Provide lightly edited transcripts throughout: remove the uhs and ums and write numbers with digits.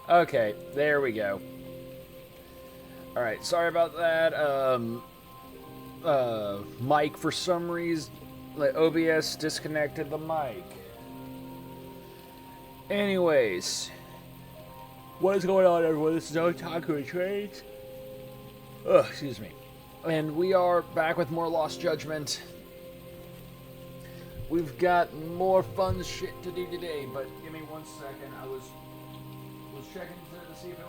Okay, there we go. Alright, sorry about that. Mike, for some reason, like, OBS disconnected the mic. Anyways, what is going on, everyone? This is Otaku and Trades. Ugh, excuse me. And we are back with more Lost Judgment. We've got more fun shit to do today, but give me 1 second. I was checking to see if it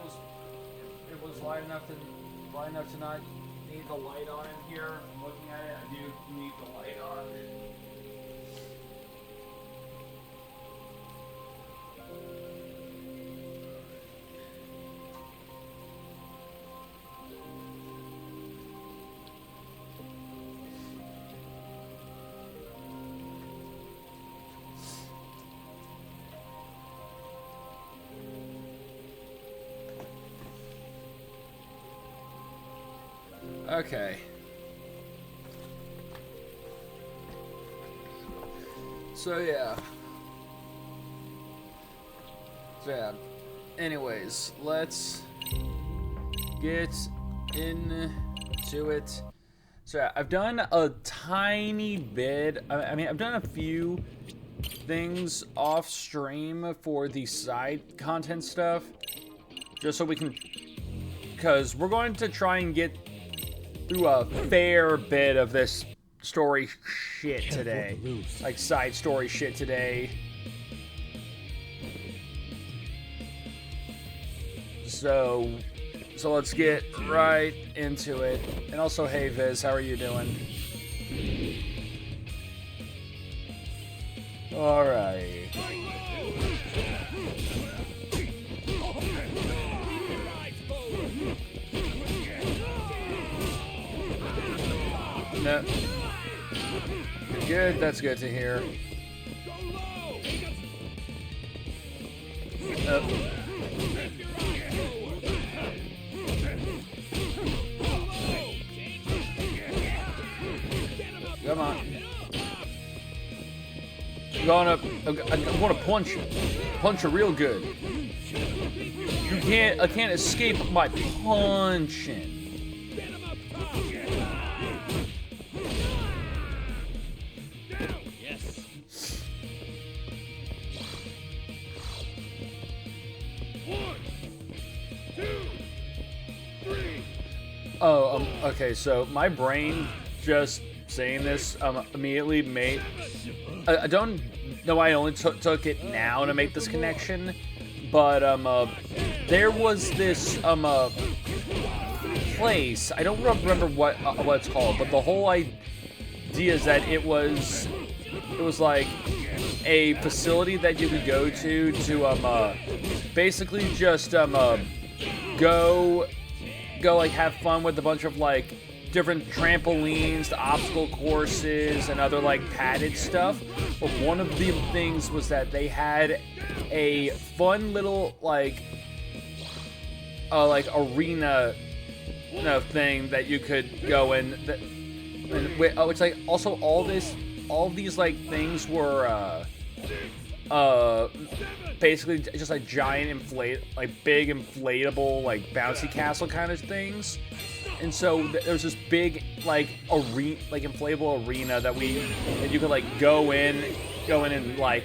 was light enough to not need the light on in here. I'm looking at it. I do need the light on. Okay. So yeah. Anyways, let's get into it. So yeah, I've done a tiny bit. I mean, I've done a few things off stream for the side content stuff, just so we can, because we're going to try and get through a fair bit of this story shit today. Like side story shit today. So let's get right into it. And also, hey Viz, how are you doing? Alright. No. Good, that's good to hear. Come on. I'm gonna punch you. Punch you real good. I can't escape my punching. Okay, so my brain just saying this immediately made. I don't know why I only took it now to make this connection, but there was this place. I don't remember what it's called, but the whole idea is that it was like a facility that you could go to basically just go like have fun with a bunch of like different trampolines, obstacle courses, and other like padded stuff. But one of the things was that they had a fun little like arena thing that you could go in. It's like also all of these like things were basically just like giant big inflatable like bouncy castle kind of things. And so there's this big like inflatable arena that you could like go in and like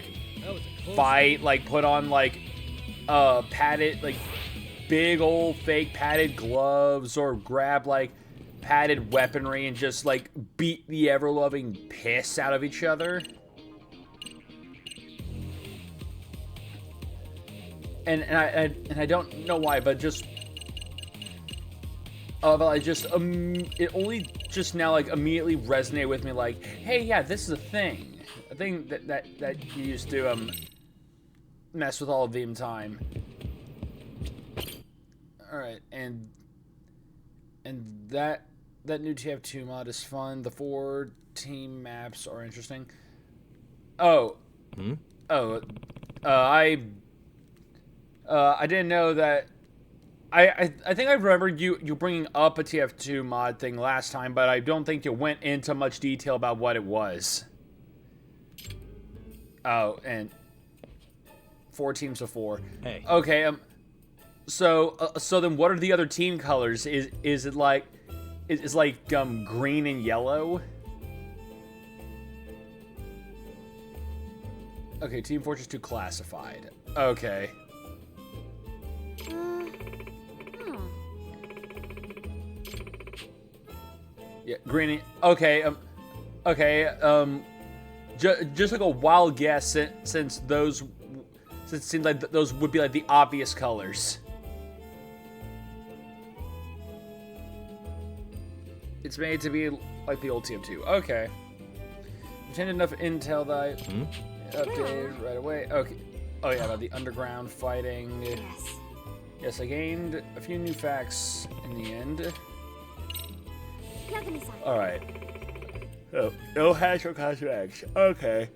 fight, like put on like padded like big old fake padded gloves, or grab like padded weaponry and just like beat the ever-loving piss out of each other. And I don't know why, but just it only just now like immediately resonated with me. Like, hey, yeah, this is a thing that you used to mess with all of the time. All right, and that new TF2 mod is fun. The 4 team maps are interesting. I didn't know that. I think I remember you bringing up a TF2 mod thing last time, but I don't think you went into much detail about what it was. Oh, and 4 teams of 4. Hey. Okay. So then what are the other team colors? Is it like is like green and yellow? Okay, Team Fortress 2 classified. Okay. Huh. Yeah, green and, okay, just like a wild guess since it seems like those would be like the obvious colors. It's made to be like the old TF2. Okay. Obtained enough intel that I updated right away. Okay. Oh yeah, about the underground fighting. Yes. Yes, I gained a few new facts in the end. Yagami-san. Alright. Oh, no hash or contracts. Okay.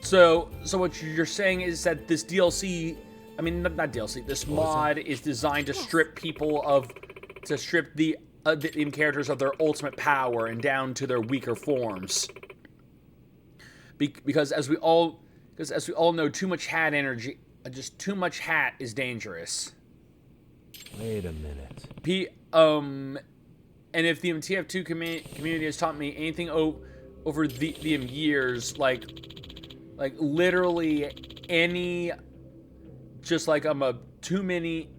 So what you're saying is that this DLC, I mean, not DLC, this mod is designed to strip people to strip the characters of their ultimate power and down to their weaker forms. Because as we all know, too much hat energy, just too much hat is dangerous. Wait a minute. And if the TF2 community has taught me anything over the years, like literally any, just like too many,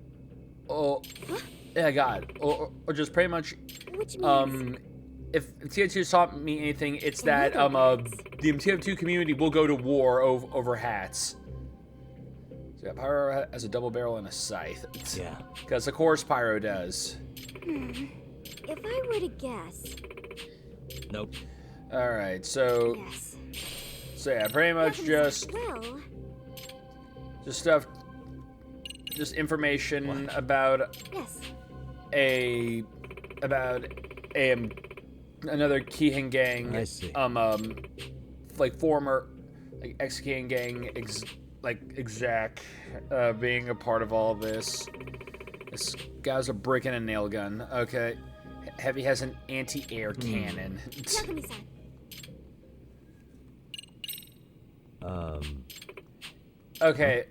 yeah, God, or just pretty much, Which means if TF2 has taught me anything, it's that the TF2 community will go to war over hats. So yeah, Pyro has a double barrel and a scythe. Yeah. Because of course Pyro does. if I were to guess, Nope. All right, so yes. yeah, pretty much just Well, stuff, just information about yes. another Keihin gang. I see. Like former like ex-Keihin gang exec being a part of all this. This guy's a brick and a nail gun. Okay. Heavy has an anti-air cannon. Yagami-san. Okay,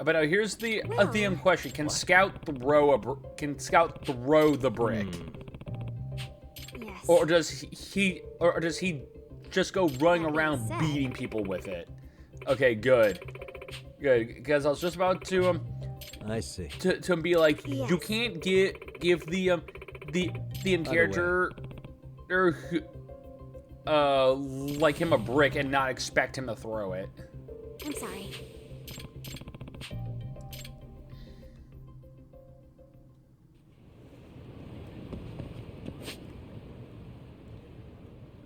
but now here's the question: Can Scout throw the brick, Yes. or does he just go running around said. beating people with it? Okay, good, because I was just about to I see. to be like, Yes. you can't give the character or like him a brick and not expect him to throw it. I'm sorry.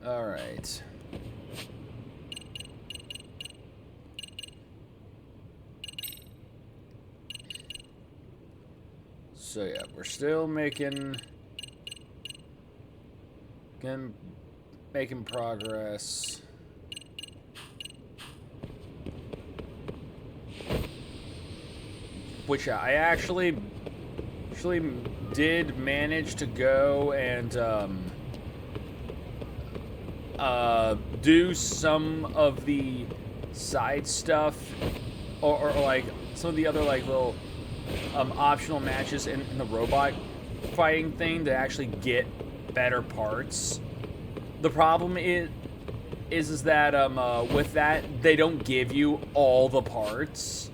All right. So yeah, we're still making progress. Which I actually did manage to go and do some of the side stuff or like some of the other like little optional matches in the robot fighting thing to actually get better parts. The problem is that with that they don't give you all the parts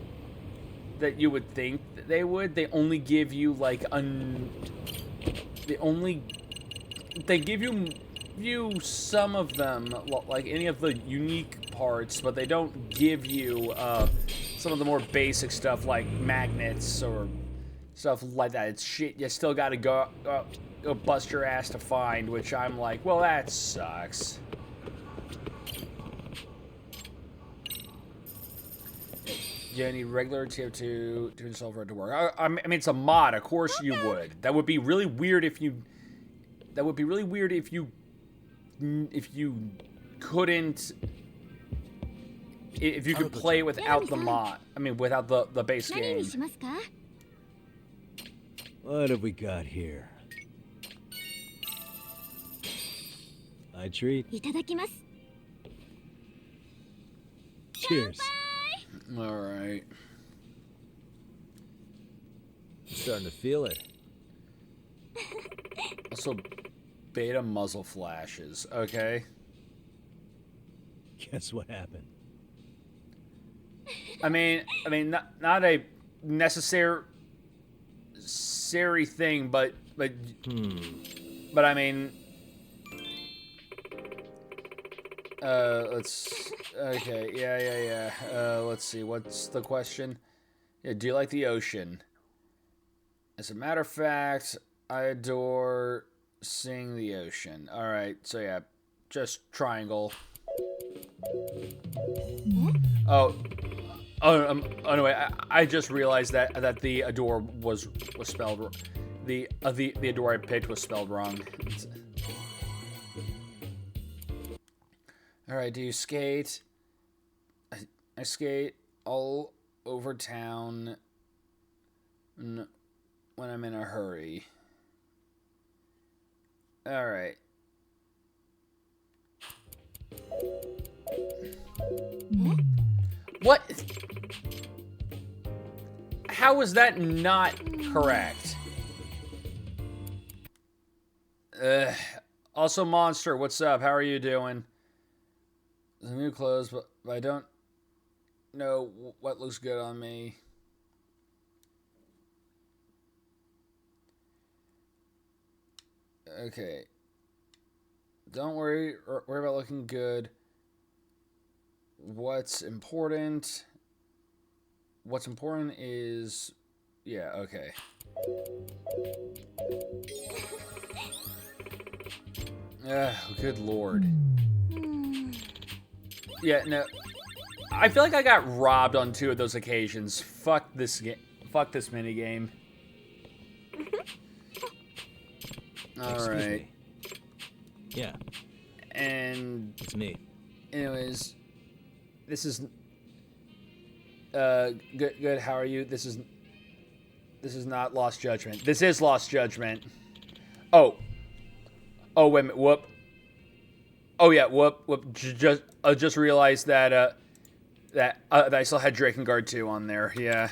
that you would think that they would. They only give you like they give you some of them, like any of the unique parts, but they don't give you some of the more basic stuff like magnets or stuff like that. It's shit you still gotta go bust your ass to find, which I'm like, well, that sucks. You need regular TF2 to install for it to work. I mean, it's a mod. Of course you would. That would be really weird if you. That would be really weird if you couldn't. If you could play it without the mod. I mean, without the base 何に game. しますか? What have we got here? I treat. いただきます. Cheers. All right. I'm starting to feel it. Also, beta muzzle flashes. Okay. Guess what happened? I mean, not a necessary thing, but I mean, okay, yeah. Let's see, what's the question? Yeah, do you like the ocean? As a matter of fact, I adore seeing the ocean. All right, so yeah, just triangle. Anyway, I just realized that the adore was spelled the adore I picked was spelled wrong. All right, do you skate? I skate all over town when I'm in a hurry. All right. What? How is that not correct? Also, Monster, what's up? How are you doing? The new clothes, but I don't know what looks good on me. Okay. Don't worry about looking good. What's important is, yeah, okay. Good lord. Yeah, no. I feel like I got robbed on 2 of those occasions. Fuck this game. Fuck this minigame. Alright. Yeah. And It's me. anyways, this is good. How are you? This is not Lost Judgment. This is Lost Judgment. Oh, wait a minute. Whoop. Oh yeah, whoop. Just realized that that I still had Drakengard 2 on there. Yeah.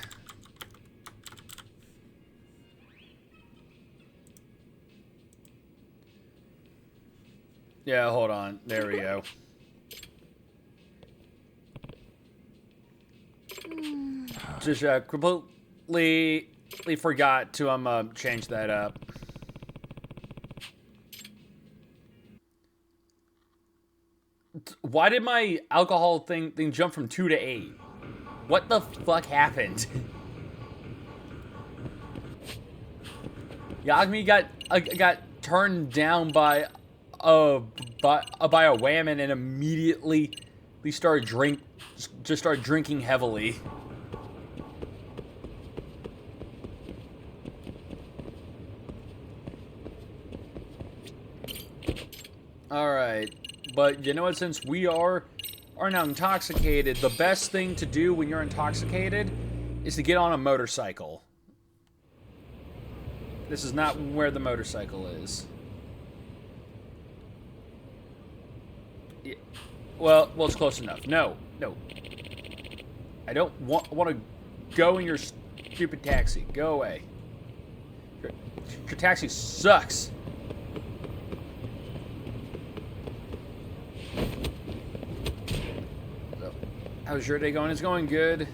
Yeah, hold on. There we go. Just completely forgot to change that up. Why did my alcohol thing jump from 2 to 8? What the fuck happened? Yagami got turned down by a whammon and immediately started drinking heavily. All right. But you know what, since we are now intoxicated, the best thing to do when you're intoxicated is to get on a motorcycle. This is not where the motorcycle is. Yeah. Well, it's close enough. No. I don't want to go in your stupid taxi. Go away. Your taxi sucks. How's your day going? It's going good.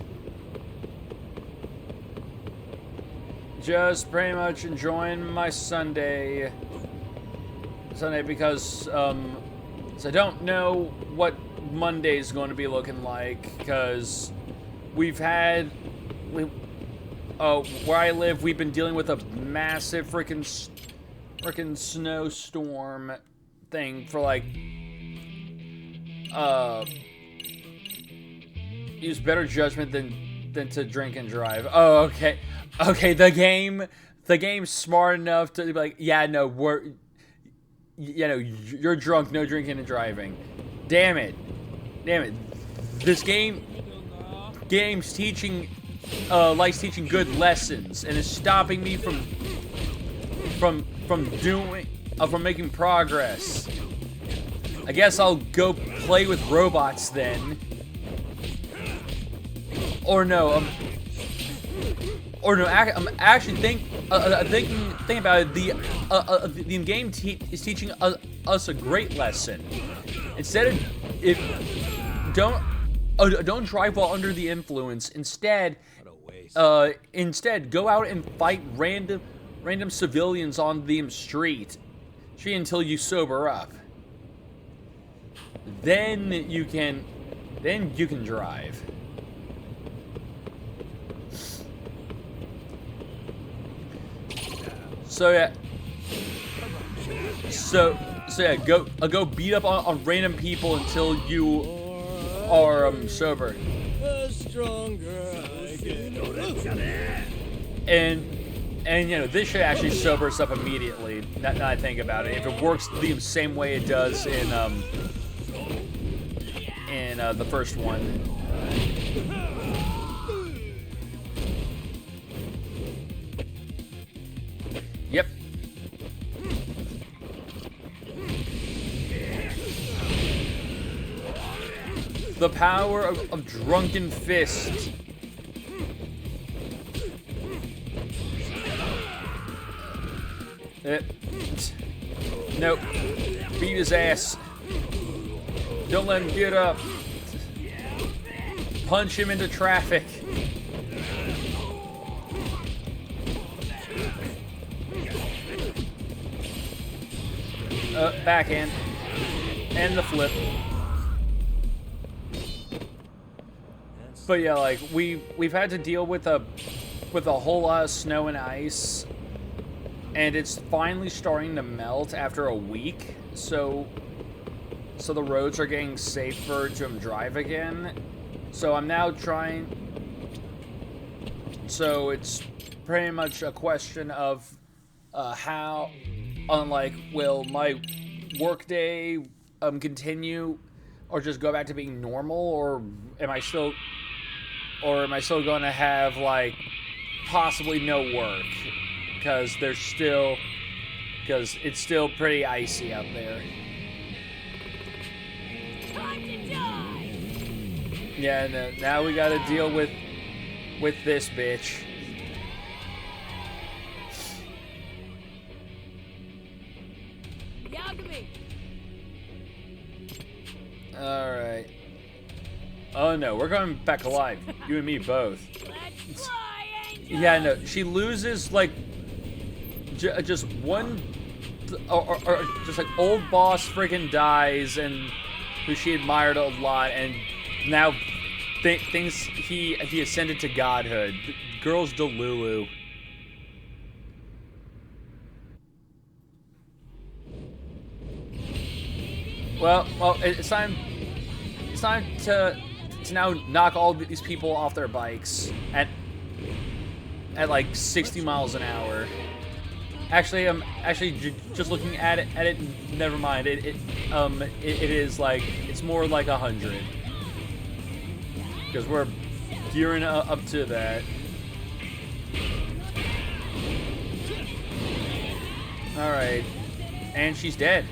Just pretty much enjoying my Sunday because I don't know what Monday's going to be looking like because where I live, we've been dealing with a massive freaking snowstorm thing for like use better judgment than to drink and drive. Oh, okay. The game's smart enough to be like, yeah, no, you're drunk, no drinking and driving. Damn it. This game's teaching, likes teaching good lessons and is stopping me from making progress. I guess I'll go play with robots then. Or no, or no, I'm actually thinking about it. The game is teaching us a great lesson. Instead of don't drive while under the influence. Instead, go out and fight random civilians on the street until you sober up. Then you can drive. So yeah, go beat up on random people until you are sober. And you know, this should actually sober us up immediately. Now that I think about it, if it works the same way it does in the first one. Yep. The power of Drunken Fist. Nope. Beat his ass. Don't let him get up. Punch him into traffic. Backhand. And the flip. But yeah, like we've had to deal with a whole lot of snow and ice, and it's finally starting to melt after a week. So the roads are getting safer to drive again. So I'm now trying. So it's pretty much a question of how, will my workday continue, or just go back to being normal, or am I still going to have like possibly no work because it's still pretty icy out there. Yeah, and now we got to deal with this bitch. All right. Oh no, we're going back alive. You and me both. Yeah, no, she loses like just one, or just like old boss freaking dies, and who she admired a lot, and now thinks he ascended to godhood. The girl's Delulu. Well, it's time to now knock all these people off their bikes at like 60 miles an hour. Actually, I'm just looking at it. Never mind. It is like, it's more like 100 because we're gearing up to that. All right, and she's dead.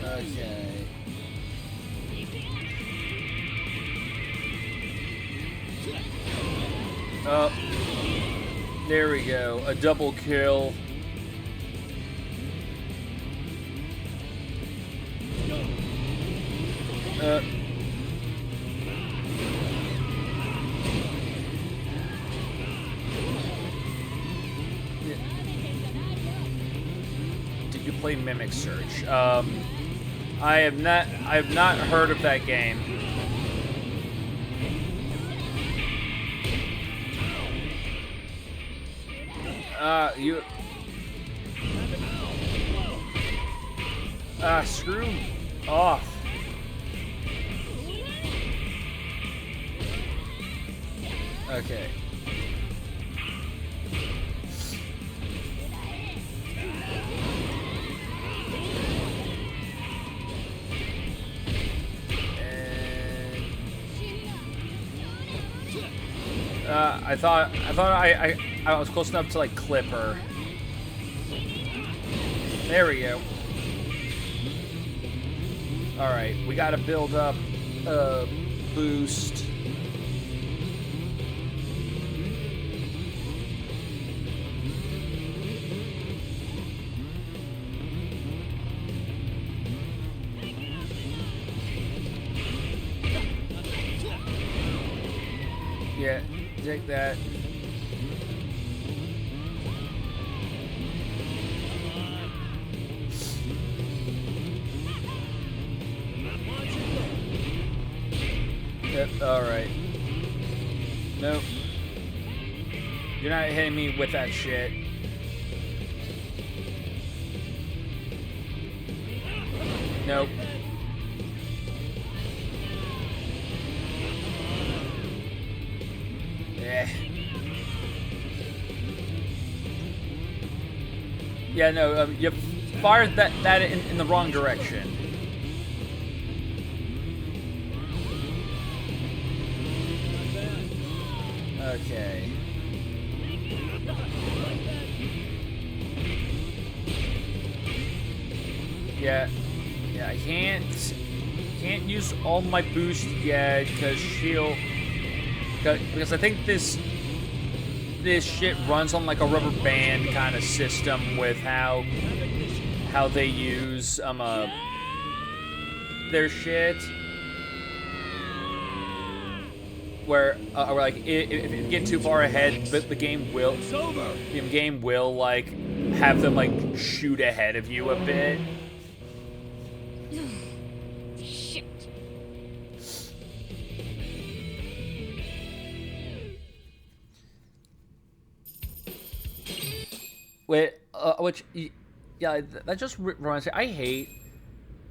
Okay. Oh, there we go. A double kill. Did you play Mimic Search? I have not heard of that game. You. Screw off. Okay. I thought I was close enough to like clip her. There we go. Alright, we gotta build up boost. Yeah, take that. Yep, alright. Nope. You're not hitting me with that shit. Nope. Yeah, no, you fired that in the wrong direction. Okay. Yeah, I can't use all my boost yet because I think this shit runs on like a rubber band kind of system with how they use their shit. Where like if you get too far ahead, the game will like have them like shoot ahead of you a bit. Shit. Wait, yeah, that just reminds me. I hate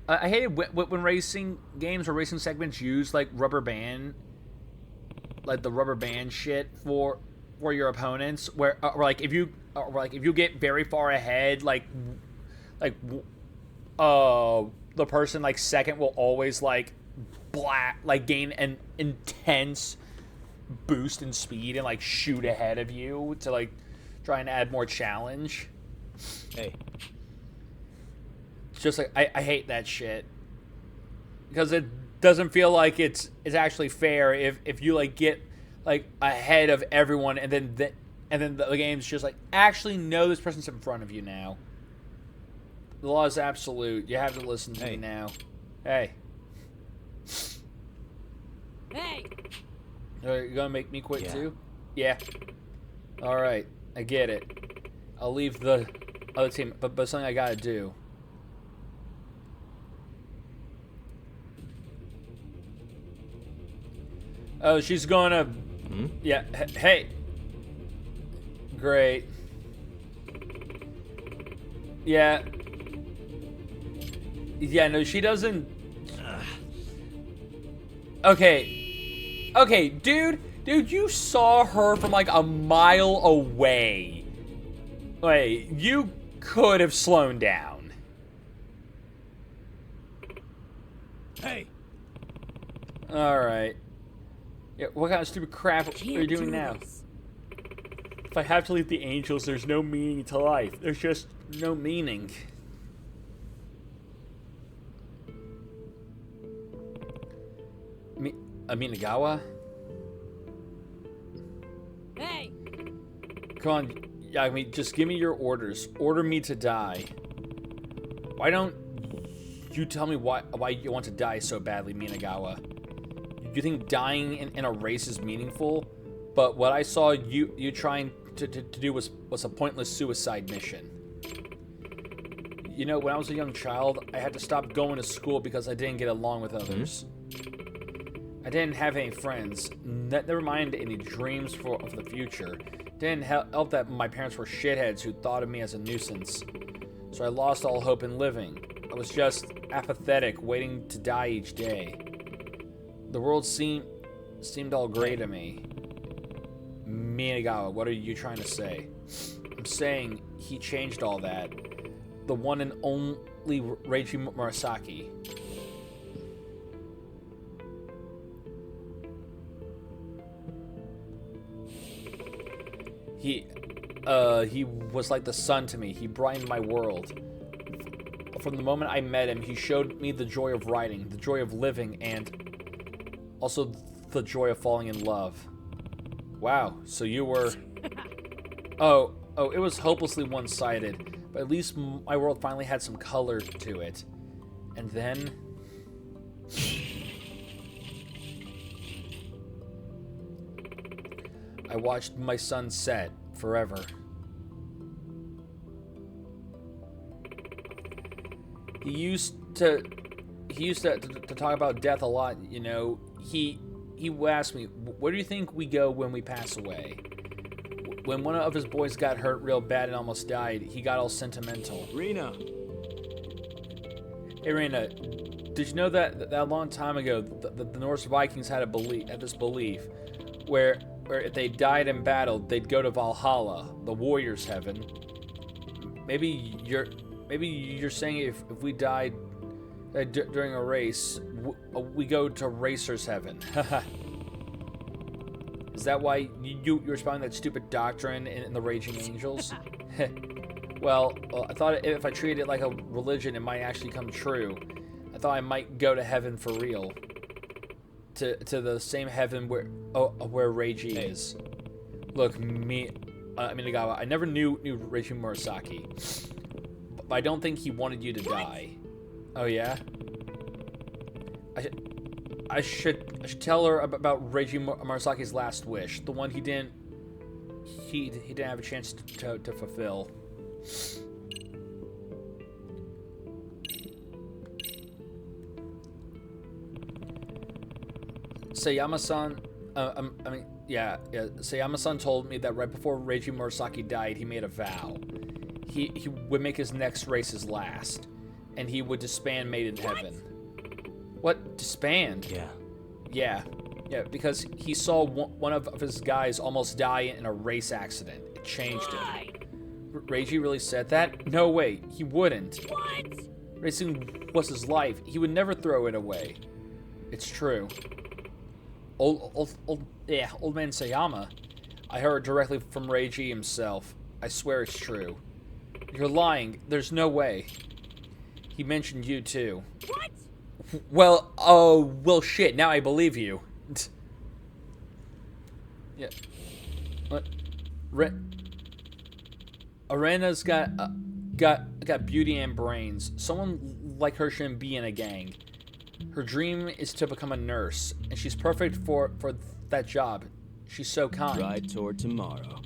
it when racing games or racing segments use like rubber band. Like the rubber band shit for your opponents, where like if you get very far ahead, the person like second will always like gain an intense boost in speed and like shoot ahead of you to like try and add more challenge. Hey. It's just like I hate that shit because it doesn't feel like it's actually fair if you like get like ahead of everyone and then the game's just like, actually no, this person's in front of you now. The law is absolute. You have to listen to me now. Hey. Hey. You're gonna make me quit too? Yeah. All right, I get it. I'll leave the other team, but something I gotta do. Oh, she's gonna... Yeah, hey. Great. Yeah. Yeah, no, she doesn't... Okay. Okay, dude, you saw her from like a mile away. Wait, you could have slowed down. Hey. Alright. Yeah, what kind of stupid crap are you doing now? If I have to leave the angels, there's no meaning to life. There's just no meaning. Minagawa? Hey. Come on, Yagami, just give me your orders. Order me to die. Why don't you tell me why you want to die so badly, Minagawa? You think dying in a race is meaningful? But what I saw you trying to do was a pointless suicide mission. You know, when I was a young child, I had to stop going to school because I didn't get along with others. I didn't have any friends. Never mind any dreams of the future. Didn't help that my parents were shitheads who thought of me as a nuisance. So I lost all hope in living. I was just apathetic, waiting to die each day. The world seemed all gray to me. Minagawa, what are you trying to say? I'm saying he changed all that. The one and only Reiji Murasaki. He was like the sun to me. He brightened my world. from the moment I met him, he showed me the joy of writing, the joy of living, and also the joy of falling in love. Wow, so you were... Oh, it was hopelessly one-sided, but at least my world finally had some color to it. And then... I watched my sun set forever. He used to talk about death a lot, you know. He asked me, where do you think we go when we pass away? When one of his boys got hurt real bad and almost died, he got all sentimental. Rena. Hey, Rena, did you know that a long time ago, the Norse Vikings had this belief where if they died in battle, they'd go to Valhalla, the warrior's heaven. Maybe you're saying if we died during a race, we go to racer's heaven. Is that why you were spouting that stupid doctrine in the Raging Angels? Well, I thought if I treated it like a religion, it might actually come true. I thought I might go to heaven for real. To the same heaven where Reiji is. Look, Minagawa, I never knew Reiji Murasaki, but I don't think he wanted you to die. Oh yeah? I should tell her about Reiji Murasaki's last wish, the one he didn't have a chance to fulfill. Sayama-san, Sayama-san told me that right before Reiji Murasaki died, he made a vow. He would make his next race his last, and he would disband Made in Heaven. What? Disband? Yeah, because he saw one of his guys almost die in a race accident. It changed him. Reiji really said that? No way, he wouldn't. What? Racing was his life. He would never throw it away. It's true. Old man Sayama. I heard directly from Reiji himself. I swear it's true. You're lying. There's no way. He mentioned you too. What? Well, shit. Now I believe you. Yeah. What? Arena's got beauty and brains. Someone like her shouldn't be in a gang. Her dream is to become a nurse, and she's perfect for that job. She's so kind. Ride toward tomorrow.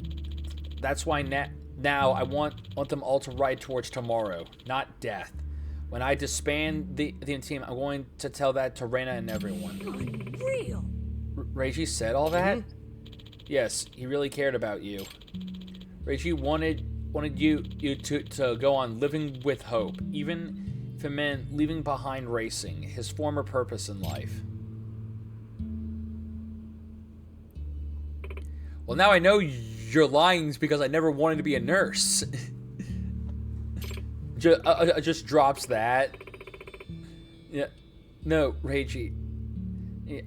That's why now I want them all to ride towards tomorrow, not death. When I disband the team, I'm going to tell that to Reina and everyone. Unreal. Reiji said all that? Yes, he really cared about you. Reiji wanted you to go on living with hope, even if it meant leaving behind racing, his former purpose in life. Well, now I know you're lying because I never wanted to be a nurse. Just drops that. Yeah. No, Reiji.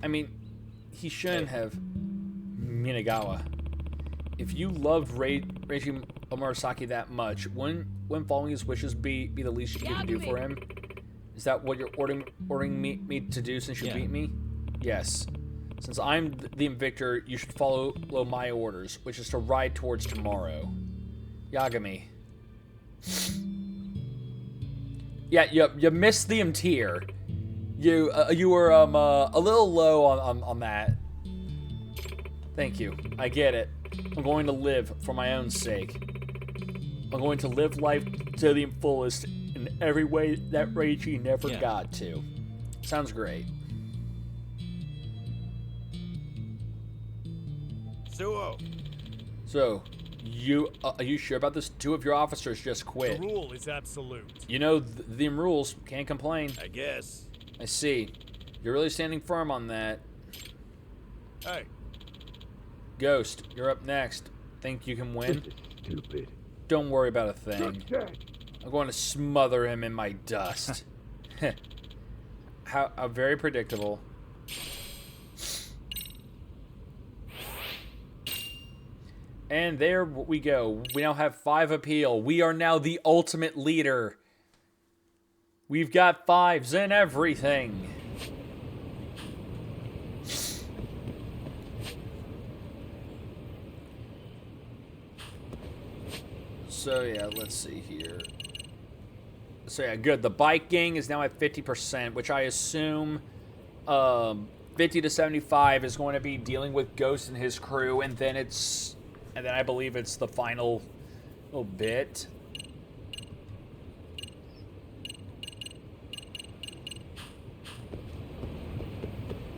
I mean, he shouldn't have. Minagawa. If you loved Reiji Murasaki that much, wouldn't following his wishes be the least you can do for him? Is that what you're ordering me to do since you beat me? Yes. Since I'm the Invictor, you should follow my orders, which is to ride towards tomorrow. Yagami. Yeah, you missed the tier. You were a little low on that. Thank you. I get it. I'm going to live for my own sake. I'm going to live life to the fullest in every way that Reiji never got to. Sounds great. Suo. So, are you sure about this? 2 of your officers just quit. The rule is absolute. You know, them rules. Can't complain. I guess. I see. You're really standing firm on that. Hey. Ghost, you're up next. Think you can win? Stupid. Don't worry about a thing. I'm going to smother him in my dust. How very predictable. And there we go. We now have 5 appeal. We are now the ultimate leader. We've got 5s in everything. So yeah, let's see here. So yeah, good. The bike gang is now at 50%, which I assume 50 to 75 is going to be dealing with Ghost and his crew, and then I believe it's the final little bit.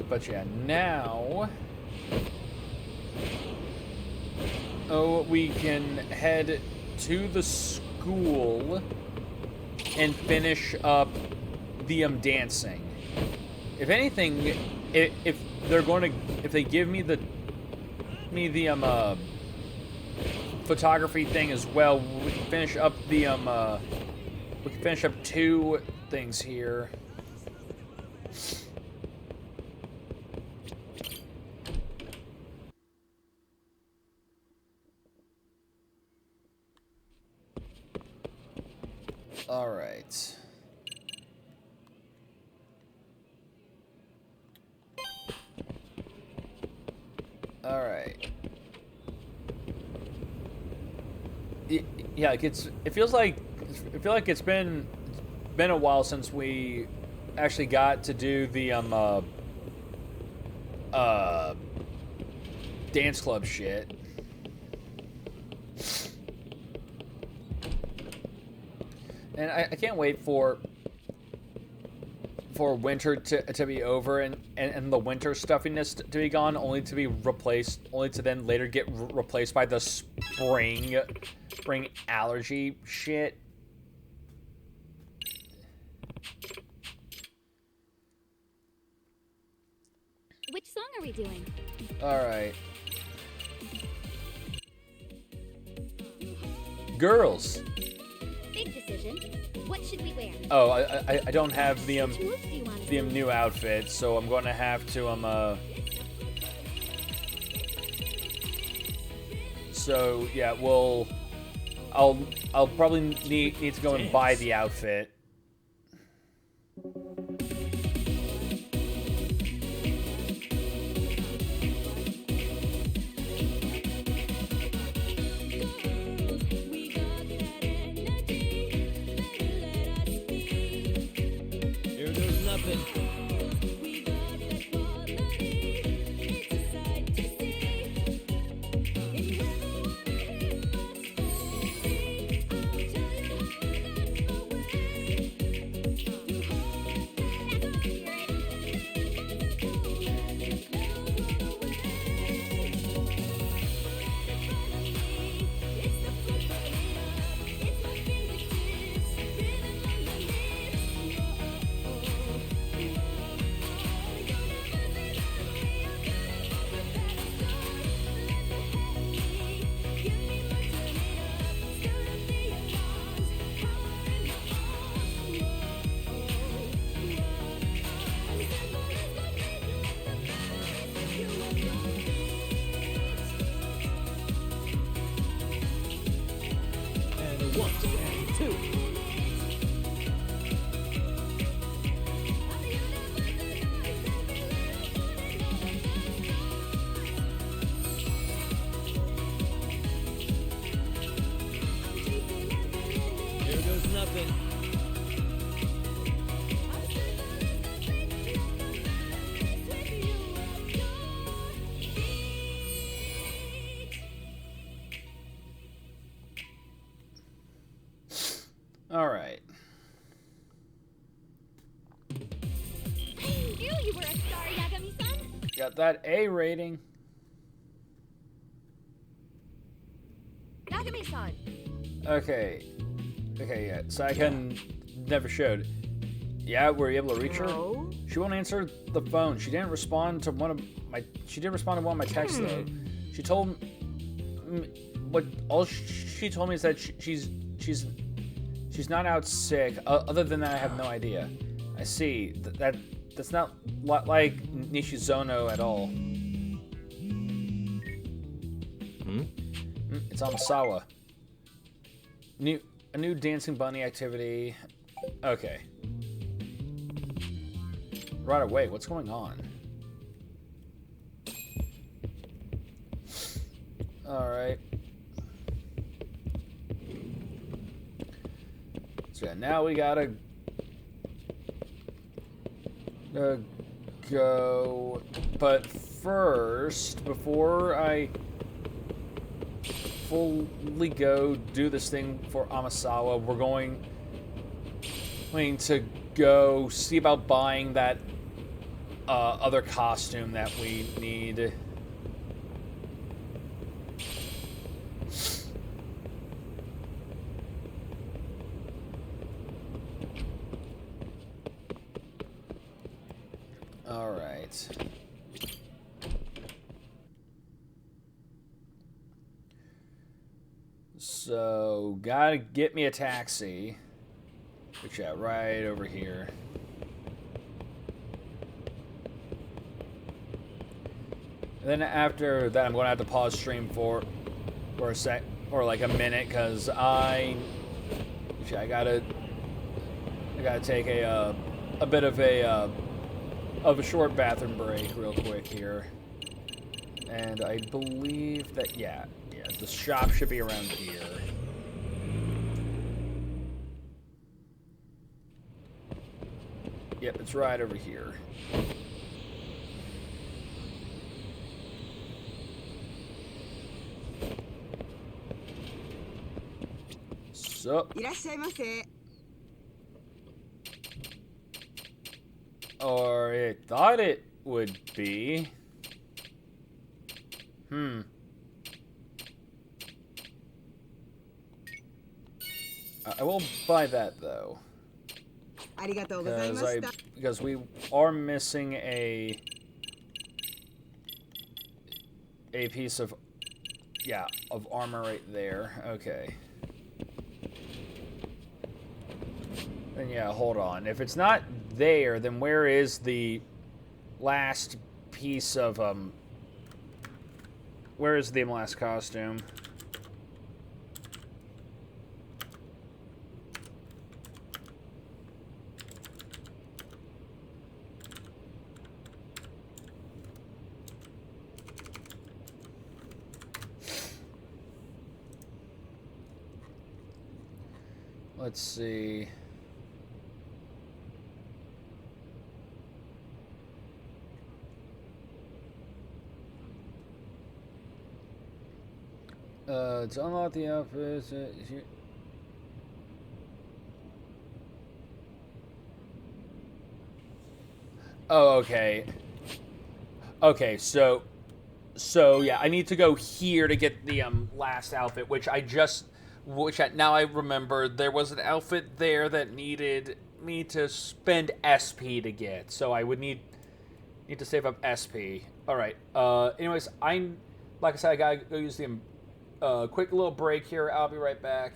But yeah, now we can head to the school and finish up the dancing. If anything, if they give me the photography thing as well, we can finish up the we can finish up 2 things here. All right. All right. Yeah, it feels like it's been a while since we actually got to do the dance club shit. And I can't wait for winter to be over and the winter stuffiness to be gone, only to then later get replaced by the spring allergy shit. Which song are we doing? All right. Girls. Big decision. What should we wear? Oh, I don't have the Which moves do you want to the do? new outfit, so I'm going to have to So yeah, I'll probably need to go and buy the outfit. Here goes nothing. And a 1, and 2. Here goes nothing. All right. I knew you were a star, Yagami-san. Got that A rating. Yagami-san. Okay. Okay, yeah. Saiken never showed. Yeah, were you able to reach her? No. She won't answer the phone. She didn't respond to one of my my texts though. She told me she told me is that she's not out sick. Other than that, I have no idea. I see. That's not like Nishizono at all. It's Amasawa. A new dancing bunny activity. Okay. right away. What's going on? Alright. So yeah, now we gotta go. But first, before I fully go do this thing for Amasawa, we're going to go see about buying that other costume that we need. All right. So, gotta get me a taxi. Which, yeah, right over here. And then after that, I'm going to have to pause stream for a sec, or like a minute, because I gotta take a bit of a short bathroom break real quick here. And I believe that, yeah, the shop should be around here. Yep, it's right over here. So, or it thought it would be. I will buy that though. Because we are missing a piece of armor right there. Okay. Then yeah, hold on. If it's not there, then where is the last piece of where is the last costume? Let's see. To unlock the outfit. Oh, okay. Okay, so yeah, I need to go here to get the last outfit, which now I remember there was an outfit there that needed me to spend SP to get, so I would need to save up SP. All right. Anyways, like I said, I gotta go use the quick little break here. I'll be right back.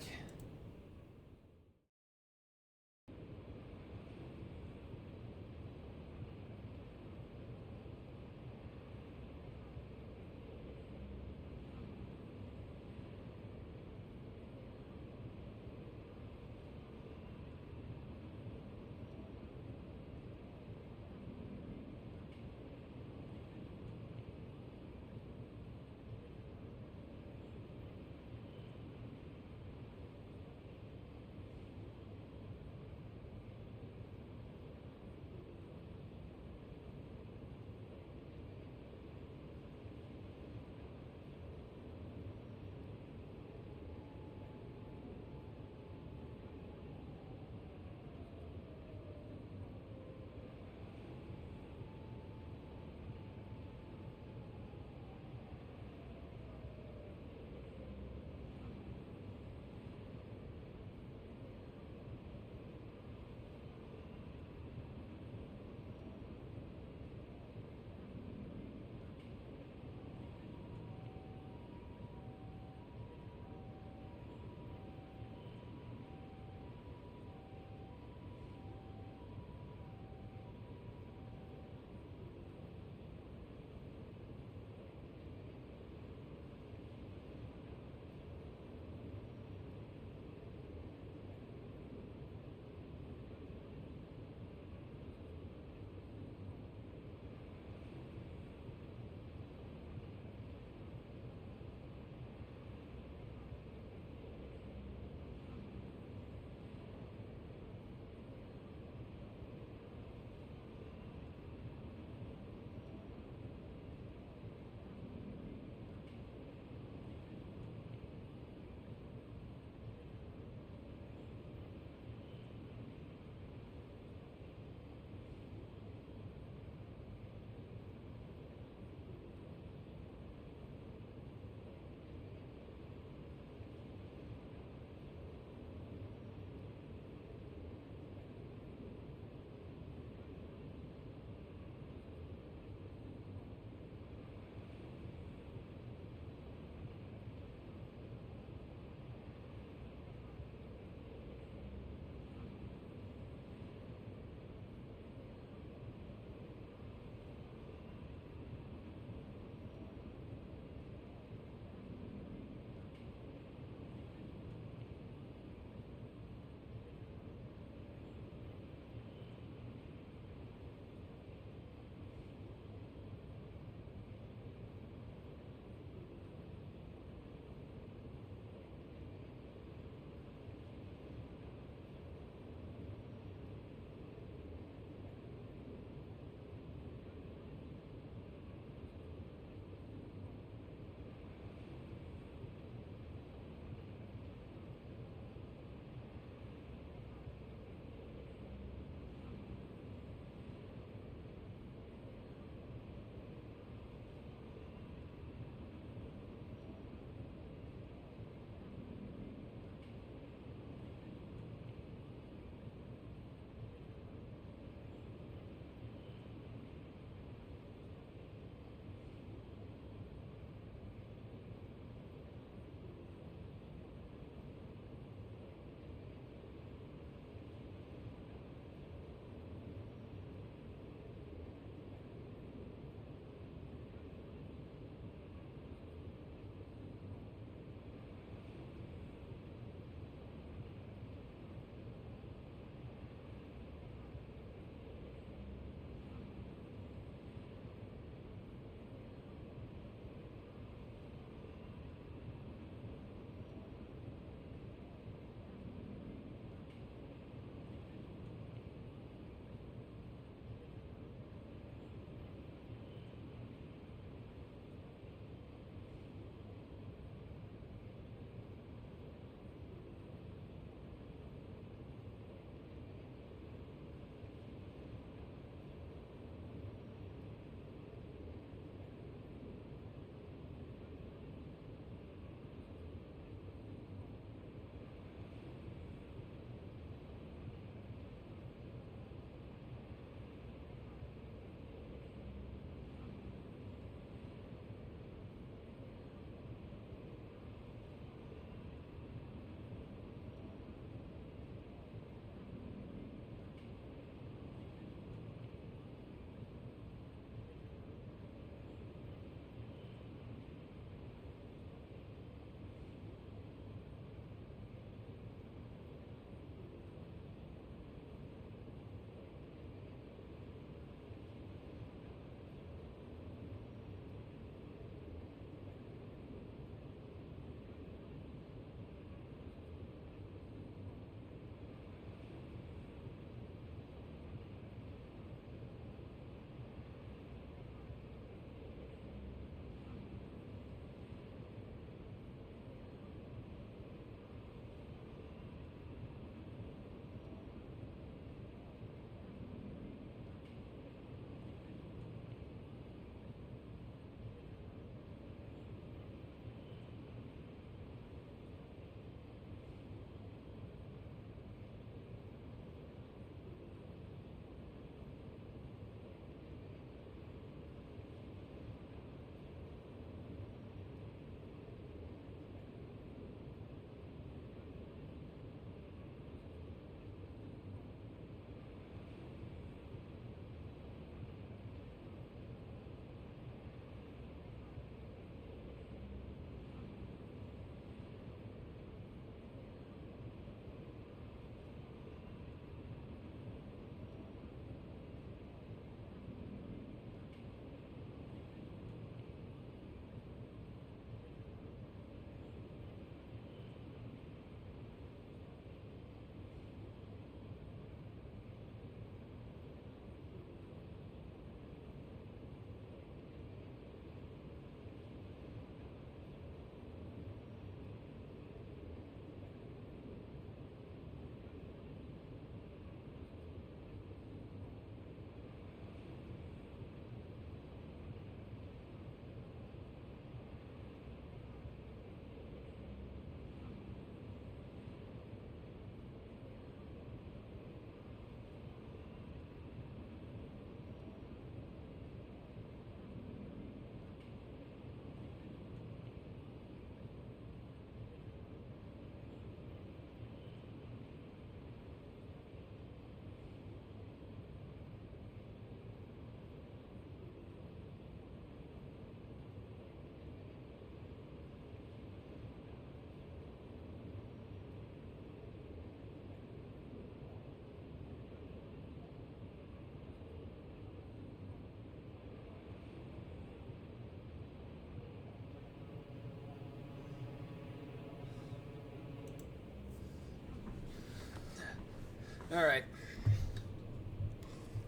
Alright.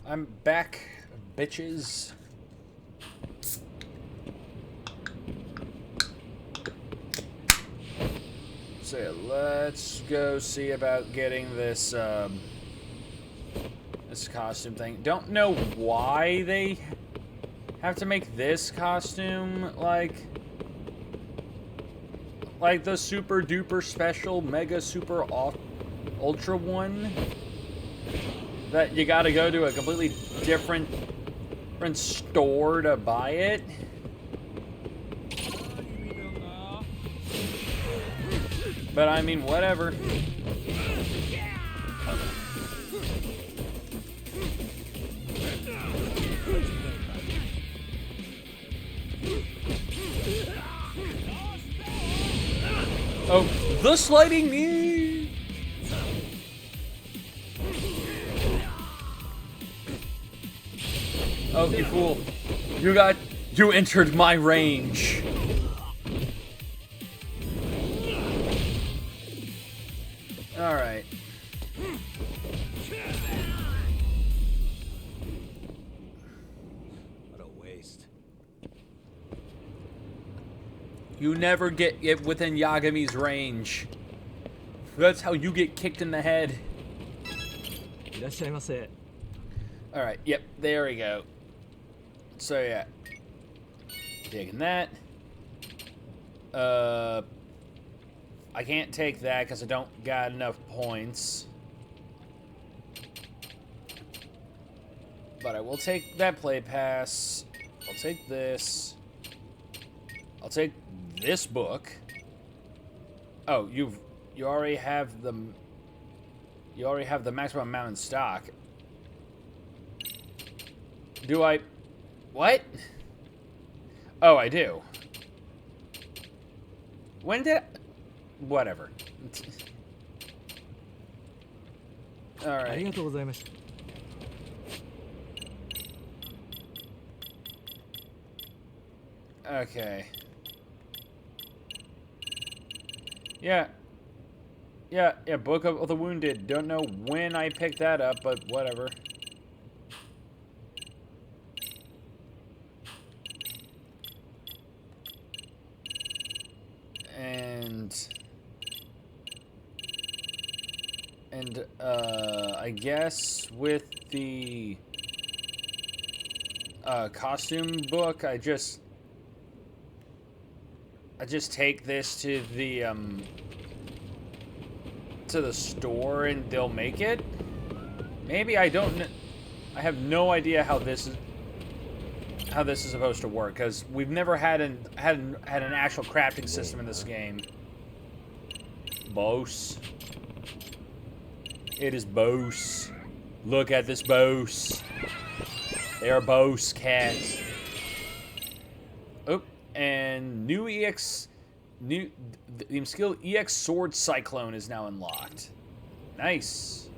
I'm back, bitches. So yeah, let's go see about getting this, this costume thing. Don't know why they have to make this costume, like the super duper special mega super ultra one that you gotta go to a completely different store to buy it. But I mean, whatever. Oh, the sliding knee! Oh, you fool. You entered my range. Alright. What a waste. You never get it within Yagami's range. That's how you get kicked in the head. いらっしゃいませ。 Alright, yep, there we go. So yeah. Taking that. I can't take that because I don't got enough points. But I will take that play pass. I'll take this. I'll take this book. Oh, you already have the maximum amount in stock. Do I? What? Oh, I do. When did I? Whatever. あり Alright. がとうございました。 Okay. Yeah. Yeah, Book of the Wounded. Don't know when I picked that up, but whatever. And I guess with the costume book, I just take this to the store and they'll make it. Maybe I don't. I have no idea how this is supposed to work because we've never had an actual crafting system in this game. Boss. It is Bose. Look at this Bose. They are Bose cats. Oh, and new EX, the skill EX Sword Cyclone is now unlocked. Nice.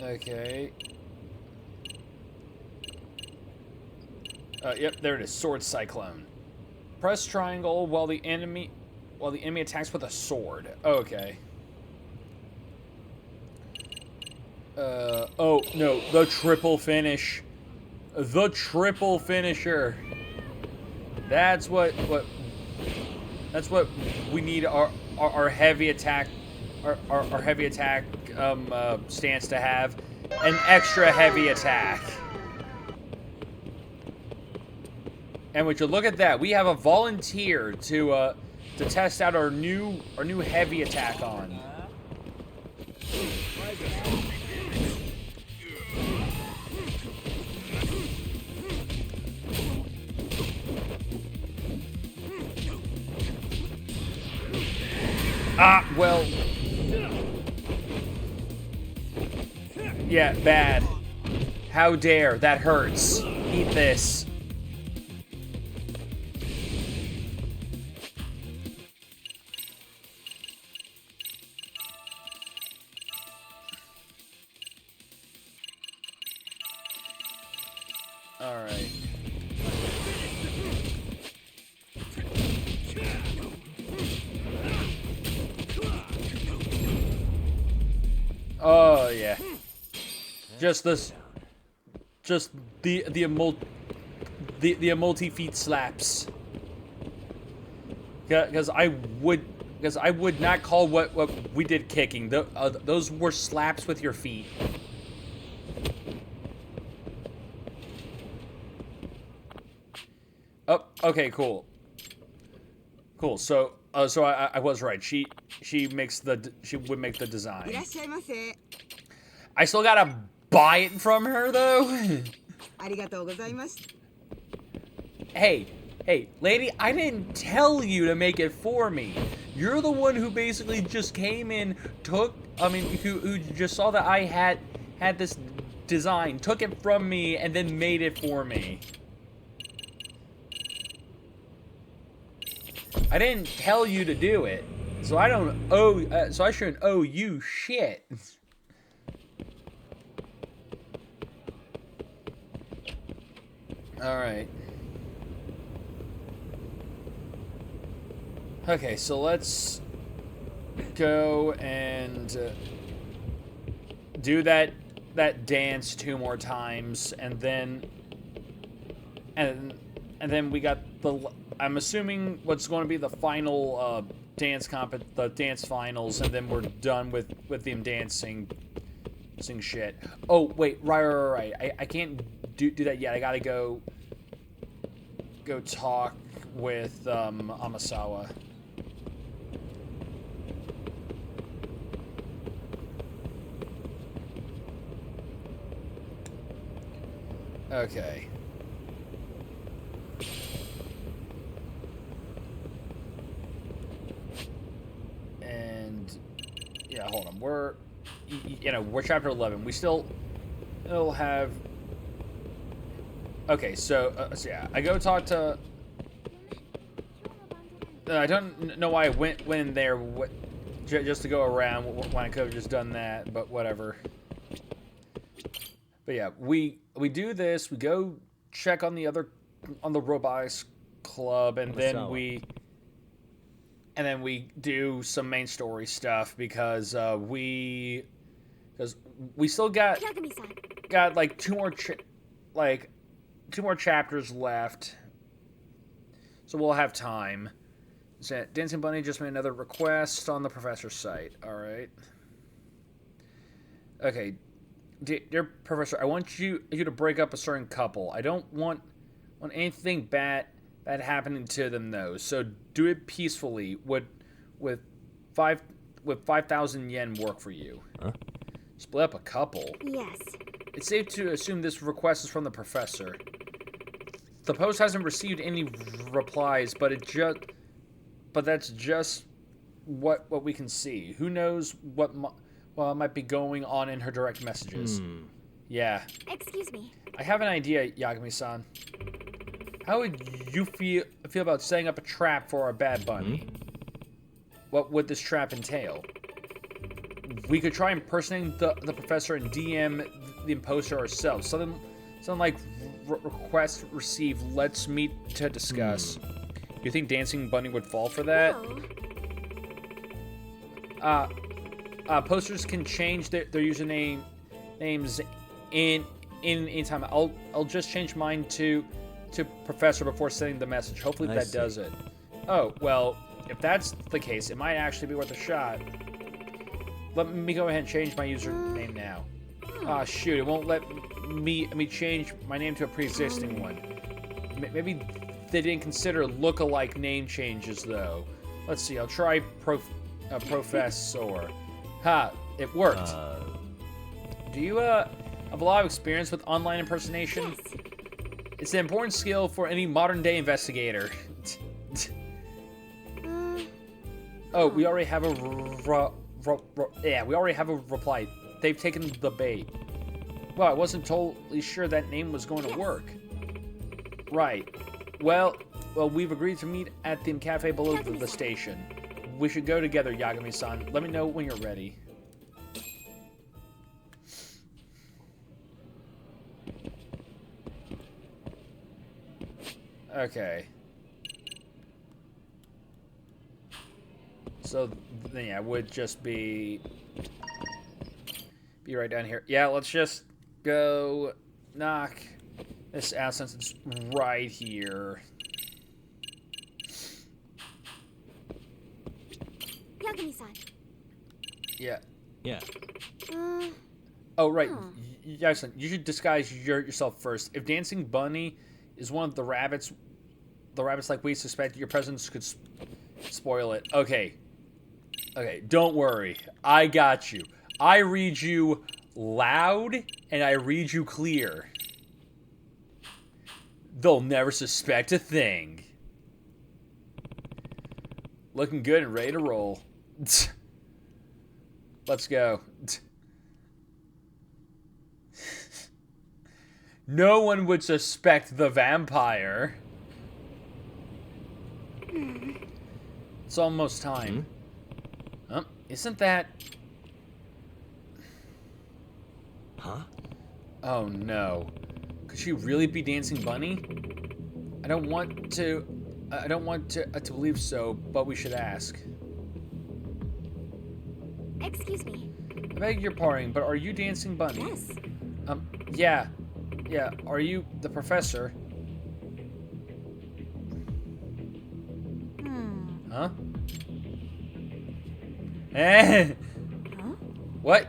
Okay. Yep, there it is. Sword Cyclone. Press triangle while the enemy attacks with a sword. Okay. Oh no, the triple finish. The triple finisher. That's what we need our heavy attack our heavy attack stance to have. An extra heavy attack. And would you look at that? We have a volunteer to test out our new heavy attack on. Ah, well. Yeah, bad. How dare, that hurts. Eat this. Alright. Just this, just the multi-feet slaps. Because I would not call what we did kicking. Those were slaps with your feet. Oh, okay, cool. Cool. So I was right. She would make the design. いらっしゃいませ。 I still gotta buy it from her though. ありがとうございます。 Hey, lady, I didn't tell you to make it for me. You're the one who basically just came in, who just saw that I had this design, took it from me, and then made it for me. I didn't tell you to do it, so I don't owe, so I shouldn't owe you shit. All right. Okay, so let's go and do that dance 2 more times, and then we got the. I'm assuming what's going to be the final the dance finals, and then we're done with them dancing shit. Oh wait, right. I can't do that yet. I gotta go talk with Amasawa. Okay. And yeah, hold on. We're chapter 11. We still have. Okay, so yeah, I go talk to. I don't know why I went in there just to go around when I could have just done that, but whatever. But yeah, we do this. We go check on the robotics club, and then we do some main story stuff because we still got like two more chapters left, so we'll have time. So Dancing Bunny just made another request on the professor's site. All right. Okay. Dear Professor, I want you to break up a certain couple. I don't want anything bad happening to them though. So do it peacefully. Would 5,000 yen work for you? Huh? Split up a couple. Yes. It's safe to assume this request is from the professor. The post hasn't received any replies, but that's just what we can see. Who knows what might be going on in her direct messages. Yeah. Excuse me. I have an idea, Yagami-san. How would you feel about setting up a trap for our bad bunny? What would this trap entail? We could try impersonating the professor and DM the imposter ourselves. Something like request received. Let's meet to discuss. You think Dancing Bunny would fall for that? No. Posters can change their names in time. I'll just change mine to Professor before sending the message. Hopefully that does it. Oh, well, if that's the case, it might actually be worth a shot. Let me go ahead and change my username now. Ah, shoot, it won't let me change my name to a pre-existing one. Maybe they didn't consider look-alike name changes, though. Let's see, I'll try Professor. Ha, it worked. Do you have a lot of experience with online impersonation? Yes. It's an important skill for any modern-day investigator. Oh, we already have a we already have a reply. They've taken the bait. Well, I wasn't totally sure that name was going to work. Right. Well, we've agreed to meet at the cafe below the station. We should go together, Yagami-san. Let me know when you're ready. Okay. So, yeah, it would just be right down here. Yeah, let's just go knock this out since it's right here. Yagami-san. Yeah. Yeah. Oh, right. Huh. Yes, you should disguise yourself first. If Dancing Bunny is one of the rabbits like we suspect, your presence could spoil it. Okay. Okay, don't worry. I got you. I read you loud, and I read you clear. They'll never suspect a thing. Looking good and ready to roll. Let's go. No one would suspect the vampire. It's almost time. Isn't that... Huh? Oh no. Could she really be Dancing Bunny? I don't want to believe so, but we should ask. Excuse me. I beg your pardon, but are you Dancing Bunny? Yes. Yeah. Yeah, are you the professor? Huh? Eh? Huh? What?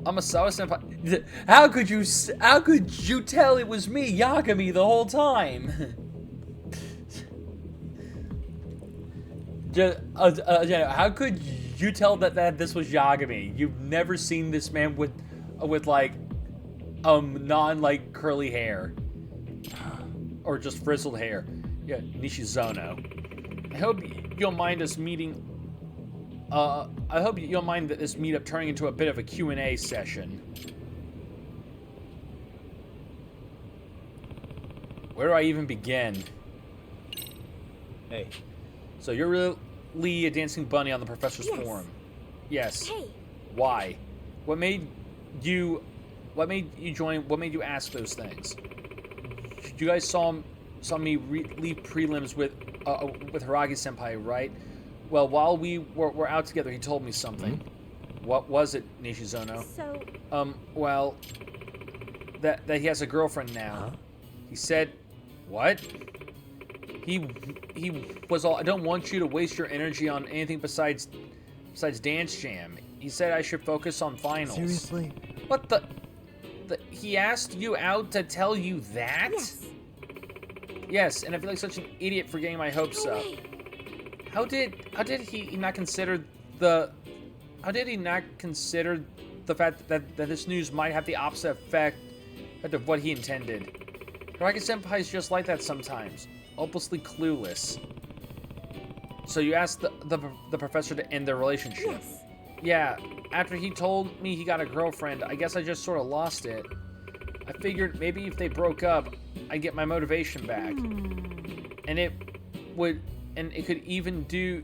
Amasawa senpai. How could you tell it was me, Yagami, the whole time? How could you tell that this was Yagami? You've never seen this man with like non like curly hair or just frizzled hair. Yeah, Nishizono. I hope you'll mind us meeting. I hope you'll mind that this meetup turning into a bit of a Q&A session. Where do I even begin? Hey. So you're really a Dancing Bunny on the Professor's Yes. forum? Yes. Hey. Why? What made you join? What made you ask those things? You guys saw me leave prelims with Hiragi Senpai, right? Well, while we were out together, he told me something. What was it, Nishizono? So, Well, that he has a girlfriend now. He said, what? He was all, I don't want you to waste your energy on anything besides Dance Jam. He said I should focus on finals. Seriously? What the he asked you out to tell you that? yes. Yes, and I feel like such an idiot for getting my hopes No up. way. How did he not consider the fact that this news might have the opposite effect of what he intended? Hiragi Senpai is just like that sometimes, hopelessly clueless. So you asked the professor to end their relationship? Yes. Yeah, after he told me he got a girlfriend, I guess I just sort of lost it. I figured maybe if they broke up, I'd get my motivation back. And it could even do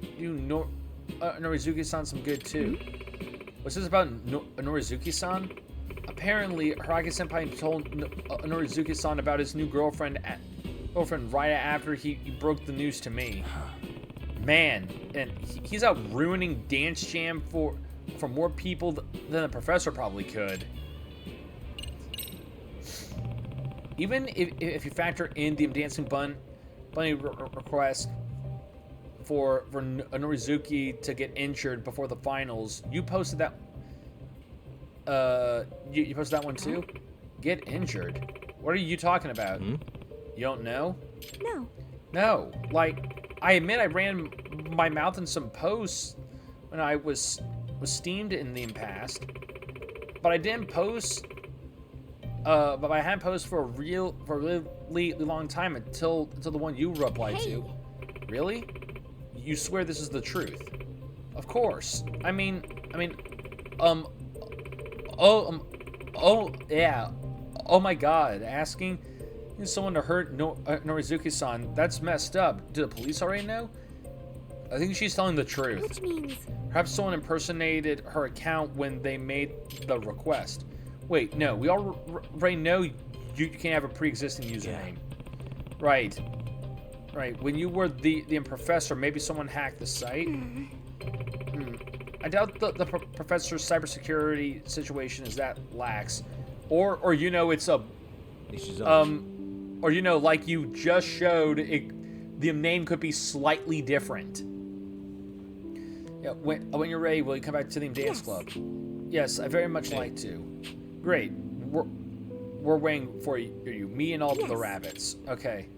Norizuki-san some good too. Was this about Norizuki-san? Apparently, Hiragi Senpai told Norizuki-san about his new girlfriend right after he broke the news to me. Man, and he's out ruining Dance Jam for more people than the professor probably could. Even if you factor in the Dancing Bunny request for Norizuki to get injured before the finals, you posted that. You posted that one too? Get injured? What are you talking about? You don't know? No. No. Like, I admit I ran my mouth in some posts when I was steamed in the past, but I didn't post. But I hadn't posted for a really long time until the one you replied to. Really? You swear this is the truth? Of course. I mean, yeah. Oh my God, asking someone to hurt Norizuki-san, that's messed up. Do the police already know? I think she's telling the truth. Which means... Perhaps someone impersonated her account when they made the request. Wait, no, we already know you can't have a pre-existing username. Right. When you were the professor, maybe someone hacked the site? I doubt the professor's cybersecurity situation is that lax. Or you know, it's a or you know, like you just showed, the name could be slightly different. Yeah, when you're ready, will you come back to the dance club? Yes, I very much like to. Great. We're waiting for you. Me and all the rabbits. Okay.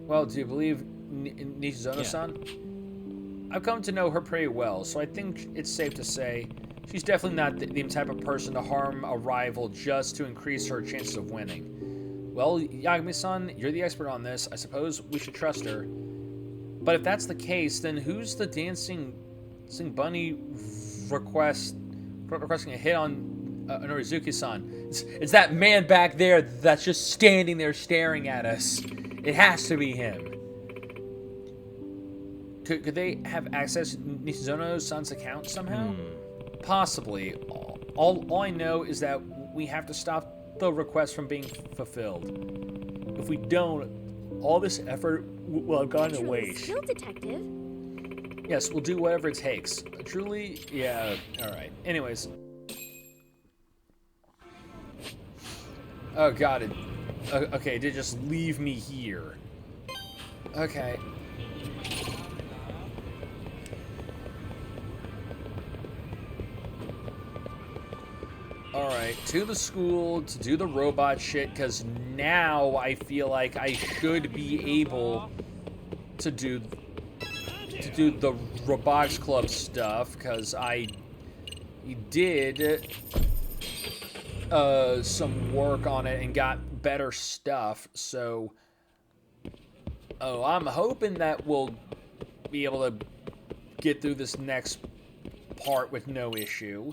Well, do you believe Nishizono-san? I've come to know her pretty well, so I think it's safe to say she's definitely not the type of person to harm a rival just to increase her chances of winning. Well, Yagami-san, you're the expert on this. I suppose we should trust her. But if that's the case, then who's the dancing bunny requesting a hit on Norizuki-san? It's that man back there that's just standing there staring at us. It has to be him. Could they have access to Nishizono-san's account somehow? Possibly. All I know is that we have to stop the request from being fulfilled. If we don't, all this effort will have gone to waste. Skill detective. Yes, we'll do whatever it takes. Truly, yeah. All right. Anyways. Oh God. Okay, they just leave me here. Okay. Alright, to the school to do the robot shit, because now I feel like I should be able to do the Robotics Club stuff, because I did some work on it and got better stuff, so I'm hoping that we'll be able to get through this next part with no issue.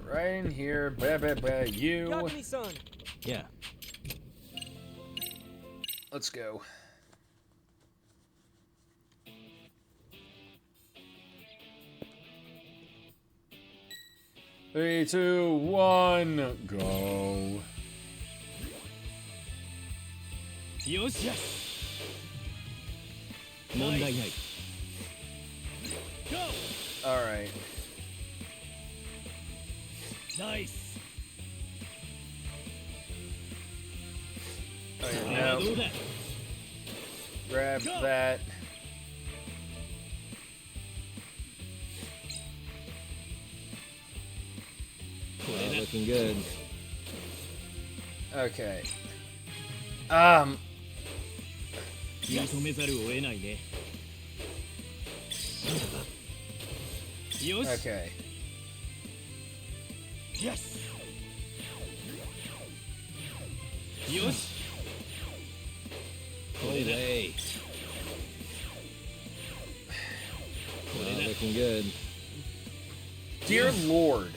Right in here, you. Yagami-san. Yeah. Let's go. Three, two, one, go. Yoshi. Go. All right. Nice. Okay, now grab that. Looking good. Okay. Okay. Yes. Yosh. Away. Looking good. Dear Lord.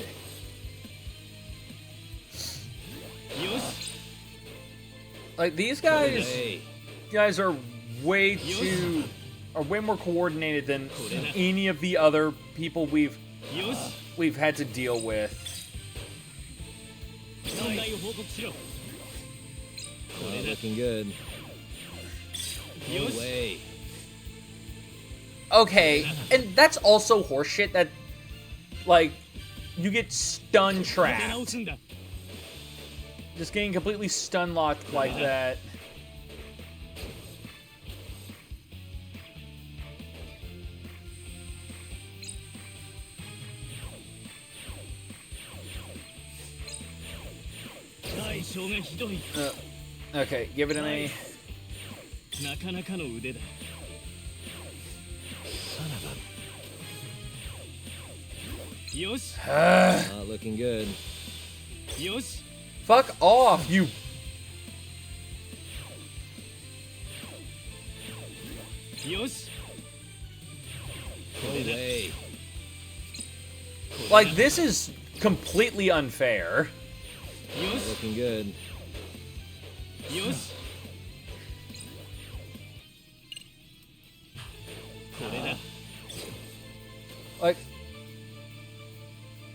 Yosh. Like these guys are way more coordinated than any of the other people we've had to deal with. Looking good. Away. Okay, and that's also horseshit that, like, you get stun trapped. Just getting completely stun locked like that. Okay, give it to me. Looking good. Fuck off, you. Away. Like, this is completely unfair. Looking good. Like,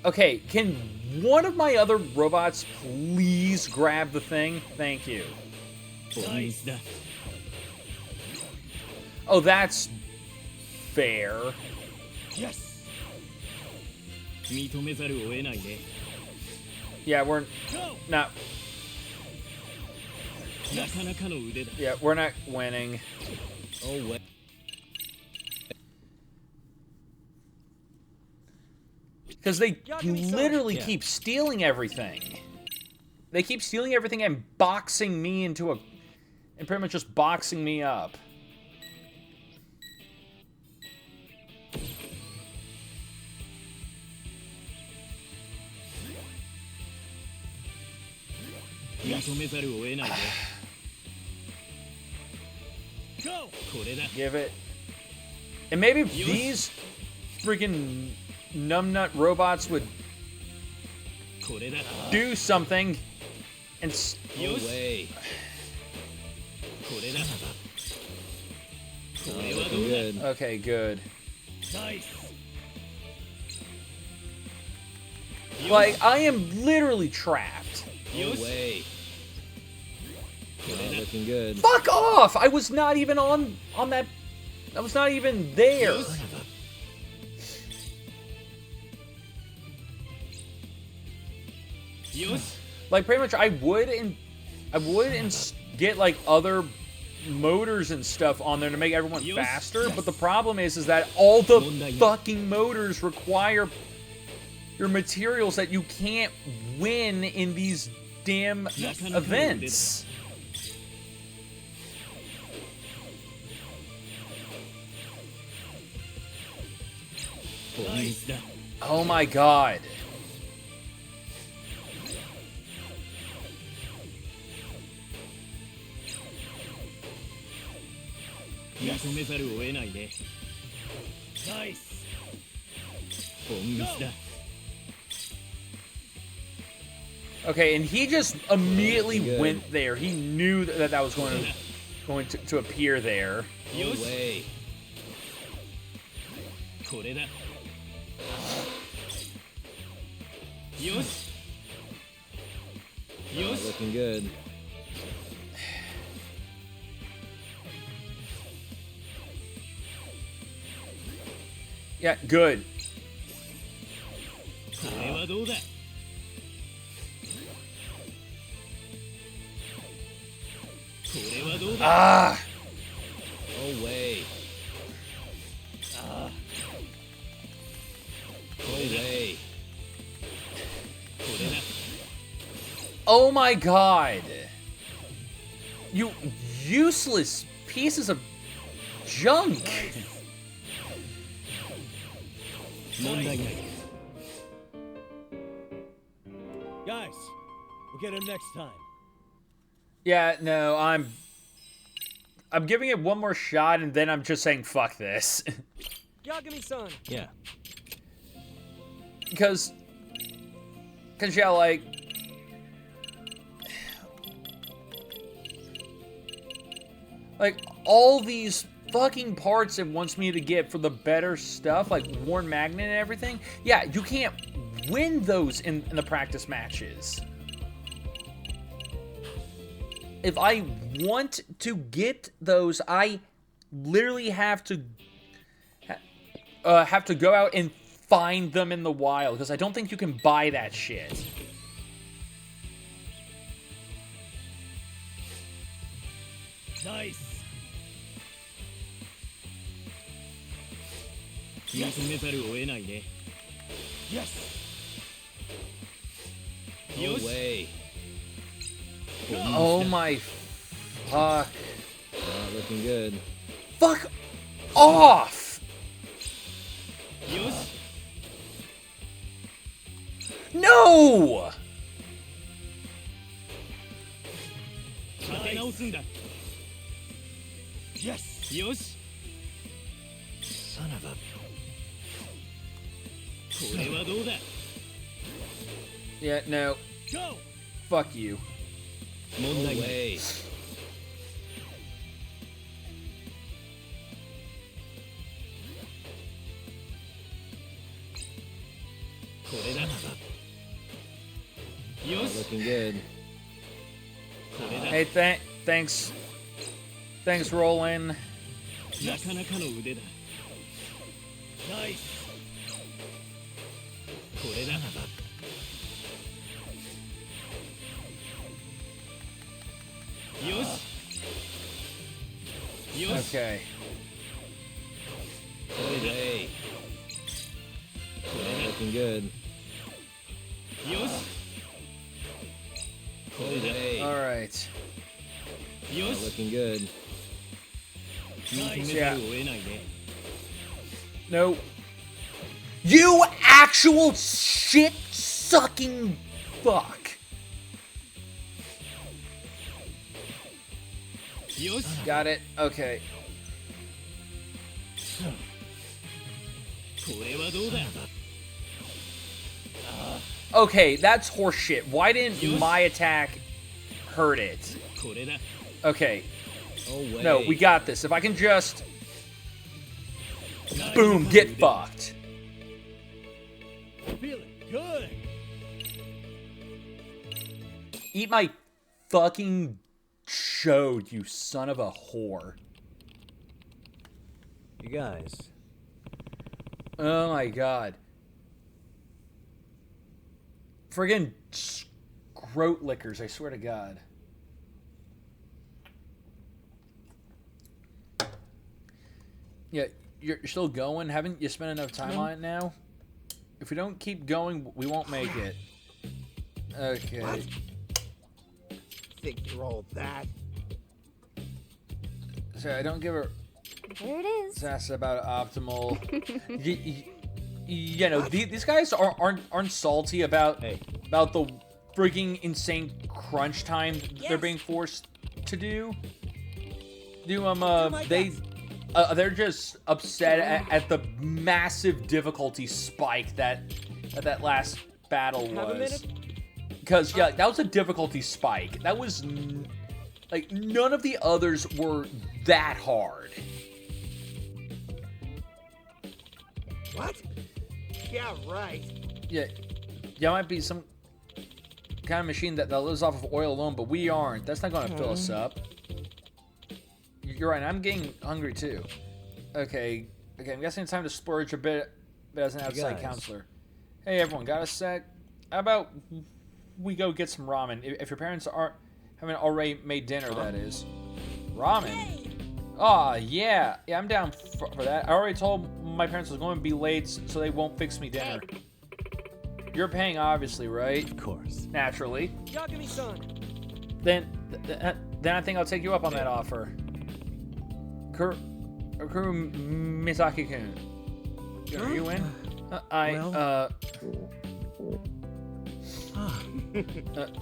okay, can one of my other robots please grab the thing? Thank you. ボンミスだ Oh, that's fair. Yes. 認めざるを得ないね Yeah, we're Go. not. なかなかの腕だ Yeah, we're not winning. Oh well Because they Yeah, give me some. literally Yeah. keep stealing everything. They keep stealing everything and boxing me into a... And pretty much just boxing me up. Yes. 認めざるを得ないね Go. これだ Give it. And maybe these freaking numbnut robots would これだ do something. And... No way これだこれはどうだ Okay, good. Nice. Like, I am literally trapped. No way looking good Fuck off! I was not even on that... I was not even there. Yes. Like, pretty much, I would get, like, other motors and stuff on there to make everyone Yes. faster, Yes. but the problem is that all the Mondai. fucking motors require your materials that you can't win in these damn events. Nice. Oh my god. Nice. ボンミスだ Okay, and he just immediately Good. went there. He knew that was going to appear there. No way これだよしよし Looking good Yeah, good. これはどうだこれはどうだ Ah! No way No way これだ Oh my god! You useless pieces of junk! 問題ない Guys, we'll get him next time. Yeah, no, I'm giving it one more shot and then I'm just saying fuck this. Yagami-san. Yeah Because yeah, like all these fucking parts it wants me to get for the better stuff, like Worn Magnet and everything, yeah, you can't win those in the practice matches. If I want to get those, I literally have to go out and find them in the wild, because I don't think you can buy that shit. Nice. 認めざるを得ないね Yes. No way Oh my fuck. Not looking good Fuck off! よし No! 立て直すんだ Yes. よし Son of a これはどうだ Yeah, no. Go. Fuck you. 問題ない Nice. Not looking good. Hey, thanks. Thanks, Roland. なかなかの腕だ。ナイス。これだ。よし。よし。 Okay. Hey. Not looking good. よし。 Hey. All right. よ Not し。 looking good. ナイス。 Yeah. を得ないね。 No. You actual shit sucking fuck. よし。 Got it. Okay. これはどうだ。 Okay, that's horseshit. Why didn't my attack hurt it? これだ。 Okay. Oh, way. No, we got this. If I can just... Boom, get fucked. Feeling good. Eat my fucking chode, you son of a whore. You guys. Oh my god. Friggin' scrote lickers, I swear to god. Yeah, you're still going? Haven't you spent enough time on it now? If we don't keep going, we won't make it. Okay. Think you rolled that? So I don't give a There it is. sass about optimal. You know, these guys aren't salty about Hey. about the freaking insane crunch time they're being forced to do. They're just upset at the massive difficulty spike that last battle was. Because yeah, that was a difficulty spike. That was like none of the others were that hard. What? Yeah, right. Yeah, might be some kind of machine that lives off of oil alone, but we aren't. That's not going to fill us up. You're right. I'm getting hungry too. Okay. I'm guessing it's time to splurge a bit as an outside guys. counselor. Hey, everyone, got a sec? How about we go get some ramen? If your parents haven't already made dinner, that is. Ramen. Oh, yeah. Yeah, I'm down for that. I already told my parents I was going to be late, so they won't fix me dinner. You're paying, obviously, right? Of course. Naturally. Yagami-san. Then I think I'll take you up on that offer. Kuru Misaki-kun. Are you in?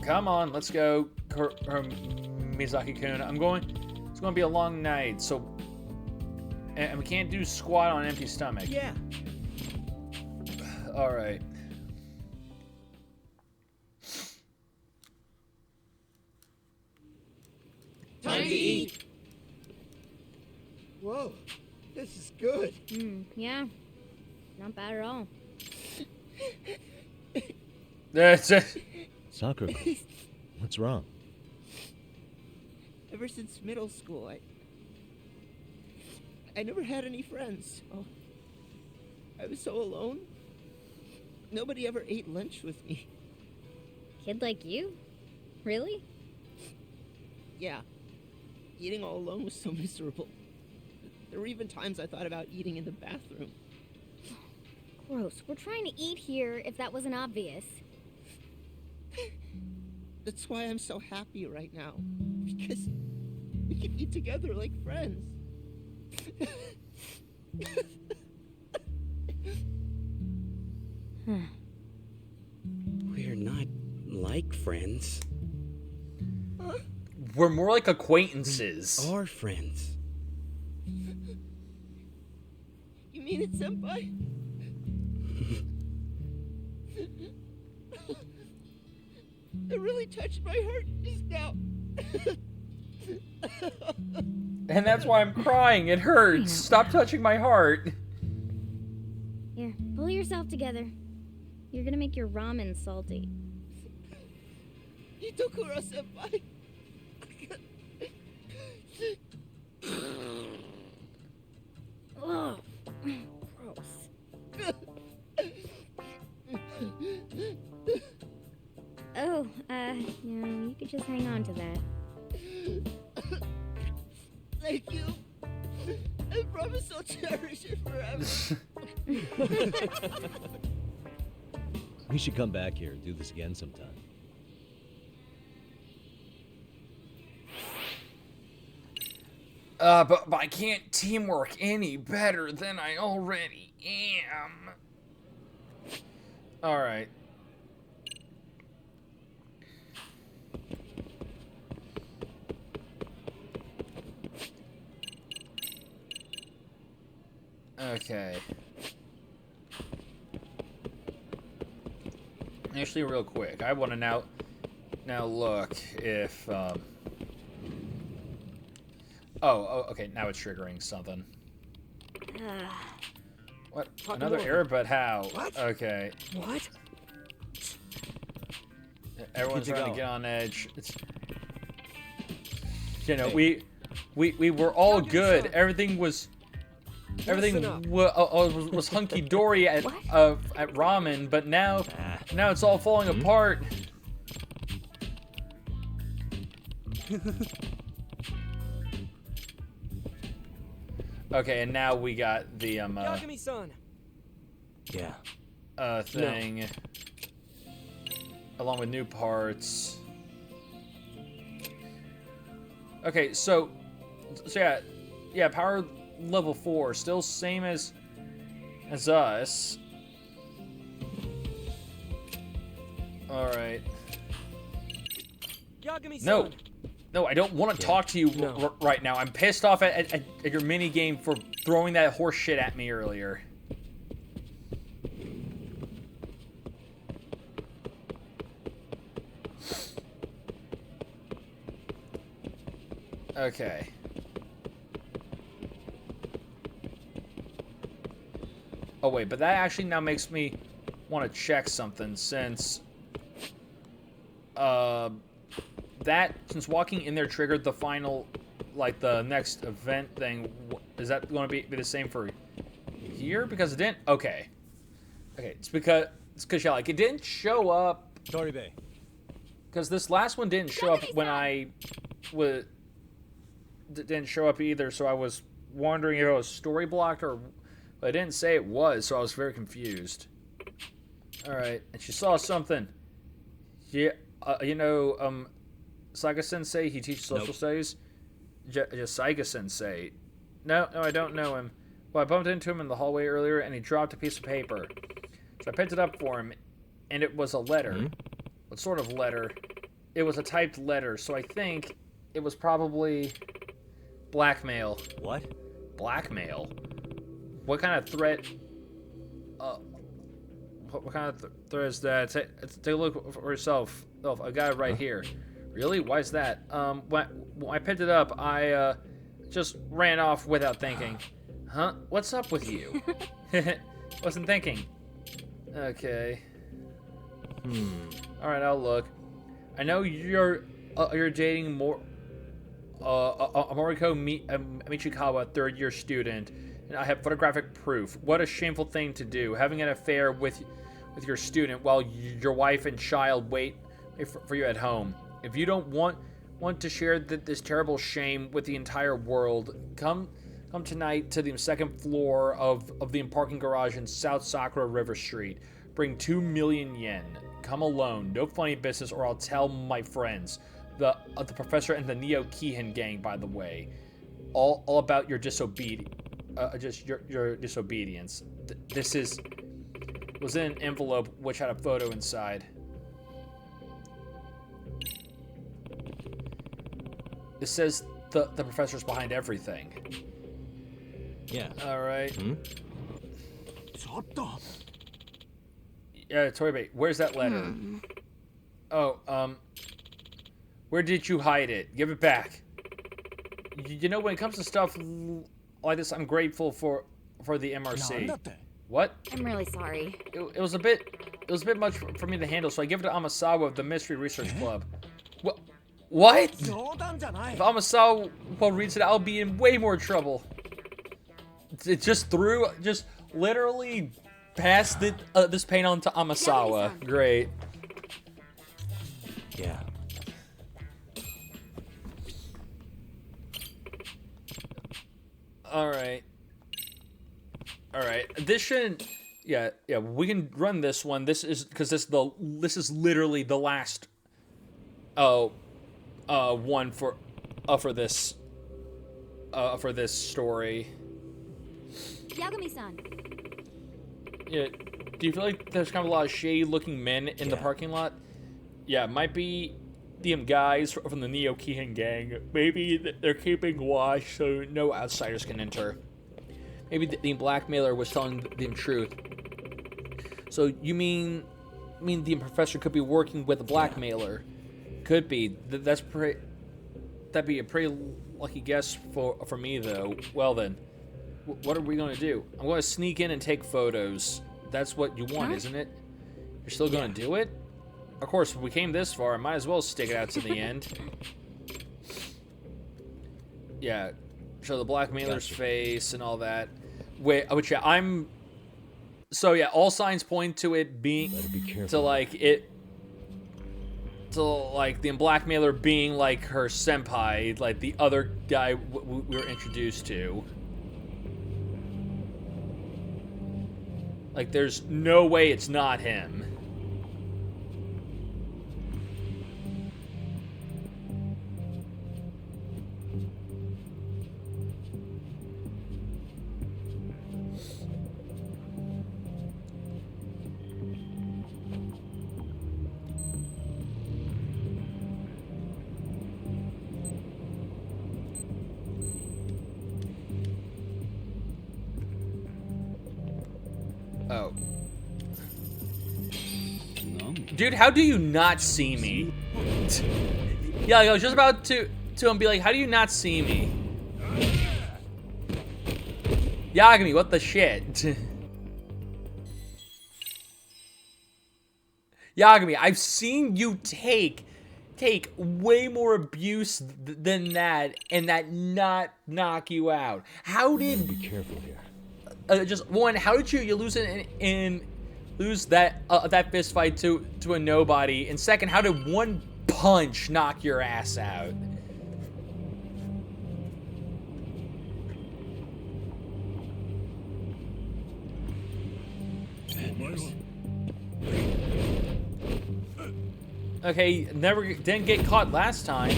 Come on, let's go, Kuru Misaki-kun. It's going to be a long night, so... And we can't do squat on an empty stomach. Yeah. Alright. Time to eat. Whoa, this is good. Yeah. Not bad at all. That's it. Sakura, what's wrong? Ever since middle school, I never had any friends. Oh, I was so alone. Nobody ever ate lunch with me. Kid like you? Really? Yeah, eating all alone was so miserable. There were even times I thought about eating in the bathroom. Gross. We're trying to eat here, if that wasn't obvious. That's why I'm so happy right now. Because we can eat together like friends. We're not like friends. We're more like acquaintances. Our friends. You mean it, Senpai? It really touched my heart just now. And that's why I'm crying. It hurts. Stop touching my heart. Here, pull yourself together. You're gonna make your ramen salty. Hitokuro-senpai. Ugh. Gross. Oh, you could just hang on to that. Thank you. I promise I'll cherish it forever. We should come back here and do this again sometime. But I can't teamwork any better than I already am. Alright. Okay. Actually, real quick, I want to now look if oh, okay, now it's triggering something. What? Another error, but how? What? Okay. What? Everyone's Good to trying to go. get on edge. It's, you know, we were all good. Everything was was hunky dory at ramen, but now it's all falling apart. Okay, and now we got the Yagami-san. Yeah. thing along with new parts. Okay, so yeah, power level 4, still same as us. All right. Yagami-san. No, I don't want to talk to you right now. I'm pissed off at your mini game for throwing that horse shit at me earlier. Okay. Oh wait, but that actually now makes me want to check something since since walking in there triggered the final, like the next event thing. Is that going to be the same for here? Because it didn't. Okay. It's because yeah, like it didn't show up. Toribe. Because this last one didn't show up when I was. Didn't show up either, so I was wondering if it was story blocked or. But it didn't say it was, so I was very confused. All right, and she saw something. Yeah, you know, Saiga Sensei. He teaches social studies. Saiga Sensei. No, I don't know him. Well, I bumped into him in the hallway earlier, and he dropped a piece of paper. So I picked it up for him, and it was a letter. Hmm? What sort of letter? It was a typed letter, so I think it was probably blackmail. What? Blackmail? What kind of threat? What kind of threat is that? Take a look for yourself. Oh, I got it right here. Really? Why is that? When I picked it up, I just ran off without thinking. Huh? What's up with you? Wasn't thinking. Okay. All right, I'll look. I know you're dating Moriko Michikawa, third-year student, and I have photographic proof. What a shameful thing to do, having an affair with your student while your wife and child wait for you at home. If you don't want to share this terrible shame with the entire world, come tonight to the second floor of the parking garage in South Sakura River Street. Bring 2 million yen. Come alone. No funny business, or I'll tell my friends. The professor and the Neo Kihin gang, by the way. All about your disobedience. Just your disobedience. This was in an envelope which had a photo inside. It says the professor's behind everything. Yeah. All right. Hmm? Yeah, Toribe, where's that letter? Oh, where did you hide it? Give it back. You know, when it comes to stuff like this, I'm grateful for the MRC. What? I'm really sorry. It was a bit much for me to handle, so I give it to Amasawa of the Mystery Research Club. What? 冗談じゃない If Amasawa reads it, I'll be in way more trouble. It's just literally past this paint on to Amasawa. Yagami-san. Great. Yeah. Alright. Alright. This shouldn't... Yeah, we can run this one. This is... Because this is literally the last... one for this... for this story. Yagami-san. Yeah. Do you feel like there's kind of a lot of shady-looking men in the parking lot? Yeah, it might be the guys from the Neo Kihin gang. Maybe they're keeping watch so no outsiders can enter. Maybe the blackmailer was telling them truth. So you mean the professor could be working with a blackmailer? Could be. That'd be a pretty lucky guess for me though. Well then, what are we going to do? I'm going to sneak in and take photos. That's what you want, isn't it? You're still going to do it? Of course, if we came this far, I might as well stick it out to the end. Yeah, show the blackmailer's face and all that. Wait, which yeah, I'm... So yeah, all signs point to it being... To like, it... To like, the blackmailer being like her senpai, like the other guy we were introduced to. Like, there's no way it's not him. Oh. Dude, how do you not see me? Yeah, I was just about to him be like, how do you not see me? Yagami, what the shit? Yagami, I've seen you take way more abuse than that and that not knock you out. How did... Be careful here. Just one, how did you lose lose that fist fight to a nobody? And second, how did one punch knock your ass out? Okay, didn't get caught last time.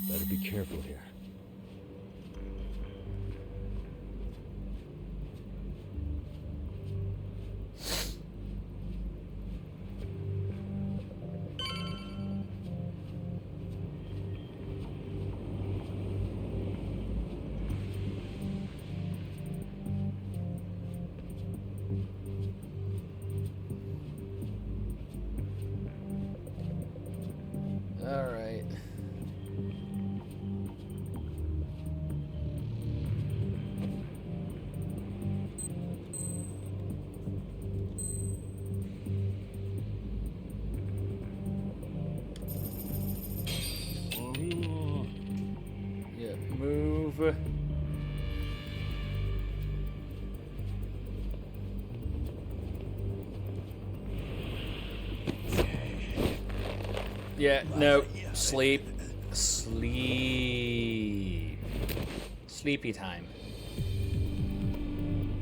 Better be careful here. All right. Yeah, move. Yeah, no, sleep. Sleepy time.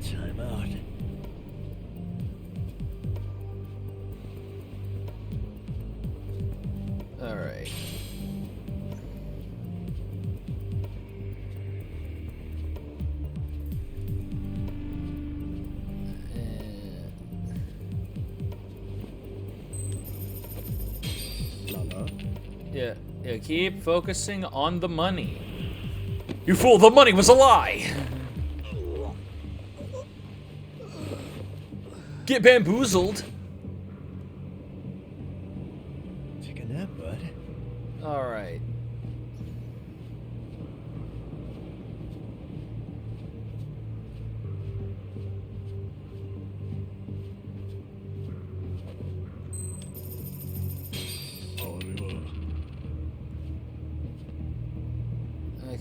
Time out. All right. Yeah, keep focusing on the money. You fool, the money was a lie! Get bamboozled. Take a nap, bud. Alright.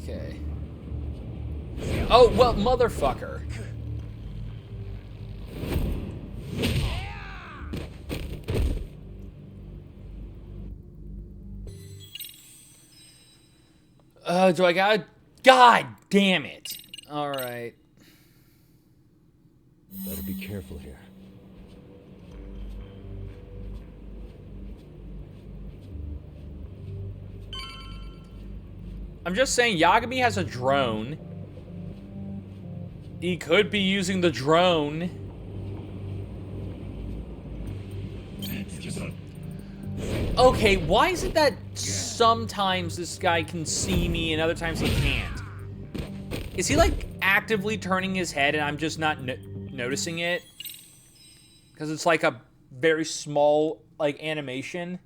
Okay. Oh, well, motherfucker. Do I gotta... God damn it. Alright. Better be careful here. I'm just saying, Yagami has a drone. He could be using the drone. Okay, why is it that sometimes this guy can see me and other times he can't? Is he, like, actively turning his head and I'm just not noticing it? Because it's, like, a very small, like, animation.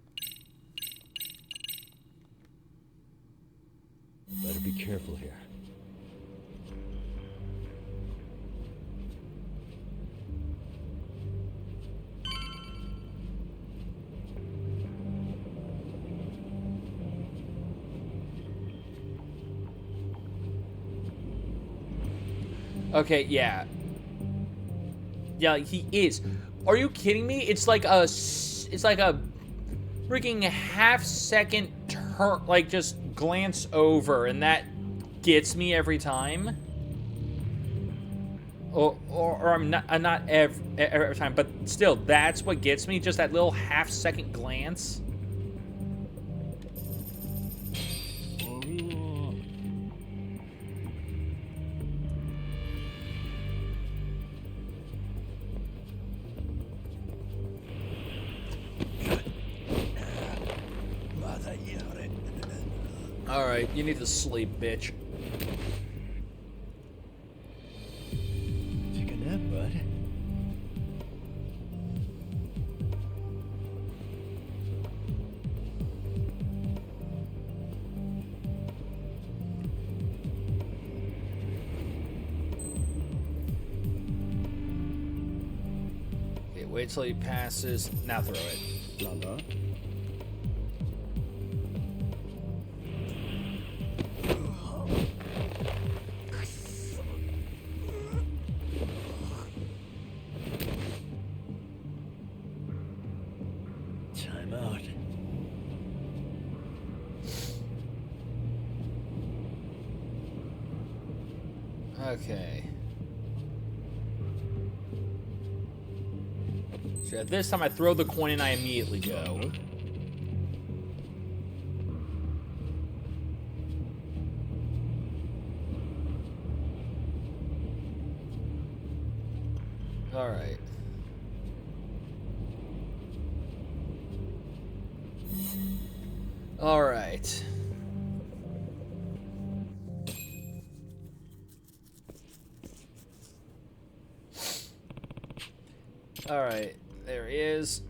Better be careful here. Okay, yeah. Yeah, he is. Are you kidding me? It's like a freaking half-second turn, like just glance over, and that gets me every time. Or I'm not every time, but still, that's what gets me. Just that little half-second glance. Alright, you need to sleep, bitch. Take a nap, bud. Okay, wait till he passes. Now throw it. Time out. Okay. So at this time I throw the coin and I immediately go. Alright. Alright. Alright, there he is.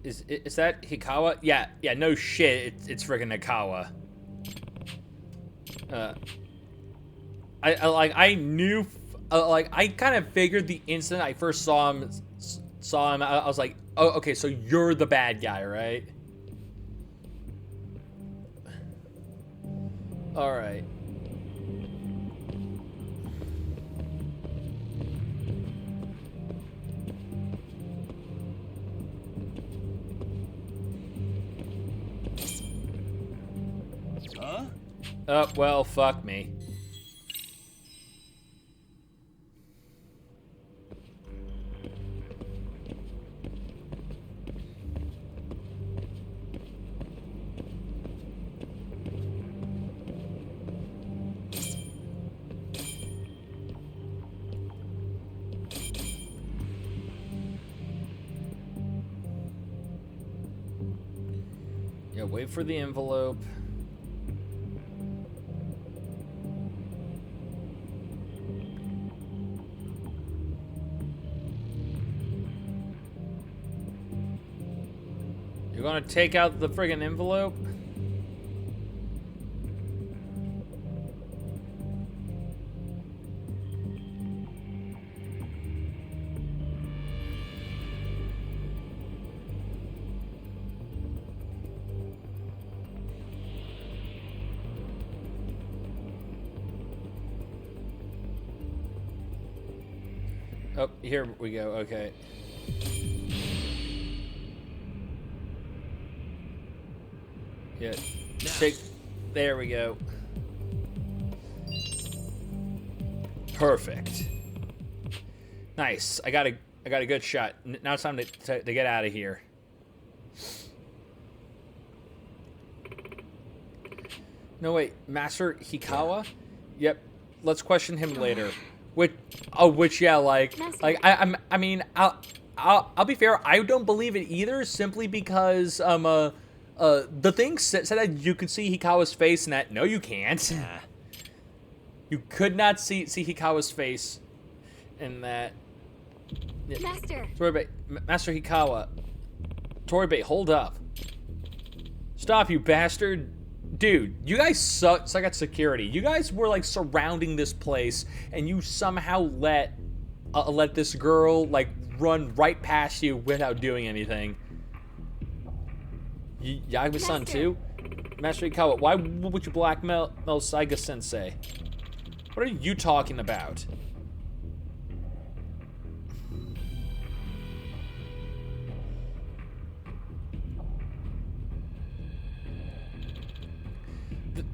Is that Hikawa? Yeah, no shit, it's friggin' Hikawa. I knew, I kind of figured the instant I first saw him, I was like, oh, okay, so you're the bad guy, right? Alright. Huh? Oh, well, fuck me. Yeah, wait for the envelope. You're gonna take out the friggin' envelope? Oh, here we go. Okay. Yeah. Take. There we go. Perfect. Nice. I got a good shot. Now it's time to get out of here. No wait, Master Hikawa? Yep. Let's question him later. Which yeah, I mean, I'll be fair. I don't believe it either, simply because the thing said that you could see Hikawa's face, and that no, you can't. You could not see Hikawa's face, in that. Master. Toribei, Master Hikawa. Toribei, hold up. Stop, you bastard. Dude, you guys suck at security. You guys were like surrounding this place, and you somehow let this girl like run right past you without doing anything. Yagami-san too? Master Hikawa, why would you blackmail Saiga-sensei? What are you talking about?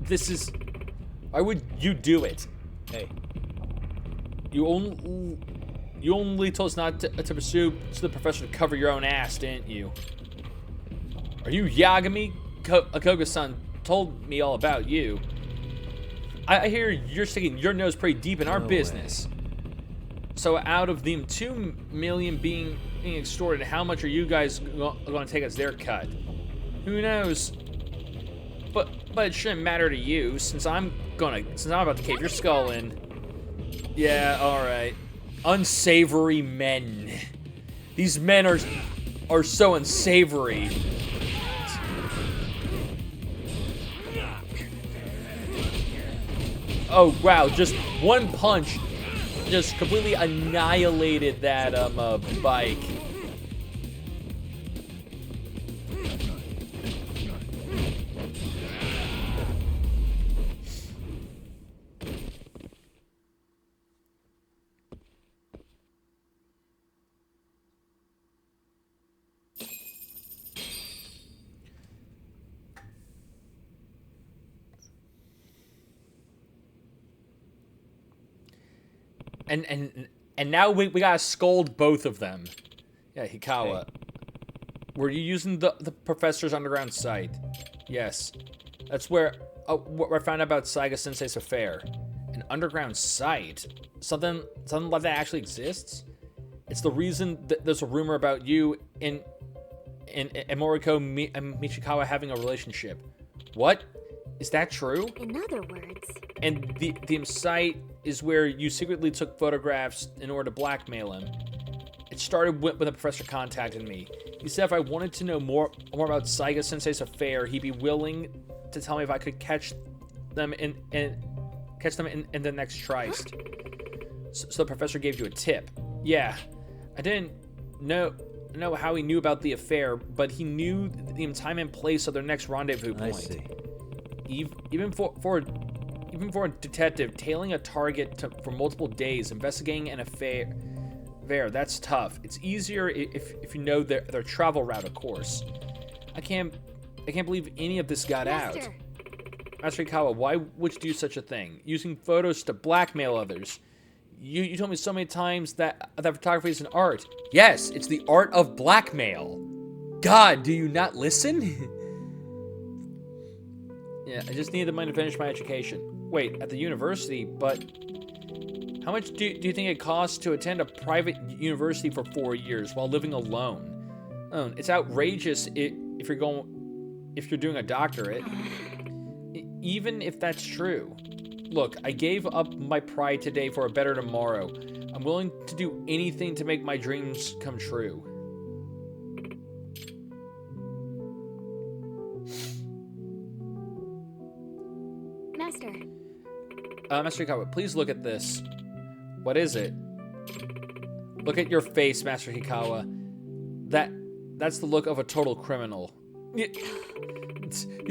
This is... Why would you do it? Hey. You only told us not to pursue the professor to cover your own ass, didn't you? Are you Yagami? Koga-san told me all about you. I hear you're sticking your nose pretty deep in our business. So out of them 2 million being extorted, how much are you guys going to take as their cut? Who knows? But it shouldn't matter to you, since I'm about to cave your skull in. Yeah, all right. Unsavory men. These men are so unsavory. Oh wow! Just one punch, just completely annihilated that bike. And now we gotta scold both of them. Yeah, Hikawa. Hey. Were you using the professor's underground site? Yes. That's where I found out about Saiga Sensei's affair. An underground site? Something like that actually exists? It's the reason that there's a rumor about you and Moriko and Michikawa having a relationship. What? Is that true? In other words. And the site is where you secretly took photographs in order to blackmail him. It started when the professor contacted me. He said if I wanted to know more about Saiga Sensei's affair, he'd be willing to tell me if I could catch them in the next tryst. So the professor gave you a tip. Yeah, I didn't know how he knew about the affair, but he knew the time and place of their next rendezvous point. I see. Even for a detective, tailing a target for multiple days, investigating an affair, that's tough. It's easier if you know their travel route, of course. I can't believe any of this got out. Master Hikawa, why would you do such a thing? Using photos to blackmail others. You told me so many times that photography is an art. Yes, it's the art of blackmail. God, do you not listen? Yeah, I just needed the money to finish my education. Wait, at the university, but how much do you think it costs to attend a private university for 4 years while living alone? Oh, it's outrageous if you're doing a doctorate. Even if that's true. Look, I gave up my pride today for a better tomorrow. I'm willing to do anything to make my dreams come true. Master. Master Hikawa, please look at this. What is it? Look at your face, Master Hikawa. That's the look of a total criminal. You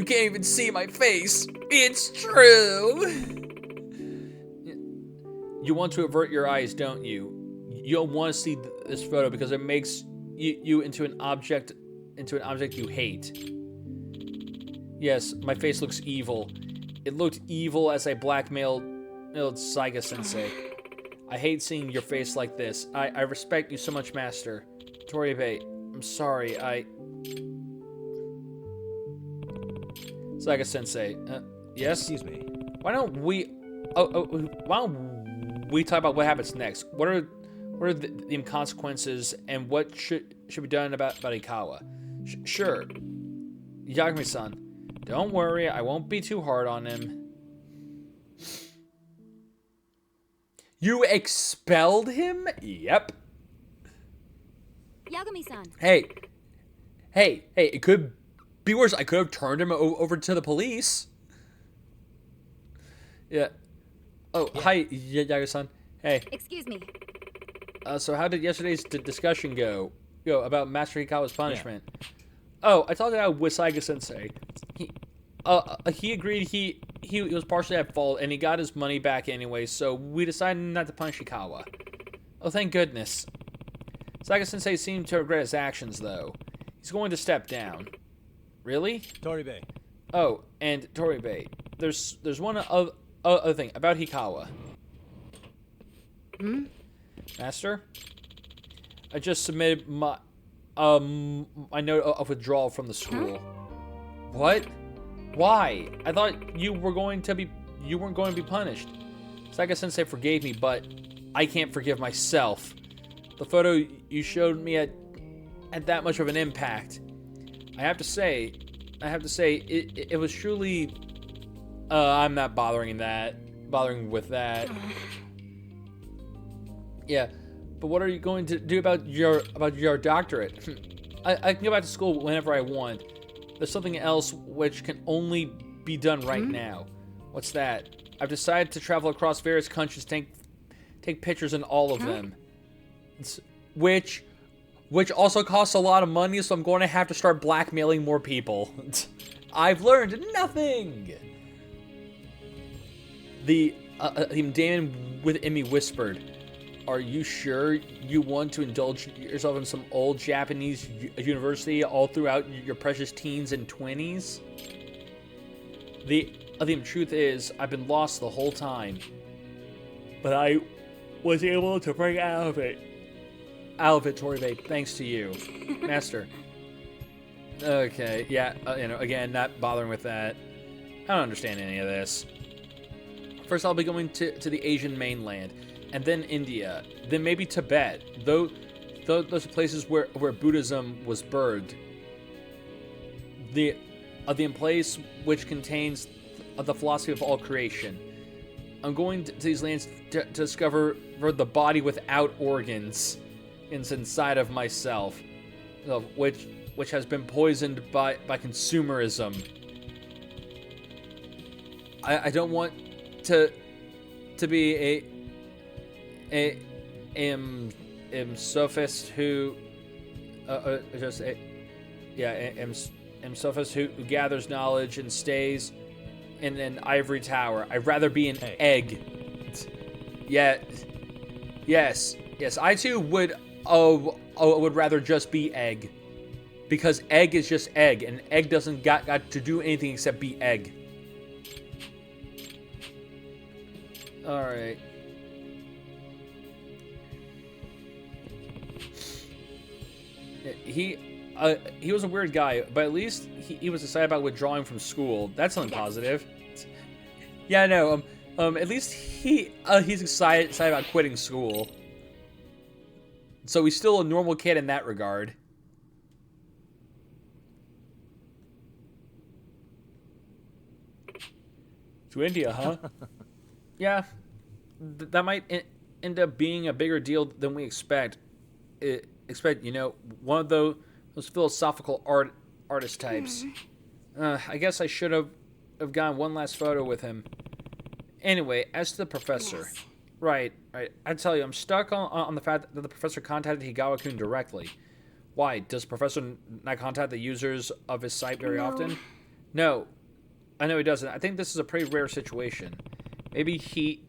can't even see my face. It's true. You want to avert your eyes, don't you? you don't want to see this photo because it makes you into an object you hate. Yes, my face looks evil. It looked evil as I blackmailed Saiga Sensei. I hate seeing your face like this. I respect you so much, Master. Toribe, I'm sorry, Saiga Sensei, yes? Excuse me. Why don't we talk about what happens next? What are the consequences and what should be done about Ikawa? Sure. Yagami-san, don't worry, I won't be too hard on him. You expelled him? Yep. Yagami-san. Hey, it could be worse. I could have turned him over to the police. Yeah. Oh, yeah. Hi, Yaga-san. Hey. Excuse me. So how did yesterday's discussion go? About Master Hikawa's punishment. Yeah. Oh, I talked about with Saiga Sensei. He agreed he was partially at fault and he got his money back anyway, so we decided not to punish Hikawa. Oh, thank goodness. Saiga Sensei seemed to regret his actions, though. He's going to step down. Really? Toribe. Oh, and Toribe, there's one other thing about Hikawa. Master? I just submitted my note of withdrawal from the school. What? Why? I thought you weren't going to be punished. Saiga Sensei forgave me, but I can't forgive myself. The photo you showed me had that much of an impact. I have to say, it was truly. I'm not bothering with that. Yeah, but what are you going to do about your doctorate? I can go back to school whenever I want. There's something else which can only be done right now. What's that? I've decided to travel across various countries, take pictures in all of them. Which also costs a lot of money, so I'm going to have to start blackmailing more people. I've learned nothing. The Damon within me whispered, "Are you sure you want to indulge yourself in some old Japanese university all throughout your precious teens and 20s? The truth is, I've been lost the whole time, but I was able to break out of it, Toribe, thanks to you, Master." Okay, yeah, again, not bothering with that. I don't understand any of this. First, I'll be going to the Asian mainland, and then India, then maybe Tibet. Those are places where Buddhism was birthed. The place which contains the philosophy of all creation. I'm going to these lands to discover the body without organs inside of myself, which has been poisoned by consumerism. I don't want to be a sophist who sophist who gathers knowledge and stays in an ivory tower. I'd rather be an egg. Yes, I too would rather just be egg, because egg is just egg, and egg doesn't got to do anything except be egg. All right. He was a weird guy, but at least he was excited about withdrawing from school. That's something positive. Yeah, no. At least he's excited about quitting school. So he's still a normal kid in that regard. To India, huh? Yeah, that might end up being a bigger deal than we expect. One of those philosophical artist types. I guess I should have gotten one last photo with him. Anyway, as to the professor. Yes. Right. I tell you, I'm stuck on the fact that the professor contacted Higawa-kun directly. Why? Does the professor not contact the users of his site very often? No. I know he doesn't. I think this is a pretty rare situation. Maybe he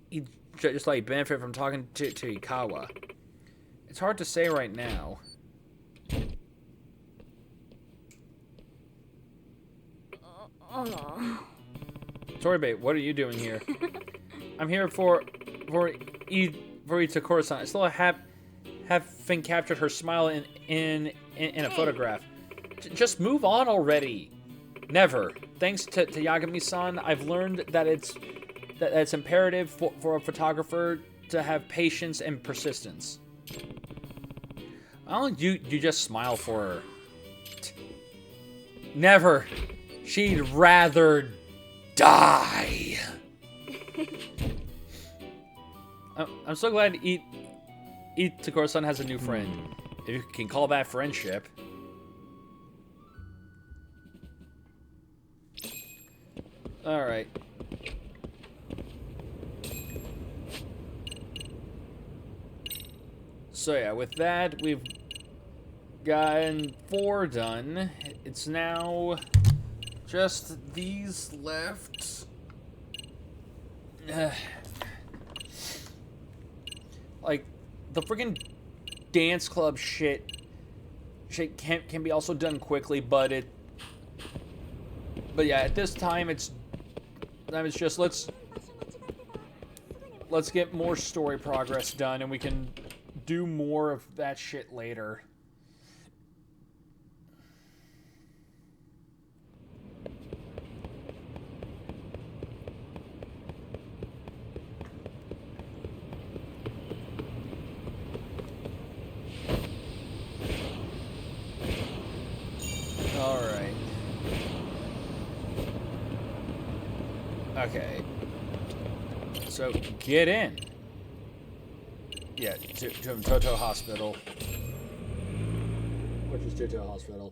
just benefit from talking to Hikawa. It's hard to say right now. Toribate, what are you doing here? I'm here for Itakura-san. I still have captured her smile in a photograph. Just move on already. Never. Thanks to Yagami-san, I've learned that it's imperative for a photographer to have patience and persistence. Why don't you just smile for her? Never. She'd rather die. I'm so glad Itakura-san has a new friend. If you can call that friendship. Alright. So yeah, with that, we've gotten 4 done. It's now just these left. Like, the friggin' dance club shit can be also done quickly, but yeah, at this time it's just let's get more story progress done, and we can do more of that shit later. Alright. Okay. So, get in. Yeah, to Toto Hospital. Which is Toto Hospital.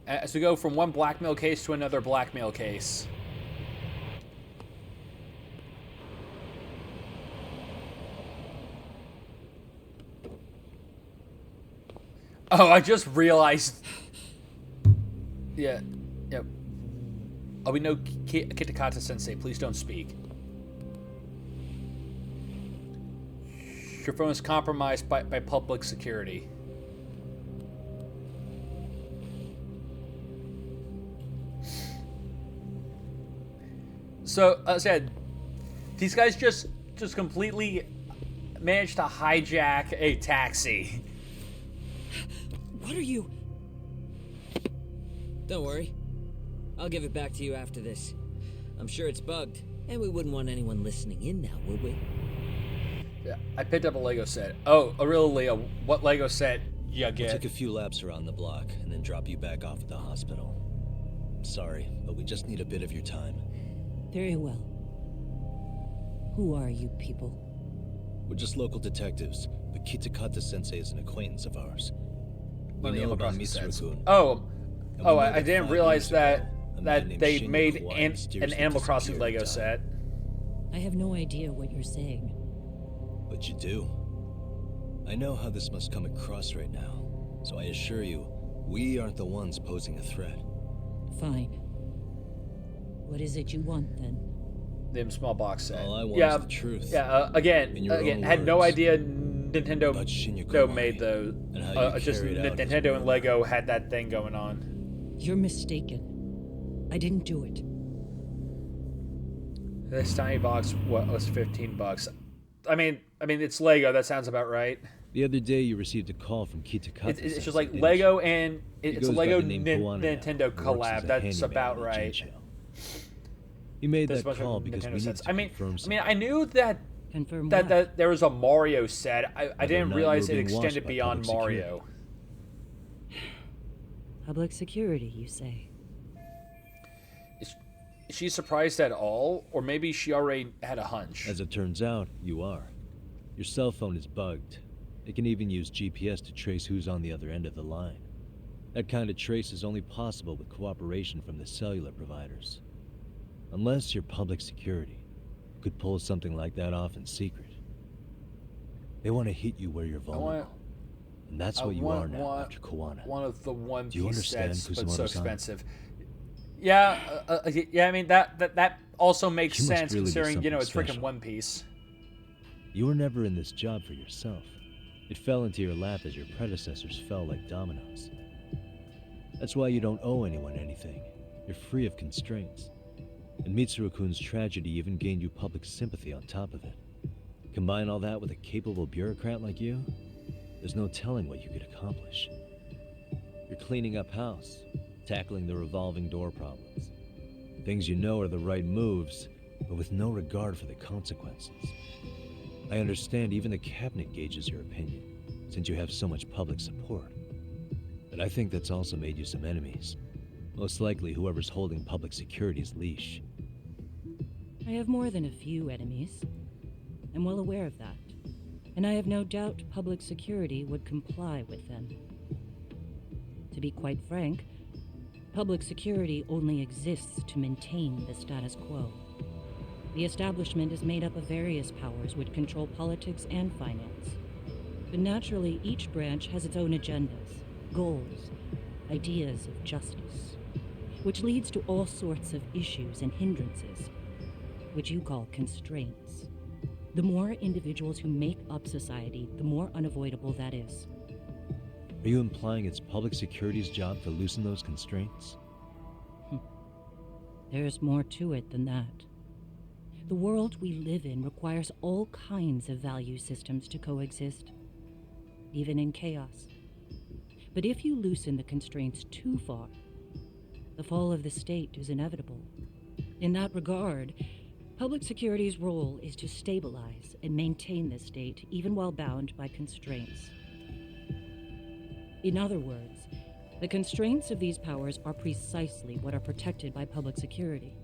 As we go from one blackmail case to another blackmail case. Oh, I just realized. Yeah. Yep. Oh, we know Kitakata-sensei. Please don't speak. Your phone is compromised by public security. So, as I said, these guys just completely managed to hijack a taxi. What are you? Don't worry. I'll give it back to you after this. I'm sure it's bugged, and we wouldn't want anyone listening in now, would we? Yeah, I picked up a Lego set. Oh, Aurelia, what Lego set you get? We'll take a few laps around the block and then drop you back off at the hospital. Sorry, but we just need a bit of your time. Very well. Who are you people? We're just local detectives, but Kitakata-sensei is an acquaintance of ours. We know about Mitsuru-kun. I didn't realize that they made an Animal Crossing Lego set. I have no idea what you're saying. But you do. I know how this must come across right now, so I assure you, we aren't the ones posing a threat. Fine. What is it you want, then? The small box set. All I want is the truth. Yeah, again, had no idea Nintendo made those. Just Nintendo and Lego had that thing going on. You're mistaken. I didn't do it. This tiny box was $15. I mean, it's Lego. That sounds about right. The other day, you received a call from Kitakata. It's just like Lego and it's a Lego Nintendo collab. That's about right. He made that call because we need to confirm something. I knew that there was a Mario set. I didn't realize it extended beyond Mario. Public security, you say? Is she surprised at all? Or maybe she already had a hunch? As it turns out, you are. Your cell phone is bugged. It can even use GPS to trace who's on the other end of the line. That kind of trace is only possible with cooperation from the cellular providers. Unless you're public security, you could pull something like that off in secret. They want to hit you where you're vulnerable. And that's what you are now after Koana. One of the One Do you Piece understand, sets, but so expensive. Yeah, yeah. I mean that also makes She must sense really be considering you know it's something freaking special. One Piece. You were never in this job for yourself. It fell into your lap as your predecessors fell like dominoes. That's why you don't owe anyone anything. You're free of constraints. And Mitsuru-kun's tragedy even gained you public sympathy on top of it. Combine all that with a capable bureaucrat like you, there's no telling what you could accomplish. You're cleaning up house, tackling the revolving door problems. Things you know are the right moves, but with no regard for the consequences. I understand even the cabinet gauges your opinion, since you have so much public support. But I think that's also made you some enemies. Most likely whoever's holding public security's leash. I have more than a few enemies. I'm well aware of that. And I have no doubt public security would comply with them. To be quite frank, public security only exists to maintain the status quo. The establishment is made up of various powers which control politics and finance. But naturally, each branch has its own agendas, goals, ideas of justice, which leads to all sorts of issues and hindrances, which you call constraints. The more individuals who make up society, the more unavoidable that is. Are you implying it's public security's job to loosen those constraints? There's more to it than that. The world we live in requires all kinds of value systems to coexist, even in chaos. But if you loosen the constraints too far, the fall of the state is inevitable. In that regard, public security's role is to stabilize and maintain the state, even while bound by constraints. In other words, the constraints of these powers are precisely what are protected by public security.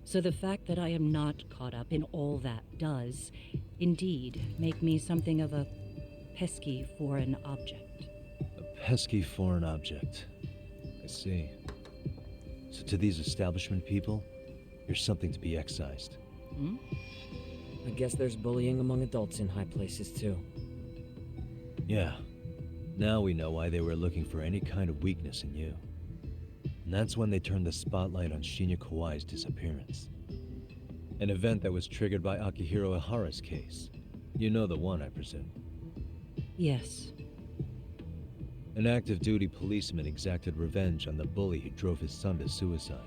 So the fact that I am not caught up in all that does, indeed, make me something of a pesky foreign object. A pesky foreign object. I see. So to these establishment people, you're something to be excised. I guess there's bullying among adults in high places, too. Yeah. Now we know why they were looking for any kind of weakness in you. And that's when they turned the spotlight on Shinya Kawai's disappearance. An event that was triggered by Akihiro Ihara's case. You know the one, I presume. Yes. An active duty policeman exacted revenge on the bully who drove his son to suicide.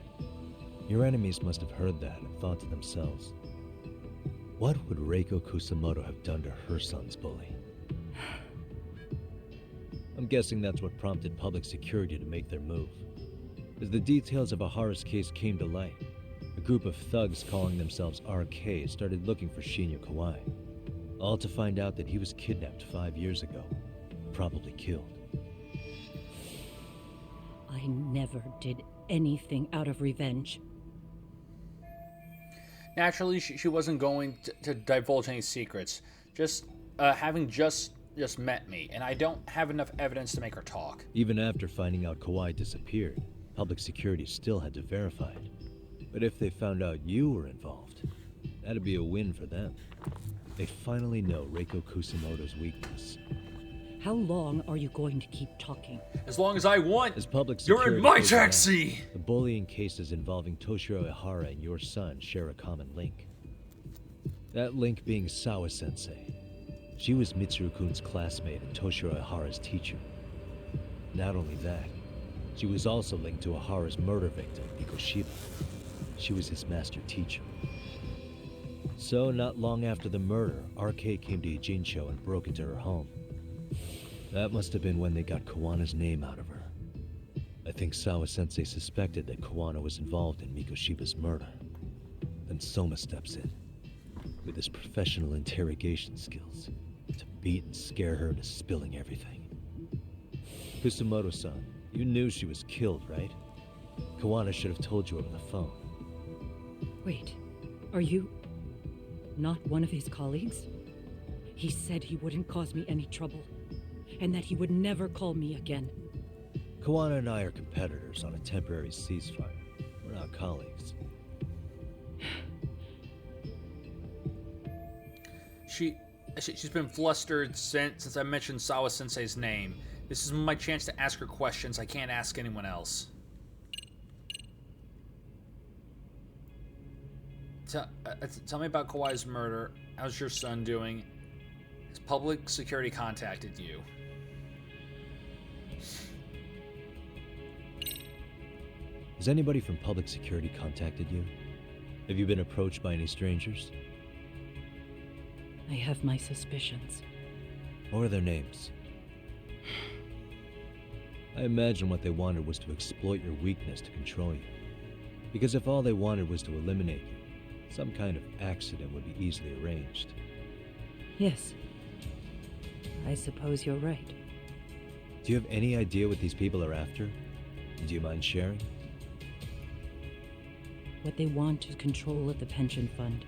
Your enemies must have heard that and thought to themselves, what would Reiko Kusamoto have done to her son's bully? I'm guessing that's what prompted public security to make their move. As the details of Ihara's case came to light, a group of thugs calling themselves RK started looking for Shinya Kawai, all to find out that he was kidnapped 5 years ago, probably killed. I never did anything out of revenge. Naturally, she wasn't going to divulge any secrets. Just having just met me, and I don't have enough evidence to make her talk. Even after finding out Kawai disappeared, public security still had to verify it. But if they found out you were involved, that'd be a win for them. They finally know Reiko Kusamoto's weakness. How long are you going to keep talking? As long as I want. As public You're security in my figures out, taxi! The bullying cases involving Toshiro Ihara and your son share a common link. That link being Sawa-sensei. She was Mitsuru-kun's classmate and Toshiro Ihara's teacher. Not only that, she was also linked to Ihara's murder victim, Mikoshiba. She was his master teacher. So, not long after the murder, RK came to Ijincho and broke into her home. That must have been when they got Kawana's name out of her. I think Sawa-sensei suspected that Kawana was involved in Mikoshiba's murder. Then Soma steps in, with his professional interrogation skills, to beat and scare her into spilling everything. Kusamoto-san, you knew she was killed, right? Kawana should have told you over the phone. Wait, are you not one of his colleagues? He said he wouldn't cause me any trouble, and that he would never call me again. Kawana and I are competitors on a temporary ceasefire. We're not colleagues. She's been flustered since I mentioned Sawa-sensei's name. This is my chance to ask her questions I can't ask anyone else. Tell me about Kawhi's murder. How's your son doing? Has public security contacted you? Has anybody from public security contacted you? Have you been approached by any strangers? I have my suspicions. What are their names? I imagine what they wanted was to exploit your weakness to control you. Because if all they wanted was to eliminate you, some kind of accident would be easily arranged. Yes. I suppose you're right. Do you have any idea what these people are after? Do you mind sharing? What they want is control of the pension fund,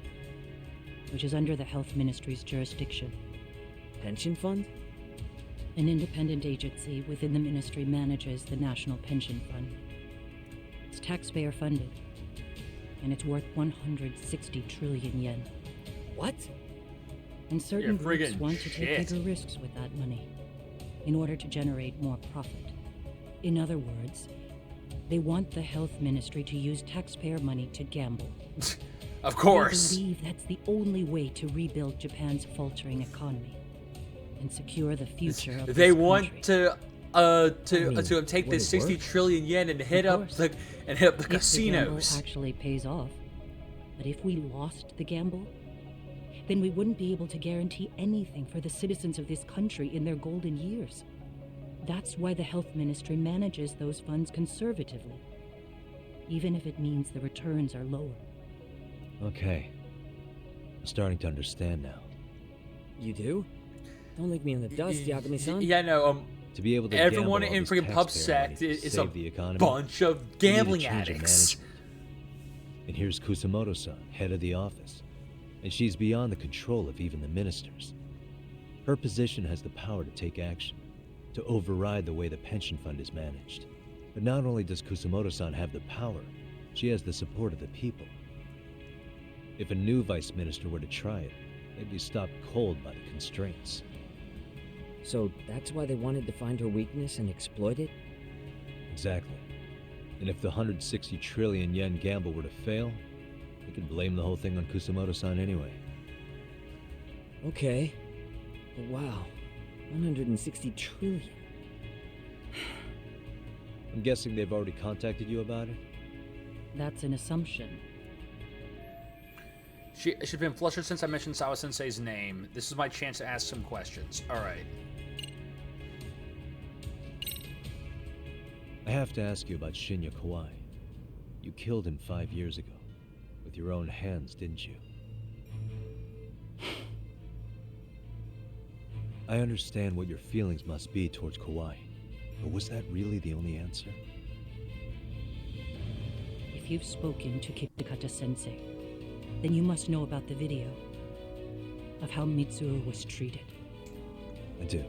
which is under the Health Ministry's jurisdiction. Pension fund? An independent agency within the ministry manages the National Pension Fund. It's taxpayer funded, and it's worth 160 trillion yen. What? And certain groups friggin' want to take shit. bigger risks with that money in order to generate more profit. In other words, they want the health ministry to use taxpayer money to gamble. Of course. They believe that's the only way to rebuild Japan's faltering economy and secure the future of They this want country. to take would this it 60 work? trillion yen and hit up course. the If the gamble casinos. actually pays off. But if we lost the gamble, then we wouldn't be able to guarantee anything for the citizens of this country in their golden years. That's why the health ministry manages those funds conservatively, even if it means the returns are lower. Okay. I'm starting to understand now. You do? Don't leave me in the dust, Yagami-san. Yeah, no. To be able to Everyone gamble all in this freaking taxpayer money PubSec to is save a the economy, bunch of we need a gambling change in addicts. management. And here's Kusamoto-san, head of the office. And she's beyond the control of even the ministers. Her position has the power to take action, to override the way the pension fund is managed. But not only does Kusamoto-san have the power, she has the support of the people. If a new vice minister were to try it, they'd be stopped cold by the constraints. So that's why they wanted to find her weakness and exploit it? Exactly. And if the 160 trillion yen gamble were to fail, they could blame the whole thing on Kusamoto-san anyway. Okay. But wow. 160 trillion. I'm guessing they've already contacted you about it? That's an assumption. She's been flustered since I mentioned Sawa Sensei's name. This is my chance to ask some questions. Alright. I have to ask you about Shinya Kawai. You killed him 5 years ago. With your own hands, didn't you? I understand what your feelings must be towards Kawai, but was that really the only answer? If you've spoken to Kitakata-sensei, then you must know about the video of how Mitsuru was treated. I do.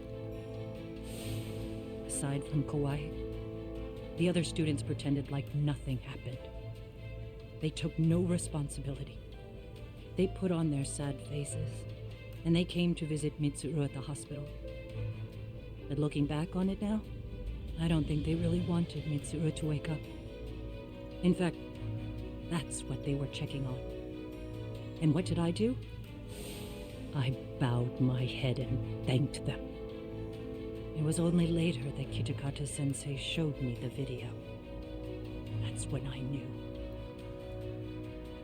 Aside from Kawai, the other students pretended like nothing happened. They took no responsibility. They put on their sad faces, and they came to visit Mitsuru at the hospital. But looking back on it now, I don't think they really wanted Mitsuru to wake up. In fact, that's what they were checking on. And what did I do? I bowed my head and thanked them. It was only later that Kitakata-sensei showed me the video. That's when I knew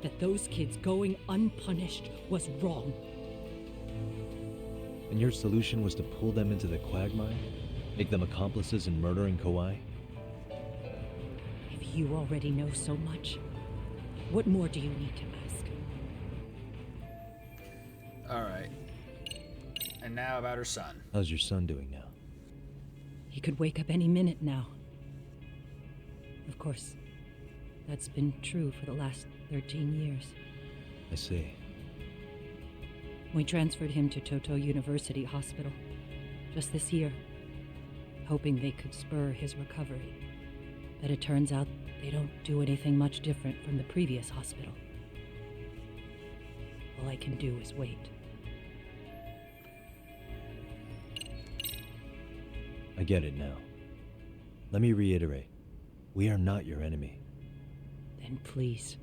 that those kids going unpunished was wrong. And your solution was to pull them into the quagmire? Make them accomplices in murdering Kawai? If you already know so much, what more do you need to ask? Alright. And now about her son. How's your son doing now? He could wake up any minute now. Of course, that's been true for the last 13 years. I see. We transferred him to Toto University Hospital just this year, hoping they could spur his recovery. But it turns out they don't do anything much different from the previous hospital. All I can do is wait. I get it now. Let me reiterate. We are not your enemy. Then please,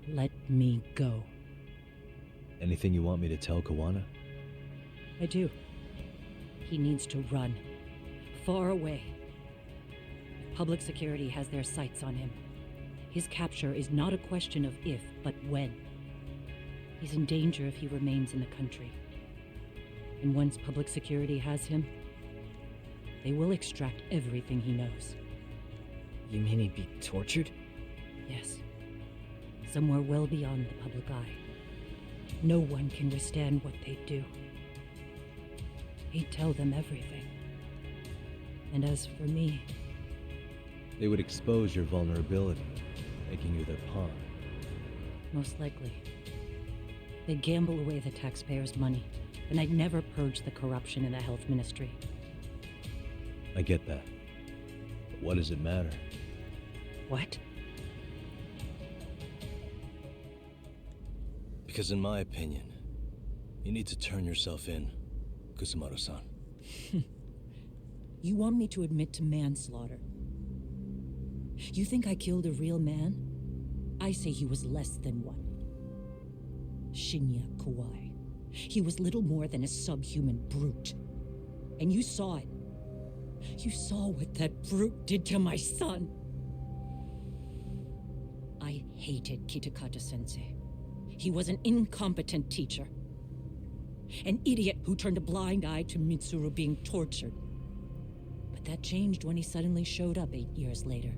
let me go. Anything you want me to tell Kawana? I do. He needs to run. Far away. Public security has their sights on him. His capture is not a question of if, but when. He's in danger if he remains in the country. And once public security has him, they will extract everything he knows. You mean he'd be tortured? Yes. Somewhere well beyond the public eye. No one can withstand what they do. He'd tell them everything. And as for me... They would expose your vulnerability, making you their pawn. Most likely. They'd gamble away the taxpayers' money, and I'd never purge the corruption in the health ministry. I get that. But what does it matter? What? Because in my opinion, you need to turn yourself in, Kusumoto-san. You want me to admit to manslaughter? You think I killed a real man? I say he was less than one. Shinya Kawai. He was little more than a subhuman brute. And you saw it. You saw what that brute did to my son. I hated Kitakata-sensei. He was an incompetent teacher. An idiot who turned a blind eye to Mitsuru being tortured. But that changed when he suddenly showed up 8 years later.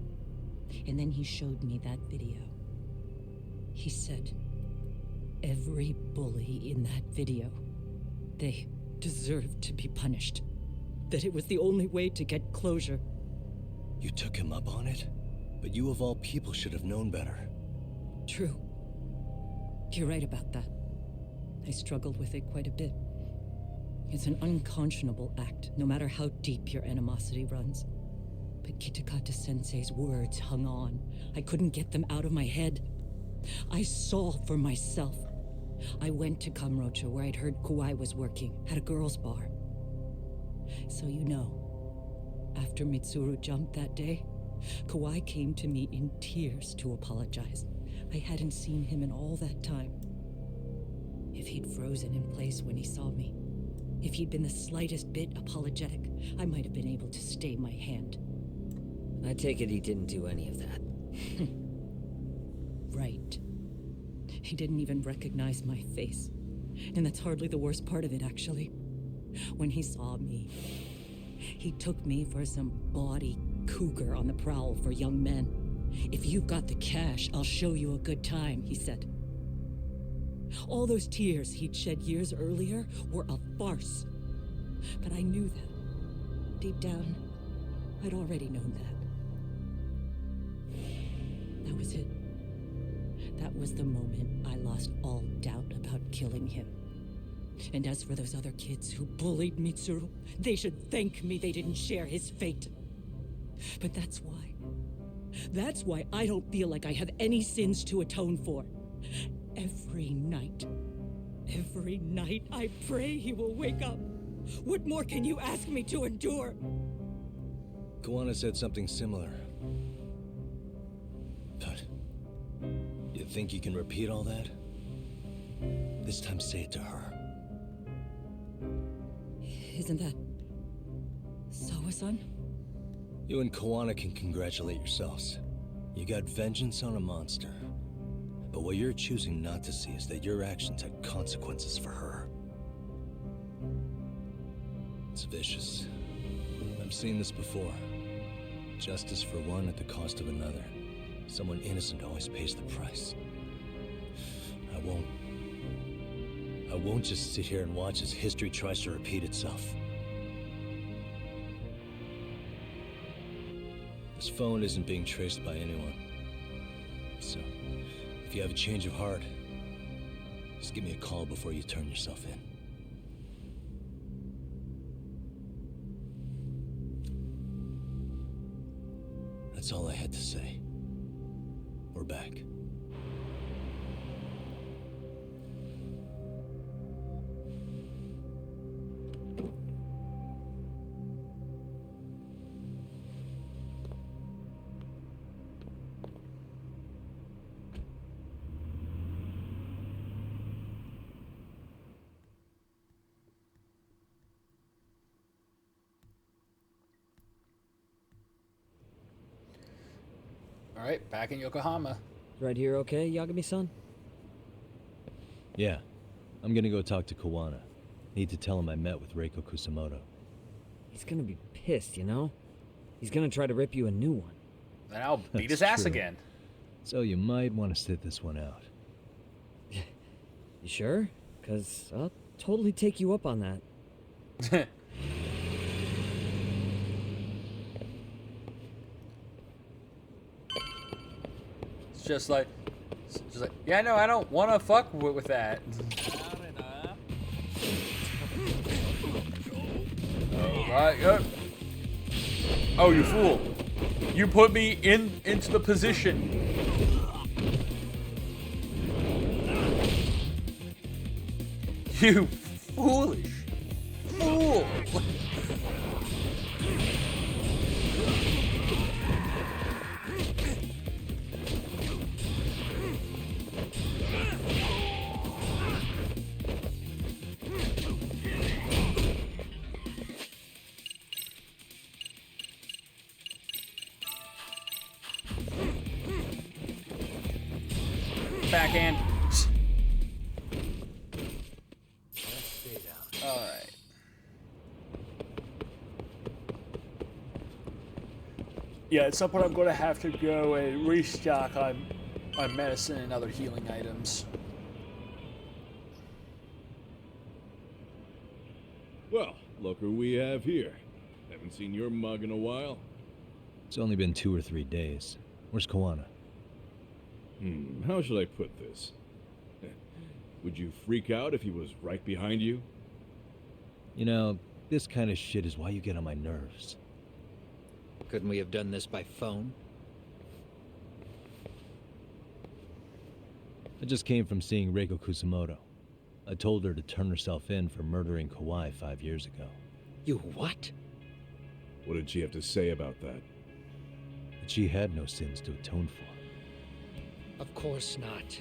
And then he showed me that video. He said, every bully in that video, they deserved to be punished. That it was the only way to get closure. You took him up on it? But you of all people should have known better. True. You're right about that. I struggled with it quite a bit. It's an unconscionable act, no matter how deep your animosity runs. But Kitakata-sensei's words hung on. I couldn't get them out of my head. I saw for myself. I went to Kamurocho, where I'd heard Kawai was working, at a girls' bar. So you know, after Mitsuru jumped that day, Kawai came to me in tears to apologize. I hadn't seen him in all that time. If he'd frozen in place when he saw me, if he'd been the slightest bit apologetic, I might have been able to stay my hand. I take it he didn't do any of that. Right. He didn't even recognize my face. And that's hardly the worst part of it, actually. When he saw me, he took me for some bawdy cougar on the prowl for young men. If you've got the cash, I'll show you a good time, he said. All those tears he'd shed years earlier were a farce. But I knew that. Deep down, I'd already known that. That was it. That was the moment I lost all doubt about killing him. And as for those other kids who bullied Mitsuru, they should thank me they didn't share his fate. But that's why. That's why I don't feel like I have any sins to atone for. Every night I pray he will wake up. What more can you ask me to endure? Kawana said something similar. But you think you can repeat all that? This time say it to her. Isn't that Sawa-san? You and Kawana can congratulate yourselves. You got vengeance on a monster. But what you're choosing not to see is that your actions had consequences for her. It's vicious. I've seen this before. Justice for one at the cost of another. Someone innocent always pays the price. I won't just sit here and watch as history tries to repeat itself. This phone isn't being traced by anyone. So, if you have a change of heart, just give me a call before you turn yourself in. That's all I had to say. We're back. All right, back in Yokohama. Right here, okay, Yagami-san? Yeah. I'm gonna go talk to Kawana. Need to tell him I met with Reiko Kusamoto. He's gonna be pissed, you know? He's gonna try to rip you a new one. Then I'll beat his That's ass true. again. So you might want to sit this one out. You sure? 'Cause I'll totally take you up on that. It's just like, yeah, no, I don't want to fuck with that. Oh, you fool! You put me into the position. You foolish fool! Backhand. Alright. Yeah, at some point I'm going to have to go and restock on medicine and other healing items. Well, look who we have here. Haven't seen your mug in a while. It's only been 2 or 3 days. Where's Kawana? How should I put this? Would you freak out if he was right behind you? You know, this kind of shit is why you get on my nerves. Couldn't we have done this by phone? I just came from seeing Reiko Kusamoto. I told her to turn herself in for murdering Kawai 5 years ago. You what? What did she have to say about that? That she had no sins to atone for. Of course not.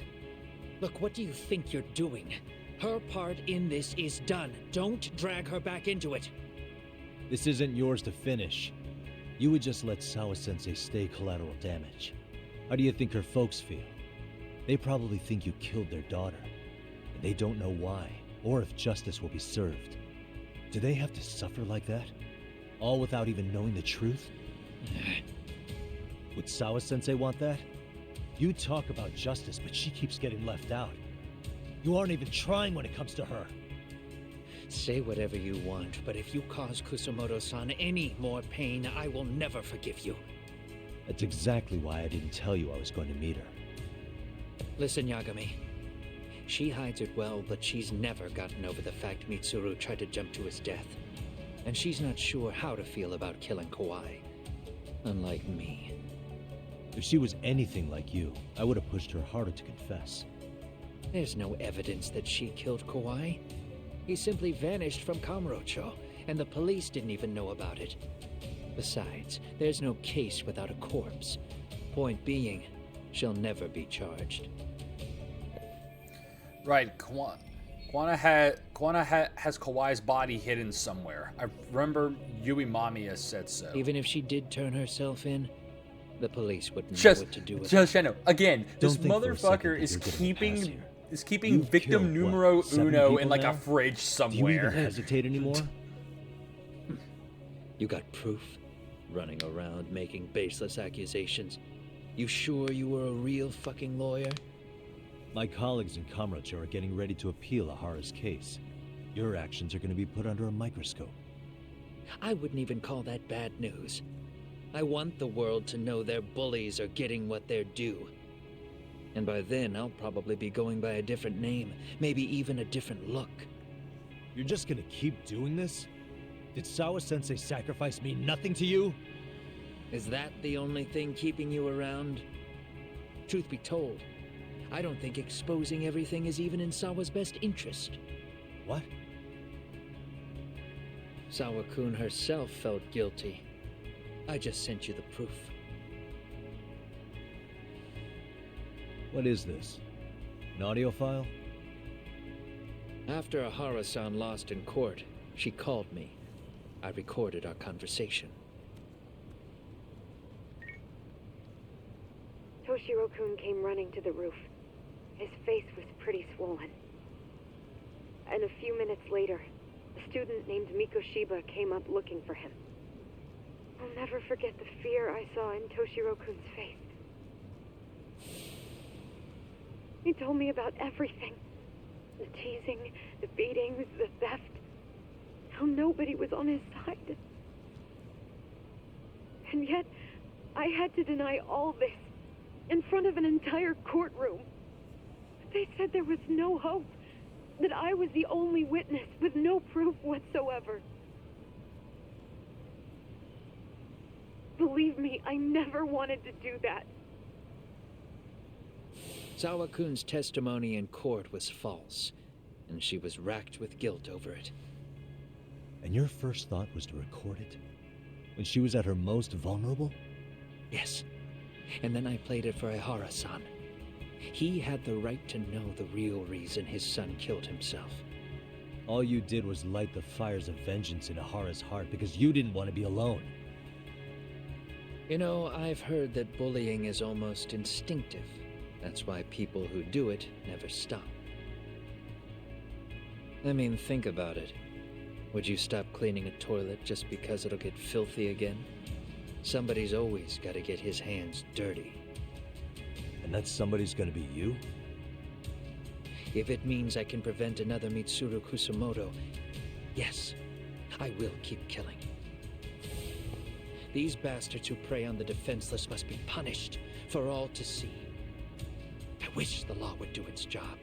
Look, what do you think you're doing? Her part in this is done. Don't drag her back into it. This isn't yours to finish. You would just let Sawa-sensei stay collateral damage. How do you think her folks feel? They probably think you killed their daughter. And they don't know why, or if justice will be served. Do they have to suffer like that? All without even knowing the truth? Would Sawa-sensei want that? You talk about justice, but she keeps getting left out. You aren't even trying when it comes to her. Say whatever you want, but if you cause Kusamoto-san any more pain, I will never forgive you. That's exactly why I didn't tell you I was going to meet her. Listen, Yagami. She hides it well, but she's never gotten over the fact Mitsuru tried to jump to his death. And she's not sure how to feel about killing Kawai. Unlike me. If she was anything like you, I would have pushed her harder to confess. There's no evidence that she killed Kawai. He simply vanished from Kamurocho, and the police didn't even know about it. Besides, there's no case without a corpse. Point being, she'll never be charged. Right, Kawana has Kawai's body hidden somewhere. I remember Yui Mamiya said so. Even if she did turn herself in, the police wouldn't know Just, what to do with just, I know. Again, this Don't think for a second motherfucker that is you're getting a pass keeping here. You've victim killed, numero what, 7 uno people in like now? a fridge Do you somewhere. even hesitate anymore? You got proof? Running around making baseless accusations. You sure you were a real fucking lawyer? My colleagues in Kamurocho are getting ready to appeal Ahara's case. Your actions are going to be put under a microscope. I wouldn't even call that bad news. I want the world to know their bullies are getting what they're due. And by then, I'll probably be going by a different name, maybe even a different look. You're just going to keep doing this? Did Sawa-sensei sacrifice mean nothing to you? Is that the only thing keeping you around? Truth be told, I don't think exposing everything is even in Sawa's best interest. What? Sawa-kun herself felt guilty. I just sent you the proof. What is this? An audio file? After Ahara-san lost in court, she called me. I recorded our conversation. Toshiro-kun came running to the roof. His face was pretty swollen. And a few minutes later, a student named Mikoshiba came up looking for him. I'll never forget the fear I saw in Toshiro-kun's face. He told me about everything. The teasing, the beatings, the theft. How nobody was on his side. And yet, I had to deny all this in front of an entire courtroom. They said there was no hope, that I was the only witness with no proof whatsoever. Believe me, I never wanted to do that. Sawa-kun's testimony in court was false, and she was racked with guilt over it. And your first thought was to record it? When she was at her most vulnerable? Yes. And then I played it for Ehara-san. He had the right to know the real reason his son killed himself. All you did was light the fires of vengeance in Ehara's heart because you didn't want to be alone. You know, I've heard that bullying is almost instinctive. That's why people who do it never stop. I mean, think about it. Would you stop cleaning a toilet just because it'll get filthy again? Somebody's always got to get his hands dirty. And that somebody's gonna be you? If it means I can prevent another Mitsuru Kusamoto, yes, I will keep killing. These bastards who prey on the defenseless must be punished for all to see. I wish the law would do its job.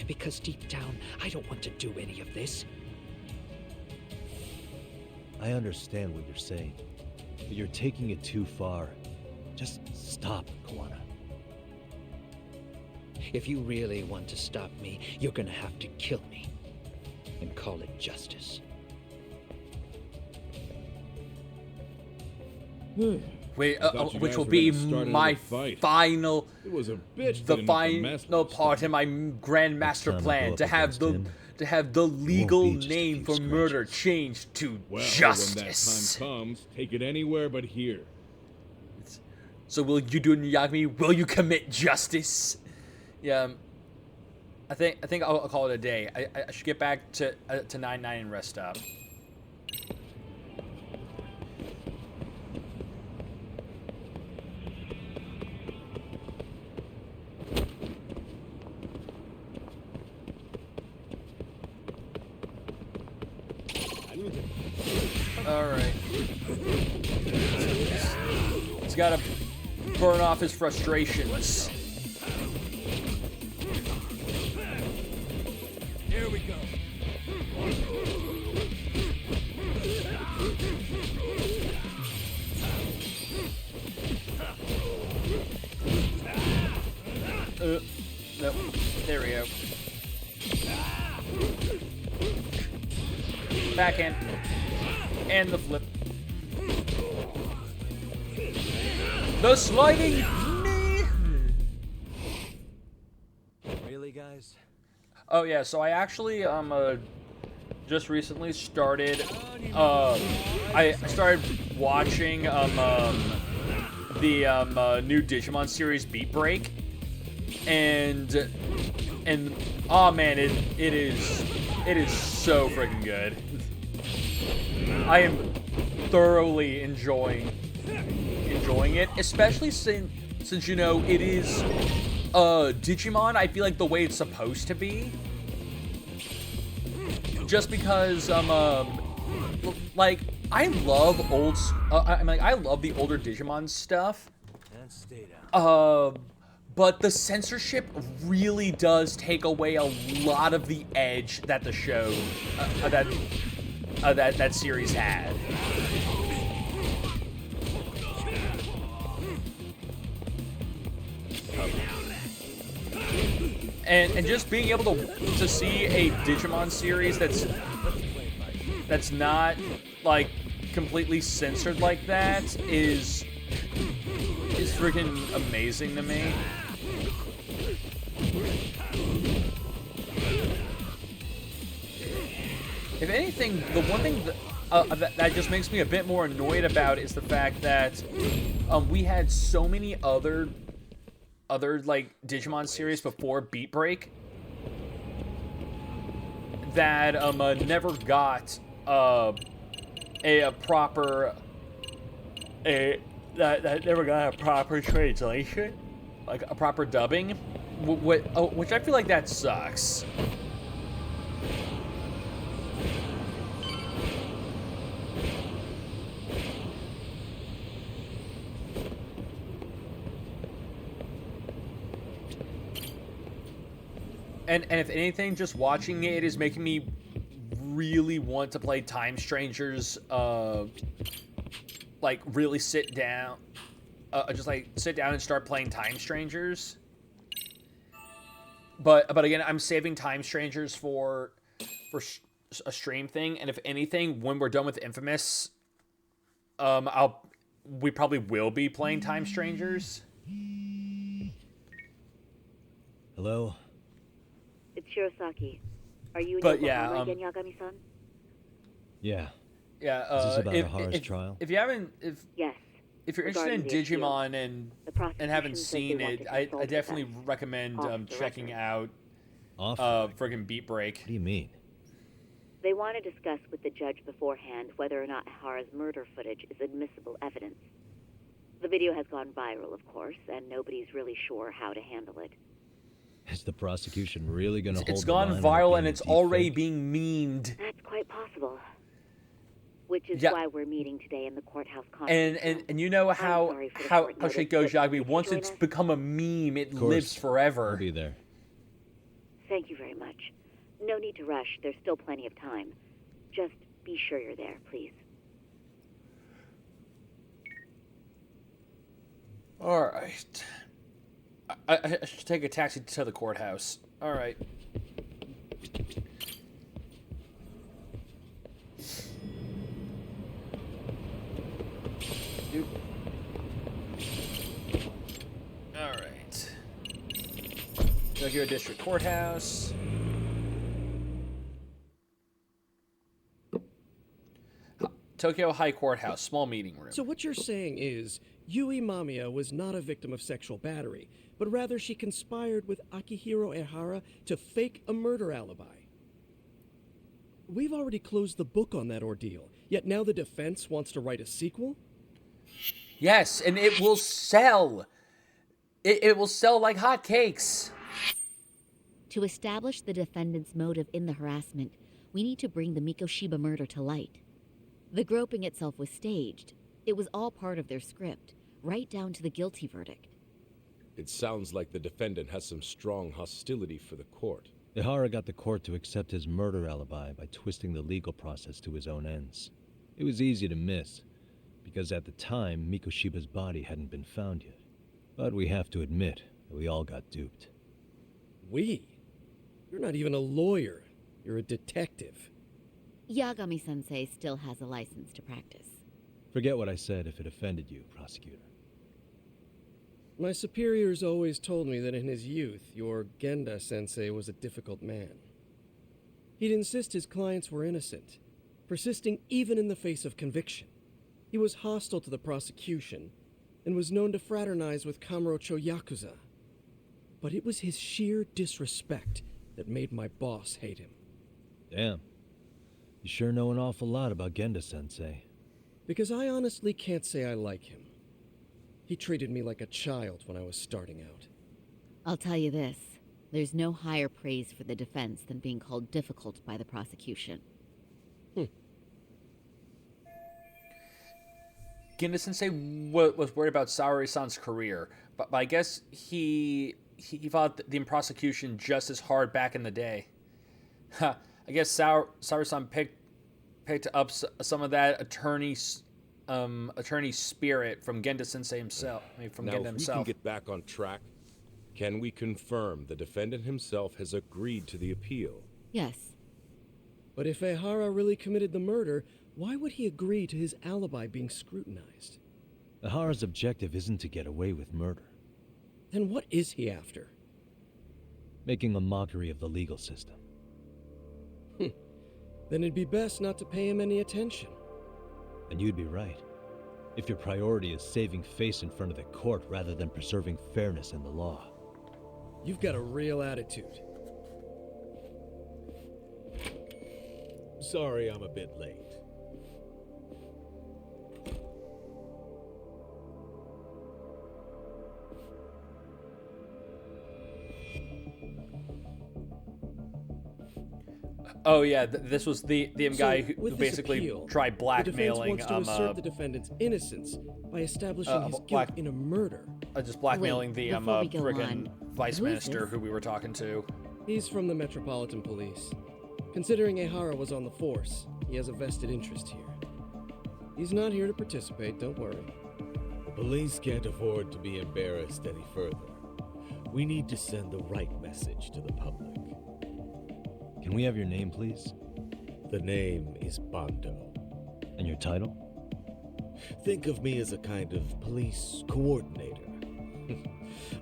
Because deep down, I don't want to do any of this. I understand what you're saying, but you're taking it too far. Just stop, Kawana. If you really want to stop me, you're gonna have to kill me. And call it justice. Wait, which will be my final, it was a bitch the final part in my grand master plan to have the legal name for murder changed to justice. When that time comes, take it anywhere but here. So will you do it, Yagami? Will you commit justice? Yeah, I think I'll call it a day. I should get back to 9-9 and rest up. Alright. He's got to burn off his frustrations. Here we go. Nope. There we go. Backhand. And the flip. The sliding knee! Really, guys? Oh yeah, so I actually just recently started I started watching the new Digimon series Beat Break, and oh man, it is so freaking good. I am thoroughly enjoying it, especially since you know it is Digimon. I feel like the way it's supposed to be, just because like I love I love the older Digimon stuff. And stay down. But the censorship really does take away a lot of the edge that the show that series had. And just being able to see a Digimon series that's not like completely censored like that is freaking amazing to me. If anything, the one thing that just makes me a bit more annoyed about is the fact that we had so many other other like Digimon series before Beat Break that never got a proper that never got a proper translation, like a proper dubbing, which I feel like that sucks. And if anything, just watching it is making me really want to play Time Strangers. Like really sit down, just like sit down and start playing Time Strangers. But again, I'm saving Time Strangers for a stream thing. And if anything, when we're done with Infamous, we probably will be playing Time Strangers. Hello. It's Shirosaki. Are you in But Yokohama again, Yagami-san? Yeah. Yeah. Is this about Ahara's trial? If you haven't, Yes. if you're interested in Regarding the Digimon and haven't says they seen want it, to I consult definitely with us. recommend Off the checking record. out friggin' Beat Break. What do you mean? They want to discuss with the judge beforehand whether or not Hara's murder footage is admissible evidence. The video has gone viral, of course, and nobody's really sure how to handle it. Is the prosecution really going to hold It's the gone line on it viral being and a it's deep already fake? being memed. That's quite possible. Which is Yeah. why we're meeting today in the courthouse conference room. And you know how sorry for the how short how shit notice, goes, but Yagami. would you Once join it's us? become a meme, it Of course. lives forever. I'll be there. Thank you very much. No need to rush. There's still plenty of time. Just be sure you're there, please. All right. I should take a taxi to the courthouse. All right. Doop. All right. Tokyo District Courthouse. Tokyo High Courthouse, small meeting room. So what you're saying is, Yui Mamiya was not a victim of sexual battery, but rather she conspired with Akihiro Ehara to fake a murder alibi. We've already closed the book on that ordeal, yet now the defense wants to write a sequel? Yes, and it will sell. It will sell like hotcakes. To establish the defendant's motive in the harassment, we need to bring the Mikoshiba murder to light. The groping itself was staged. It was all part of their script, right down to the guilty verdict. It sounds like the defendant has some strong hostility for the court. Ehara got the court to accept his murder alibi by twisting the legal process to his own ends. It was easy to miss, because at the time, Mikoshiba's body hadn't been found yet. But we have to admit that we all got duped. We? You're not even a lawyer. You're a detective. Yagami-sensei still has a license to practice. Forget what I said if it offended you, prosecutor. My superiors always told me that in his youth, your Genda-sensei was a difficult man. He'd insist his clients were innocent, persisting even in the face of conviction. He was hostile to the prosecution, and was known to fraternize with Kamurocho Yakuza. But it was his sheer disrespect that made my boss hate him. Damn. You sure know an awful lot about Genda-sensei. Because I honestly can't say I like him. He treated me like a child when I was starting out. I'll tell you this, there's no higher praise for the defense than being called difficult by the prosecution. Genda-sensei was worried about Saori-san's career, but I guess he fought the prosecution just as hard back in the day. I guess Saori-san picked up some of that attorney spirit from Genda-sensei himself. I mean, from Now, Genda if we himself. can get back on track, can we confirm the defendant himself has agreed to the appeal? Yes. But if Ehara really committed the murder, why would he agree to his alibi being scrutinized? Ehara's objective isn't to get away with murder. Then what is he after? Making a mockery of the legal system. Then it'd be best not to pay him any attention. And you'd be right. If your priority is saving face in front of the court rather than preserving fairness in the law. You've got a real attitude. Sorry I'm a bit late. Oh yeah, this was the guy who with this basically appeal, tried blackmailing the defense wants to assert the defendant's innocence by establishing his guilt in a murder. Just blackmailing the before we go friggin' on, vice who is minister this? who we were talking to. He's from the Metropolitan Police. Considering Ehara was on the force, he has a vested interest here. He's not here to participate, don't worry. The police can't afford to be embarrassed any further. We need to send the right message to the public. Can we have your name, please? The name is Bando. And your title? Think of me as a kind of police coordinator.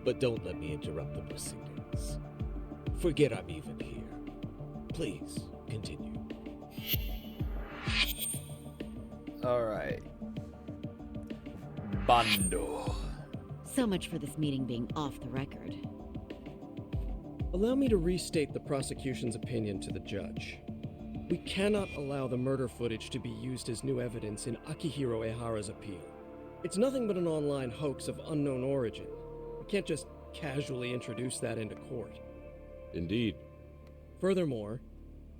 But don't let me interrupt the proceedings. Forget I'm even here. Please, continue. Alright. Bando. So much for this meeting being off the record. Allow me to restate the prosecution's opinion to the judge. We cannot allow the murder footage to be used as new evidence in Akihiro Ehara's appeal. It's nothing but an online hoax of unknown origin. We can't just casually introduce that into court. Indeed. Furthermore,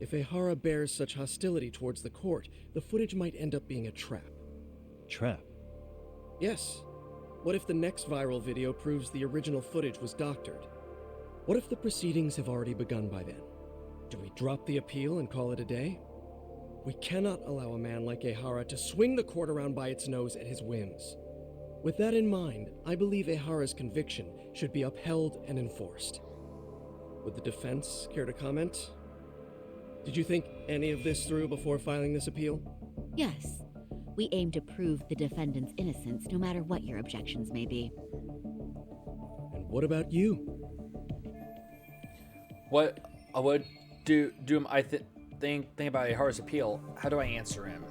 if Ehara bears such hostility towards the court, the footage might end up being a trap. Trap? Yes. What if the next viral video proves the original footage was doctored? What if the proceedings have already begun by then? Do we drop the appeal and call it a day? We cannot allow a man like Ehara to swing the court around by its nose at his whims. With that in mind, I believe Ehara's conviction should be upheld and enforced. Would the defense care to comment? Did you think any of this through before filing this appeal? Yes. We aim to prove the defendant's innocence, no matter what your objections may be. And what about you? What I think about Ehara's appeal? How do I answer him?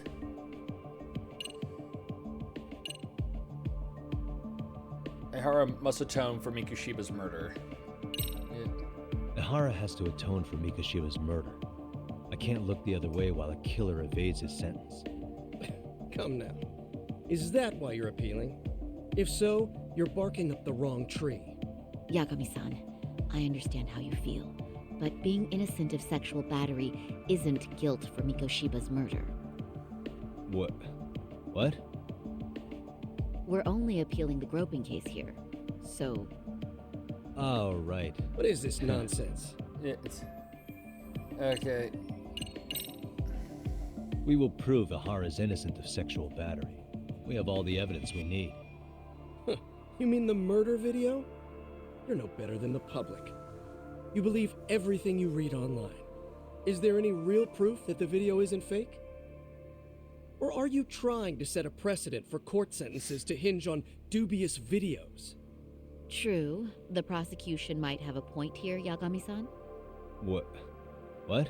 Ehara must atone for Mikushiba's murder. Ehara has to atone for Mikushiba's murder. I can't look the other way while a killer evades his sentence. Come now. Is that why you're appealing? If so, you're barking up the wrong tree. Yagami-san, I understand how you feel, but being innocent of sexual battery isn't guilt for Mikoshiba's murder. What? What? We're only appealing the groping case here, so... Oh, right. What is this nonsense? Okay. We will prove Ehara's innocent of sexual battery. We have all the evidence we need. You mean the murder video? You're no better than the public. You believe everything you read online. Is there any real proof that the video isn't fake? Or are you trying to set a precedent for court sentences to hinge on dubious videos? True. The prosecution might have a point here, Yagami-san. What? What?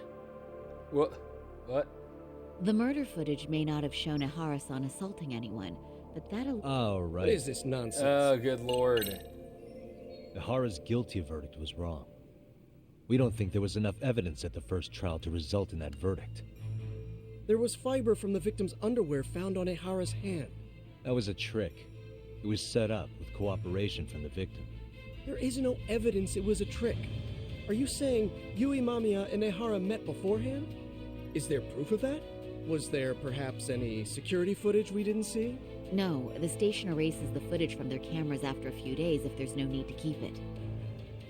What? The murder footage may not have shown Ehara-san assaulting anyone, but that'll... Oh, right. What is this nonsense? Oh, good lord. Ehara's guilty verdict was wrong. We don't think there was enough evidence at the first trial to result in that verdict. There was fiber from the victim's underwear found on Ehara's hand. That was a trick. It was set up with cooperation from the victim. There is no evidence it was a trick. Are you saying Yui Mamiya and Ehara met beforehand? Is there proof of that? Was there perhaps any security footage we didn't see? No, the station erases the footage from their cameras after a few days if there's no need to keep it.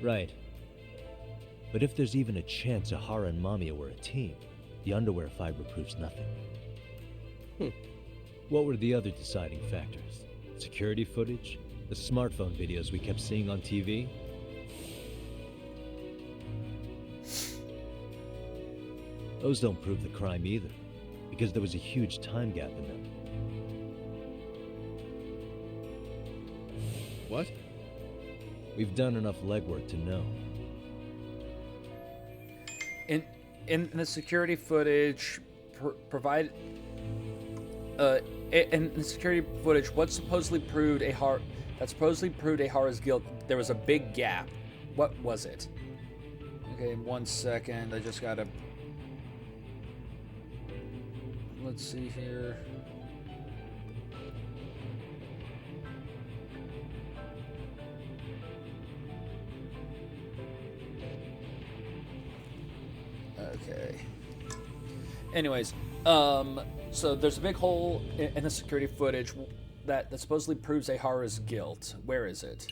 Right. But if there's even a chance Ehara and Mamiya were a team, the underwear fiber proves nothing. What were the other deciding factors? Security footage? The smartphone videos we kept seeing on TV? Those don't prove the crime either, because there was a huge time gap in them. What? We've done enough legwork to know. In the security footage, in the security footage, what supposedly proved Ahara's guilt, there was a big gap. What was it? Okay, 1 second. I just gotta... Let's see here. Okay. Anyways, so there's a big hole in the security footage that supposedly proves Ahara's guilt. Where is it?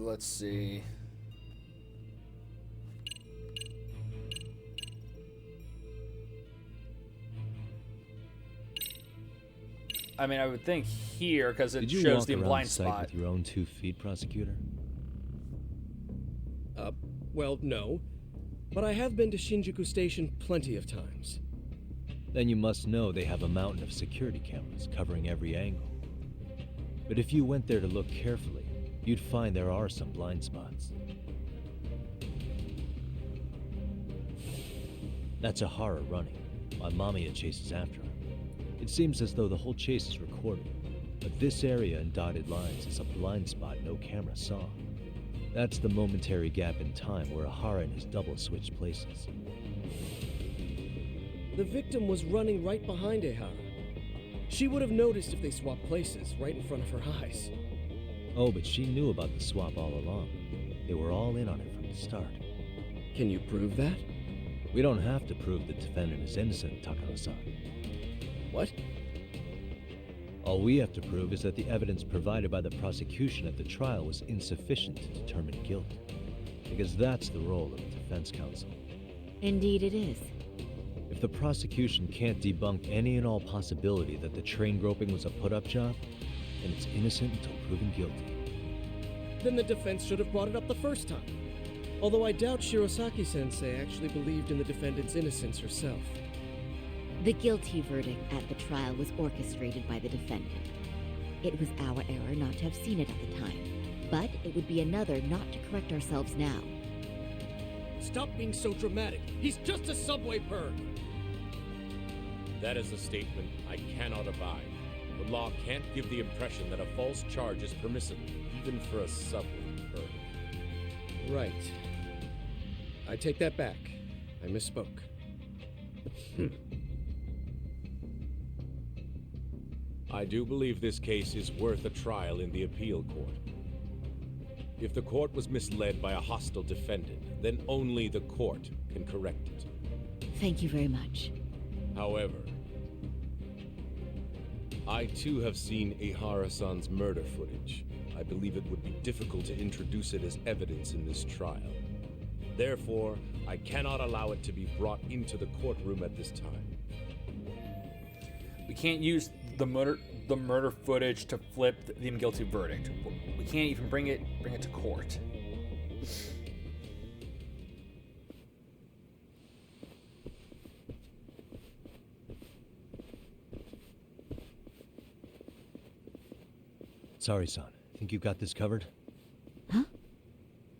Let's see. I mean, I would think here, because it shows the blind spot. With your own 2 feet, prosecutor? Well, no. But I have been to Shinjuku Station plenty of times. Then you must know they have a mountain of security cameras covering every angle. But if you went there to look carefully, you'd find there are some blind spots. That's Ahara running, while Mamiya chases after her. It seems as though the whole chase is recorded, but this area in dotted lines is a blind spot no camera saw. That's the momentary gap in time where Ahara and his double switched places. The victim was running right behind Ahara. She would have noticed if they swapped places right in front of her eyes. Oh, but she knew about the swap all along. They were all in on it from the start. Can you prove that? We don't have to prove the defendant is innocent, Takano-san. What? All we have to prove is that the evidence provided by the prosecution at the trial was insufficient to determine guilt. Because that's the role of the defense counsel. Indeed it is. If the prosecution can't debunk any and all possibility that the train groping was a put-up job, then it's innocent until proven guilty. Then the defense should have brought it up the first time. Although I doubt Shirosaki-sensei actually believed in the defendant's innocence herself. The guilty verdict at the trial was orchestrated by the defendant. It was our error not to have seen it at the time, but it would be another not to correct ourselves now. Stop being so dramatic. He's just a subway perv. That is a statement I cannot abide. The law can't give the impression that a false charge is permissible, even for a subway perv. Right. I take that back. I misspoke. I do believe this case is worth a trial in the appeal court. If the court was misled by a hostile defendant, then only the court can correct it. Thank you very much. However, I too have seen Ihara-san's murder footage. I believe it would be difficult to introduce it as evidence in this trial. Therefore, I cannot allow it to be brought into the courtroom at this time. We can't use the murder footage to flip the guilty verdict. We can't even bring it to court. Sorry, son. Think you got this covered? Huh?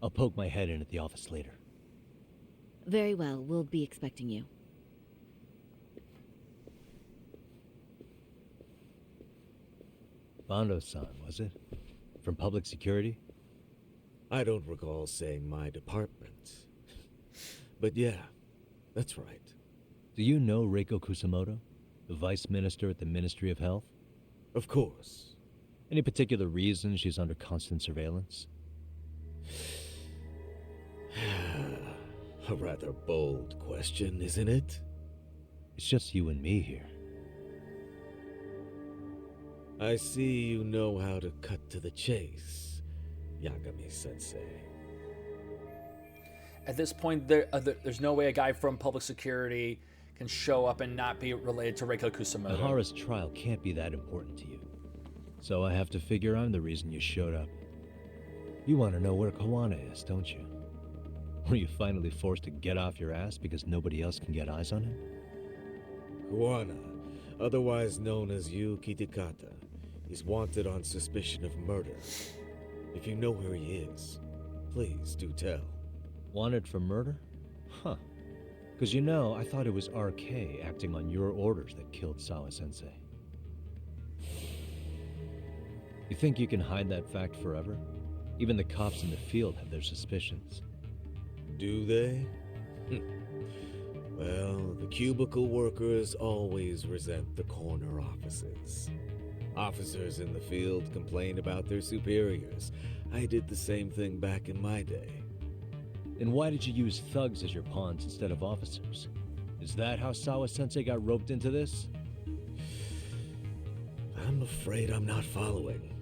I'll poke my head in at the office later. Very well. We'll be expecting you. Bando-san, was it? From public security? I don't recall saying my department. But yeah, that's right. Do you know Reiko Kusamoto, the vice minister at the Ministry of Health? Of course. Any particular reason she's under constant surveillance? A rather bold question, isn't it? It's just you and me here. I see you know how to cut to the chase, Yagami-sensei. At this point, there's no way a guy from public security can show up and not be related to Reiko Kusamoto. Ahara's trial can't be that important to you. So I have to figure I'm the reason you showed up. You want to know where Kawana is, don't you? Were you finally forced to get off your ass because nobody else can get eyes on him? Kawana, otherwise known as Yu Kitakata, is wanted on suspicion of murder. If you know where he is, please do tell. Wanted for murder? Huh. Because you know, I thought it was RK acting on your orders that killed Sawa-sensei. You think you can hide that fact forever? Even the cops in the field have their suspicions. Do they? Well, the cubicle workers always resent the corner offices. Officers in the field complain about their superiors. I did the same thing back in my day. Then why did you use thugs as your pawns instead of officers? Is that how Sawa-sensei got roped into this? I'm afraid I'm not following.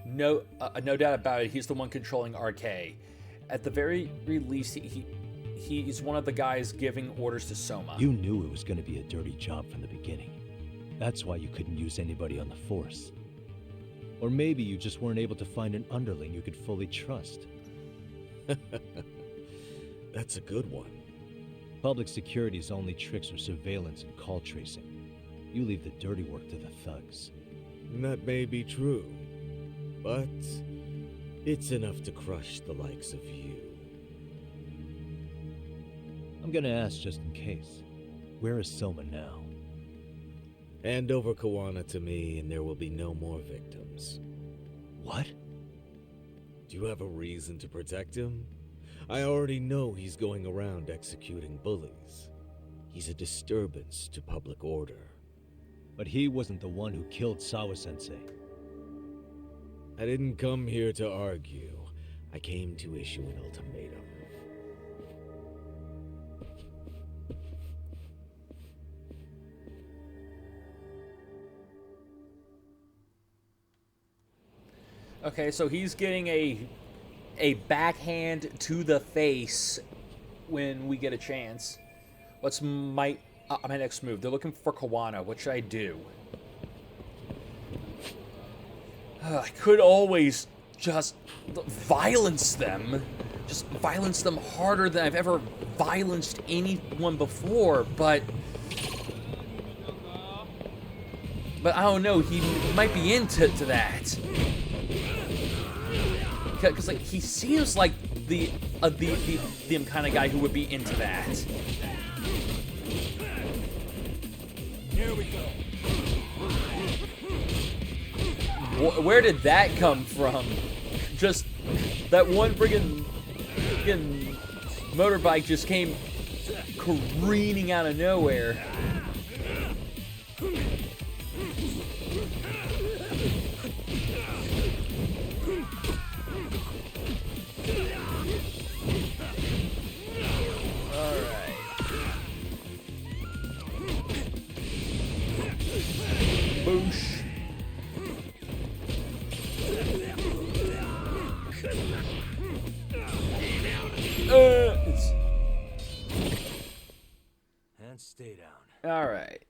No doubt about it. He's the one controlling RK. At the very least, he's one of the guys giving orders to Soma. You knew it was going to be a dirty job from the beginning. That's why you couldn't use anybody on the force. Or maybe you just weren't able to find an underling you could fully trust. That's a good one. Public security's only tricks are surveillance and call tracing. You leave the dirty work to the thugs. That may be true, but it's enough to crush the likes of you. I'm gonna ask just in case. Where is Soma now? Hand over Kawana to me and there will be no more victims. What? Do you have a reason to protect him? I already know he's going around executing bullies. He's a disturbance to public order. But he wasn't the one who killed Sawa-sensei. I didn't come here to argue. I came to issue an ultimatum. Okay, so he's getting a backhand to the face when we get a chance. What's my next move? They're looking for Kawana. What should I do? I could always just violence them. Just violence them harder than I've ever violenced anyone before, but I don't know, he might be into that. Because like he seems like the kind of guy who would be into that. Here we go. Where did that come from? Just that one friggin' motorbike just came careening out of nowhere. Boosh. And stay down. All right.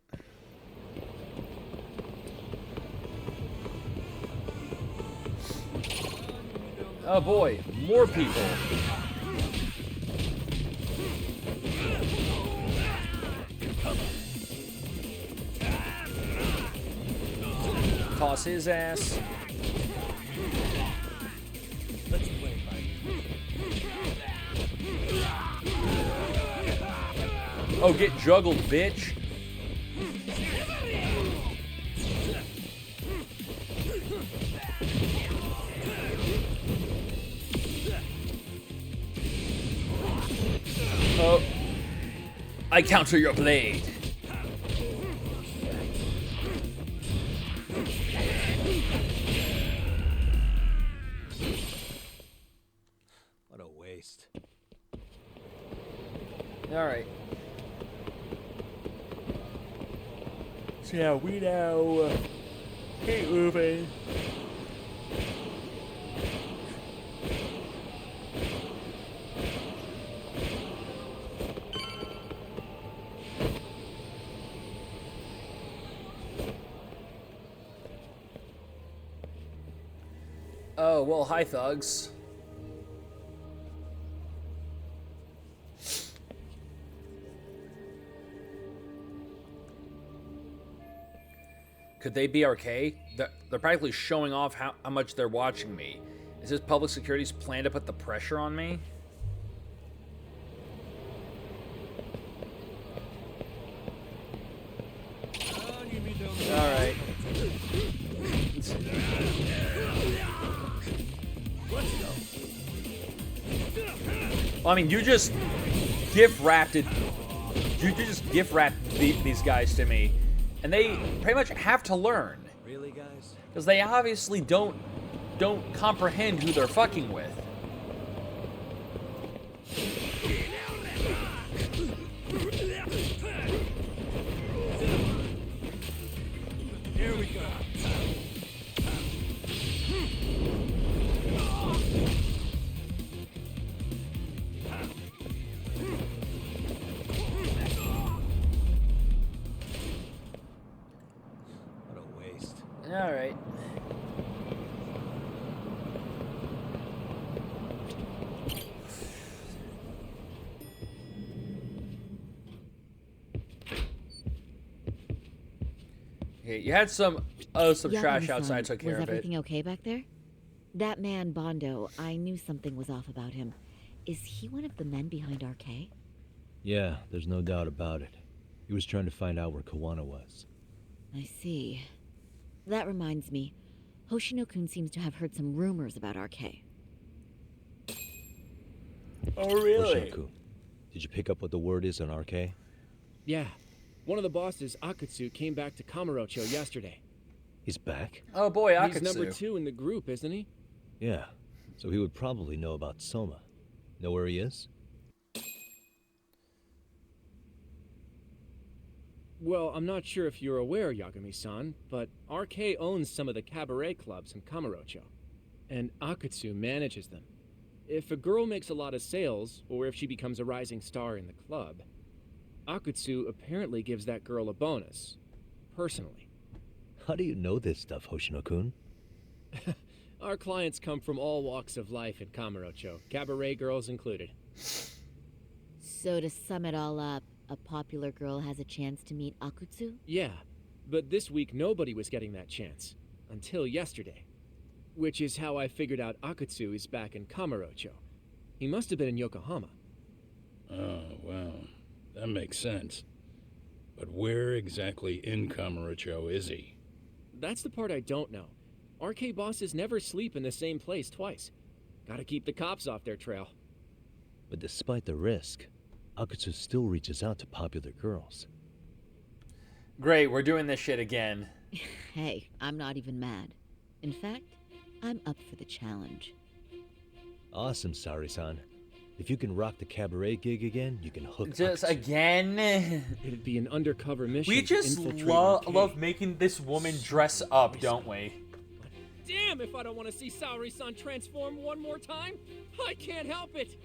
Oh boy, more people. Toss his ass. Let's play, Mike. Oh, get juggled, bitch. Oh. I counter your blade. What a waste. All right. So yeah, we now keep moving. Oh, well, hi, thugs. Could they be RK? They're practically showing off how much they're watching me. Is this public security's plan to put the pressure on me? Alright. Well, I mean, you just gift-wrapped these guys to me, and they pretty much have to learn. Really, guys? Because they obviously don't comprehend who they're fucking with. Here we go. What a waste. All right. Okay, you had some trash outside. I took care was of it. everything okay back there? That man, Bondo, I knew something was off about him. Is he one of the men behind RK? Yeah, there's no doubt about it. He was trying to find out where Kawana was. I see. That reminds me. Hoshino-kun seems to have heard some rumors about RK. Oh, really? Hoshino-kun, did you pick up what the word is on RK? Yeah. One of the bosses, Akutsu, came back to Kamurocho yesterday. He's back? Oh boy, Akutsu. He's number 2 in the group, isn't he? Yeah, so he would probably know about Soma. Know where he is? Well, I'm not sure if you're aware, Yagami-san, but RK owns some of the cabaret clubs in Kamurocho, and Akutsu manages them. If a girl makes a lot of sales, or if she becomes a rising star in the club, Akutsu apparently gives that girl a bonus, personally. How do you know this stuff, Hoshino-kun? Our clients come from all walks of life in Kamurocho, cabaret girls included. So to sum it all up, a popular girl has a chance to meet Akutsu? Yeah, but this week nobody was getting that chance. Until yesterday. Which is how I figured out Akutsu is back in Kamurocho. He must have been in Yokohama. Oh, well, that makes sense. But where exactly in Kamurocho is he? That's the part I don't know. RK bosses never sleep in the same place twice. Gotta keep the cops off their trail. But despite the risk, Akutsu still reaches out to popular girls. Great, we're doing this shit again. Hey, I'm not even mad. In fact, I'm up for the challenge. Awesome, Sari-san. If you can rock the cabaret gig again, you can hook Just Akutsu. again? It'd be an undercover mission. We just love making this woman dress up, don't we? Damn if I don't want to see Saori-san transform one more time! I can't help it!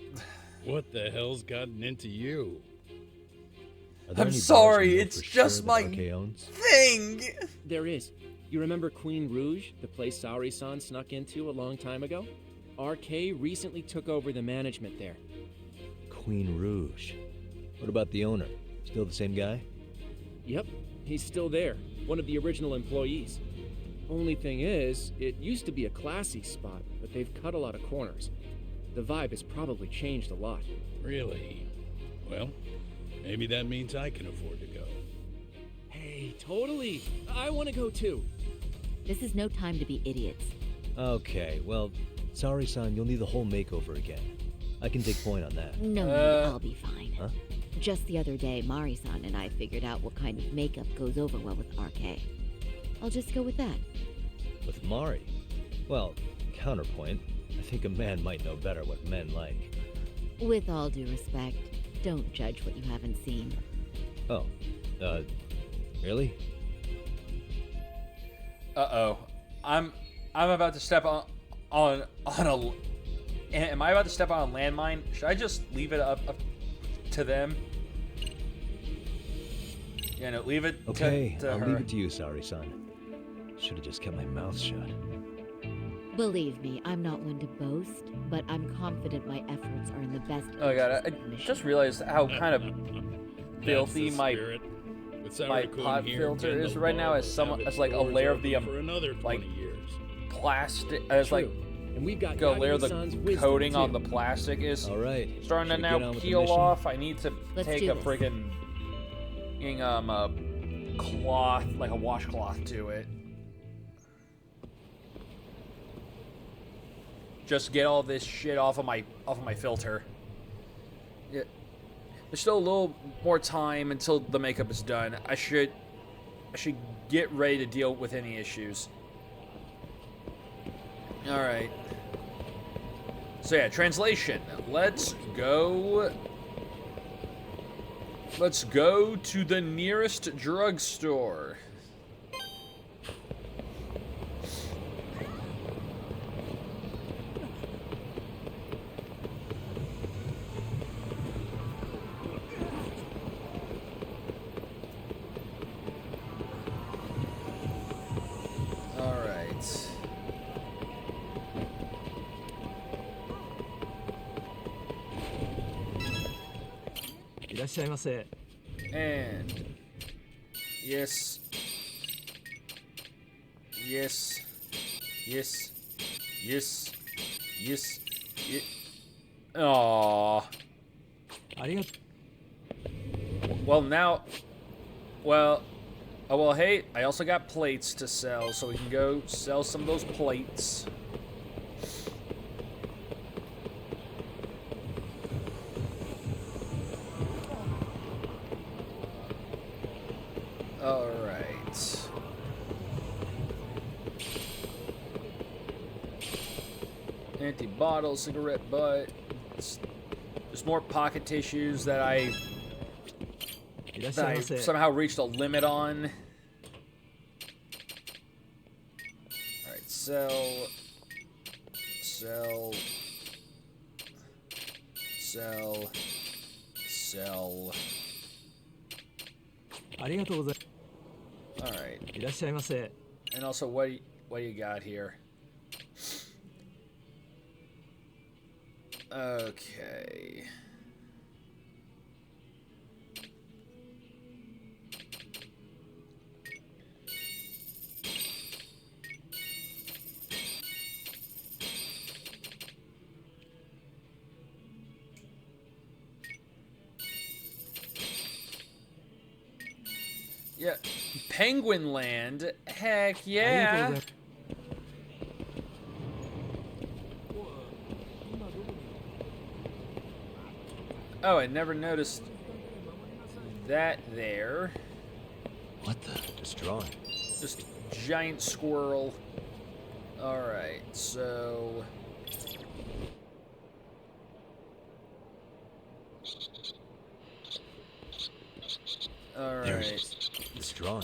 What the hell's gotten into you? I'm sorry, it's just my thing! There is. You remember Queen Rouge, the place Saori-san snuck into a long time ago? RK recently took over the management there. Queen Rouge. What about the owner? Still the same guy? Yep, he's still there. One of the original employees. Only thing is, it used to be a classy spot, but they've cut a lot of corners. The vibe has probably changed a lot. Really? Well, maybe that means I can afford to go. Hey, totally. I want to go too. This is no time to be idiots. Okay, well, Sari-san, you'll need the whole makeover again. I can take point on that. No, I'll be fine. Huh? Just the other day, Mari-san and I figured out what kind of makeup goes over well with RK. I'll just go with that. With Mari? Well, counterpoint, I think a man might know better what men like. With all due respect, don't judge what you haven't seen. Oh, really? Uh-oh. I'm about to step on a... Am I about to step on a landmine? Should I just leave it up to them? Yeah, no, leave it Okay, to I'll her. leave it to you, Sari-san. Should have just kept my mouth shut. Believe me, I'm not one to boast, but I'm confident my efforts are in the best Oh god, I interest of the just realized how kind of filthy the my spirit. With my Saori-kun pot here, filter Gendo is right now Law as will some have its as like a doors layer of open the for another 20 like years. plastic as like and we've got go layer Yagami-san's the wisdom, coating too. on the plastic is starting to Should we get now on with the peel mission? off. I need to Let's take do a this. friggin' cloth, like a washcloth to it. Just get all this shit off of my filter. Yeah. There's still a little more time until the makeup is done. I should get ready to deal with any issues. All right. So yeah, translation. Let's go to the nearest drugstore. All right. And yes, yes, yes, yes, yes, yes. Aww. Well now, well, oh well. Hey, I also got plates to sell, so we can go sell some of those plates. All right. Empty bottle, cigarette butt. There's more pocket tissues that I somehow reached a limit on. All right, sell, sell, sell, sell. All right. And also, what do you got here? Okay. Yeah, Penguin Land. Heck yeah. Oh, I never noticed that there. What the? Destroying. Just giant squirrel. Alright, so... Alright. Destroying.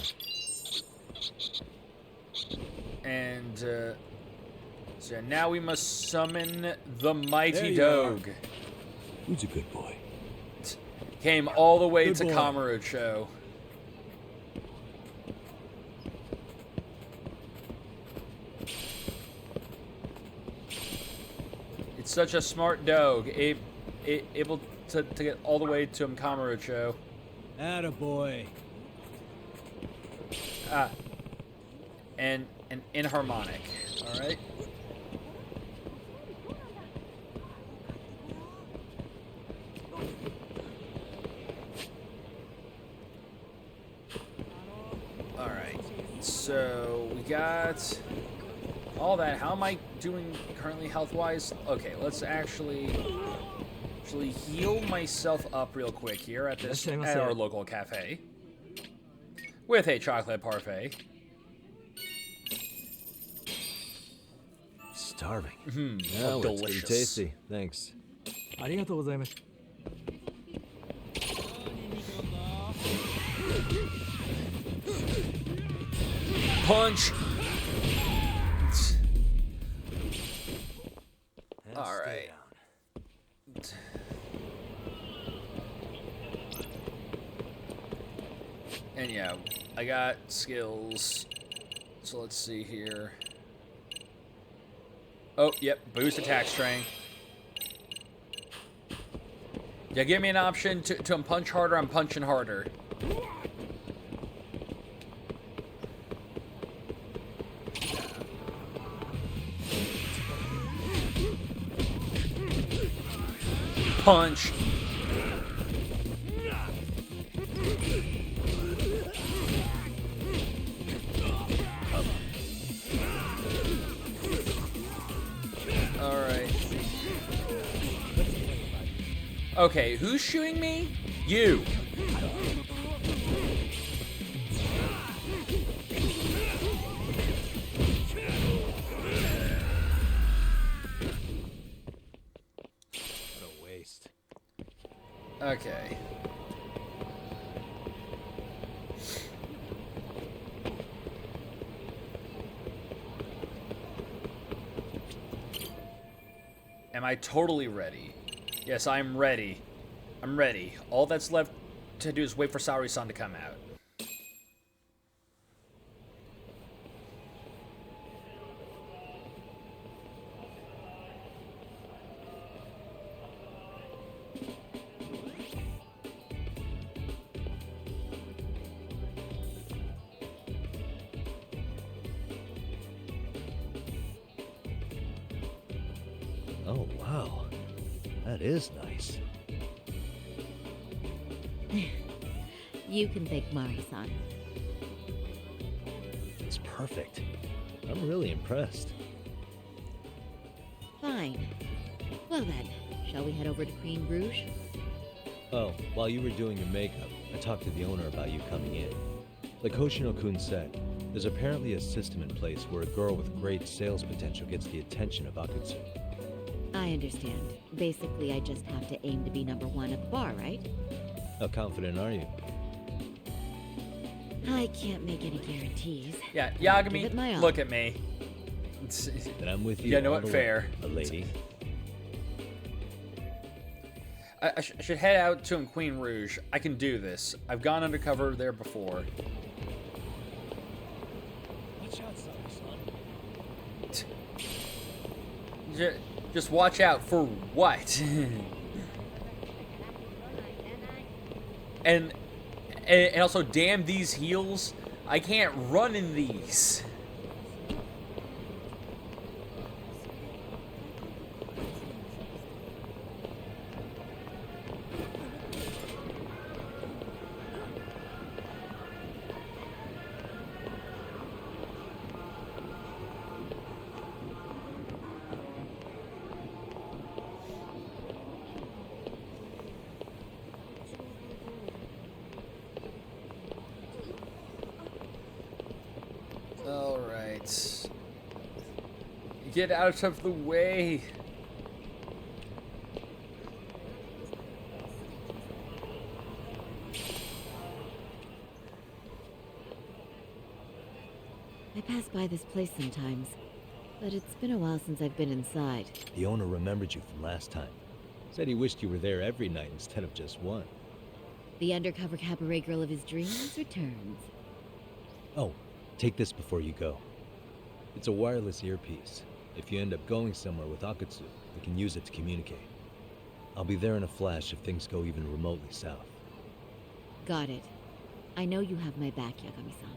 And, so now we must summon the Mighty There you Doge. Who's a good boy? Came all the way Good to boy. Kamurocho. It's such a smart dog, able to get all the way to Kamurocho. Attaboy. And an inharmonic, all right? All right, so we got all that. How am I doing currently health-wise? Okay, let's actually heal myself up real quick here at our local cafe with a chocolate parfait. Starving. Oh, That's pretty delicious. tasty. Thanks. Punch. All right. And yeah, I got skills. So let's see here. Oh, yep, boost attack strength. Yeah, give me an option to punch harder. I'm punching harder. punch. Alright. Okay, who's shooting me? You. What a waste. Okay. Am I totally ready? Yes, I'm ready. I'm ready. All that's left to do is wait for Saori-san to come out. Oh, wow. That is nice. You can thank Mari-san. It's perfect. I'm really impressed. Fine. Well then, shall we head over to Queen Rouge? Oh, while you were doing your makeup, I talked to the owner about you coming in. Like Hoshino-kun said, there's apparently a system in place where a girl with great sales potential gets the attention of Akutsu. I understand. Basically, I just have to aim to be number one at the bar, right? How confident are you? I can't make any guarantees. Yeah, Give it Yagami, my all. look at me. Then I'm with you. Yeah, no, all the fair. way, a lady. I should head out to Queen Rouge. I can do this. I've gone undercover there before. Watch out, son. Just watch out for what? and also, damn these heels. I can't run in these. Alright. Get out of the way. I pass by this place sometimes, but it's been a while since I've been inside. The owner remembered you from last time. Said he wished you were there every night instead of just one. The undercover cabaret girl of his dreams returns. Oh, take this before you go. It's a wireless earpiece. If you end up going somewhere with Akutsu, we can use it to communicate. I'll be there in a flash if things go even remotely south. Got it. I know you have my back, Yagami-san.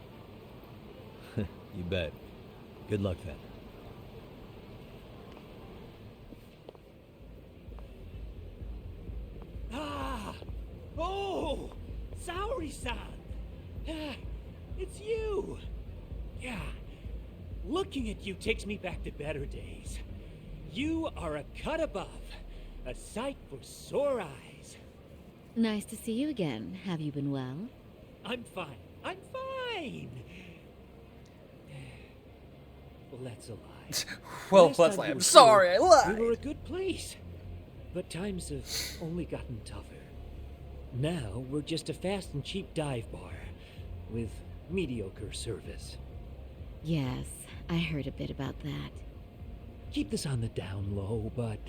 You bet. Good luck then. Ah! Oh! Saori-san! Ah, it's you! Yeah. Looking at you takes me back to better days. You are a cut above. A sight for sore eyes. Nice to see you again. Have you been well? I'm fine. I'm fine! Well, that's a lie. Well, Last let's time lie. you I'm were sorry, I here, lied. We were a good place. But times have only gotten tougher. Now, we're just a fast and cheap dive bar with mediocre service. Yes, I heard a bit about that. Keep this on the down low, but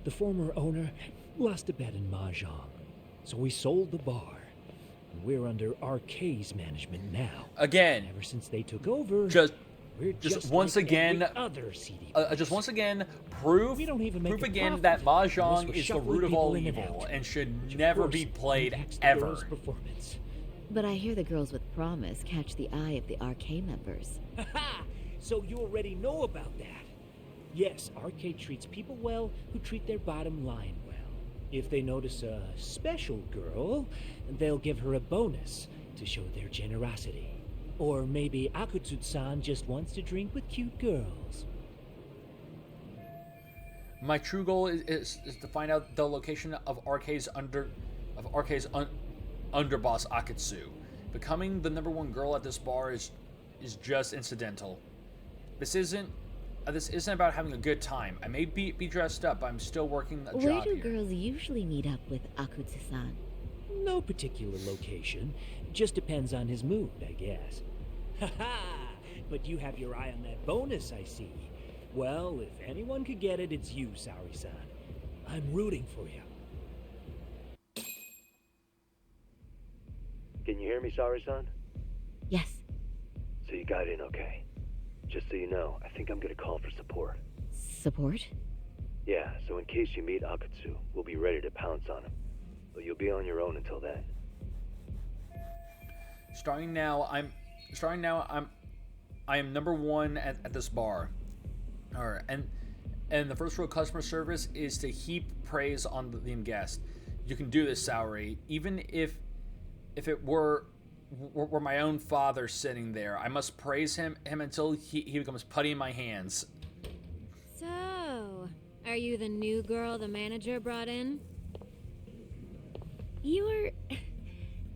the former owner lost a bet in Mahjong. So we sold the bar. And we're under RK's management now. Again. Ever since they took over, Just once again, other CD just once again, proof again that Mahjong is the root of all evil and should never be played ever. Performance. But I hear the girls with promise catch the eye of the RK members. Haha! So you already know about that. Yes, RK treats people well who treat their bottom line well. If they notice a special girl, they'll give her a bonus to show their generosity. Or maybe Akutsu-san just wants to drink with cute girls. My true goal is to find out the location of RK's underboss Akutsu. Becoming the #1 girl at this bar is just incidental. This isn't about having a good time. I may be dressed up, but I'm still working a Where job do here. girls usually meet up with Akutsu-san? No particular location. Just depends on his mood, I guess. Haha! But you have your eye on that bonus, I see. Well, if anyone could get it, it's you, Saori-san. I'm rooting for you. Can you hear me, Saori-san? Yes. So you got in okay. Just so you know, I think I'm gonna call for support. Support? Yeah, so in case you meet Akutsu, we'll be ready to pounce on him. But you'll be on your own until then. Starting now, I am #1 at this bar. Alright, and the first rule of customer service is to heap praise on the guest. You can do this, Saori. Even if it were my own father sitting there, I must praise him until he becomes putty in my hands. So, are you the new girl the manager brought in? You're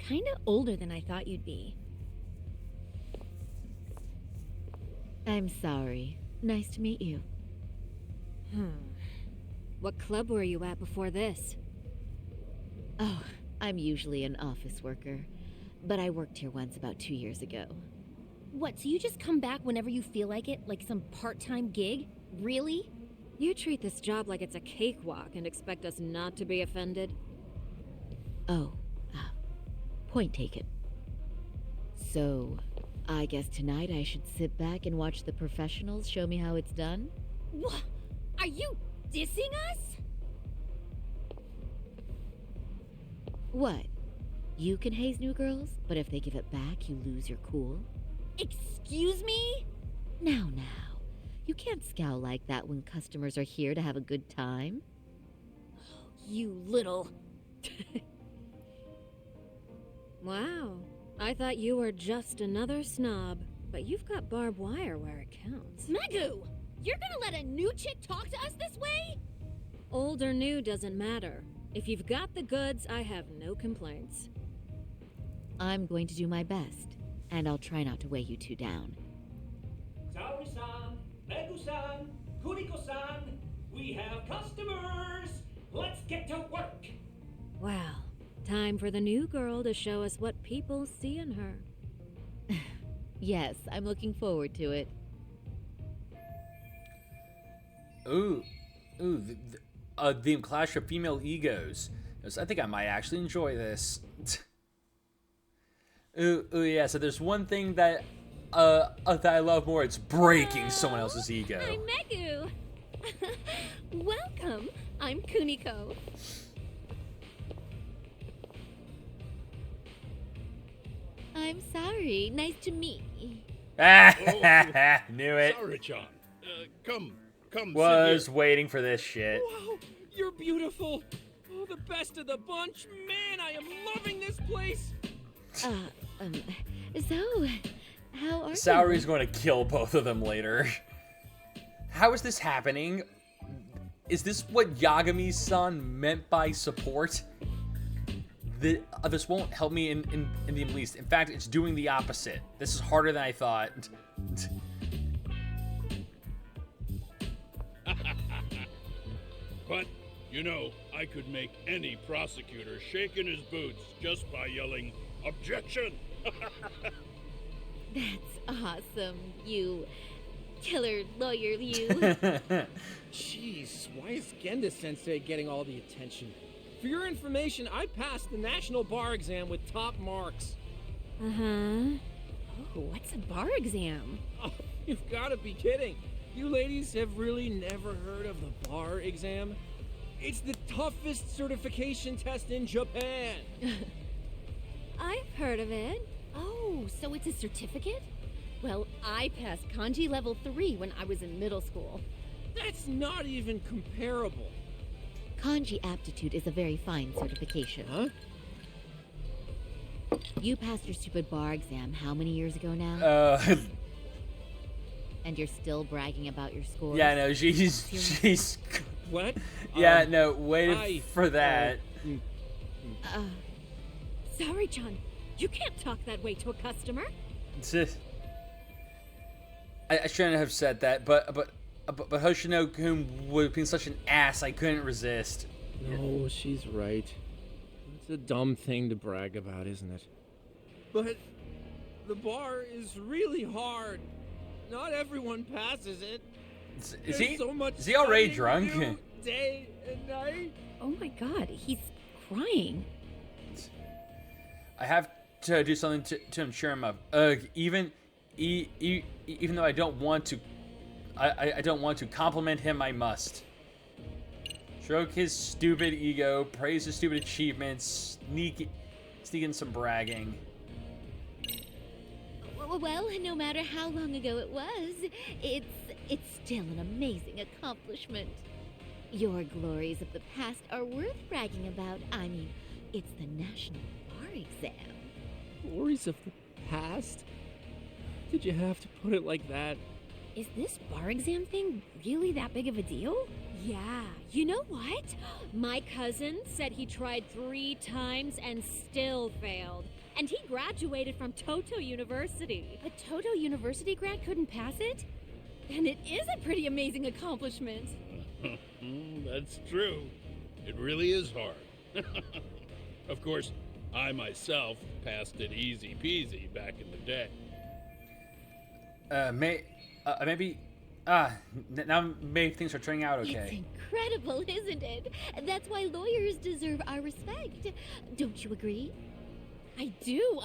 kind of older than I thought you'd be. I'm sorry. Nice to meet you. What club were you at before this? Oh, I'm usually an office worker, but I worked here once about 2 years ago. What, so you just come back whenever you feel like it, like some part-time gig? Really? You treat this job like it's a cakewalk and expect us not to be offended? Oh, point taken. So, I guess tonight I should sit back and watch the professionals show me how it's done? What? Are you dissing us? What? You can haze new girls, but if they give it back, you lose your cool? Excuse me? Now. You can't scowl like that when customers are here to have a good time. You little... Wow. I thought you were just another snob, but you've got barbed wire where it counts. Megu! You're gonna let a new chick talk to us this way? Old or new doesn't matter. If you've got the goods, I have no complaints. I'm going to do my best, and I'll try not to weigh you two down. Saori-san, Megu-san, Kuniko-san, we have customers! Let's get to work! Wow. Time for the new girl to show us what people see in her. Yes, I'm looking forward to it. The clash of female egos. I think I might actually enjoy this. Yeah, so there's one thing that I love more, it's breaking someone else's ego. I'm Megu! Welcome, I'm Kuniko. I'm sorry. Nice to meet you. Knew it. Saori-chan, come. Was waiting for this shit. Wow, you're beautiful. Oh, the best of the bunch. Man, I am loving this place. So, how are Saori's you? going to kill both of them later. How is this happening? Is this what Yagami-san meant by support? This won't help me in the least. In fact, it's doing the opposite. This is harder than I thought. But, you know, I could make any prosecutor shake in his boots just by yelling, "Objection!" That's awesome, you killer lawyer, you. Jeez, why is Genda-sensei getting all the attention? For your information, I passed the national bar exam with top marks. Oh, what's a bar exam? Oh, you've got to be kidding. You ladies have really never heard of the bar exam? It's the toughest certification test in Japan. I've heard of it. Oh, so it's a certificate? Well, I passed kanji level 3 when I was in middle school. That's not even comparable. Kanji aptitude is a very fine certification. Huh? You passed your stupid bar exam how many years ago now? And you're still bragging about your scores? Yeah, no, she's... What? Yeah, no, waited for that. Sorry, John. You can't talk that way to a customer. I shouldn't have said that, but Hoshino-kun would have been such an ass, I couldn't resist. No, she's right. It's a dumb thing to brag about, isn't it? But the bar is really hard. Not everyone passes it. Is There's so much he already studying to drunk? do day and night. Oh my god, he's crying. I have to do something to ensure him of. Even though I don't want to, I don't want to compliment him. I must. Stroke his stupid ego, praise his stupid achievements, sneak in some bragging. Well, no matter how long ago it was, it's still an amazing accomplishment. Your glories of the past are worth bragging about. I mean, it's the National Bar Exam. Glories of the past? Did you have to put it like that? Is this bar exam thing really that big of a deal? Yeah. You know what? My cousin said he tried 3 times and still failed. And he graduated from Toto University. A Toto University grad couldn't pass it? Then it is a pretty amazing accomplishment. That's true. It really is hard. Of course, I myself passed it easy peasy back in the day. Maybe now maybe things are turning out okay. It's incredible, isn't it? That's why lawyers deserve our respect. Don't you agree? I do.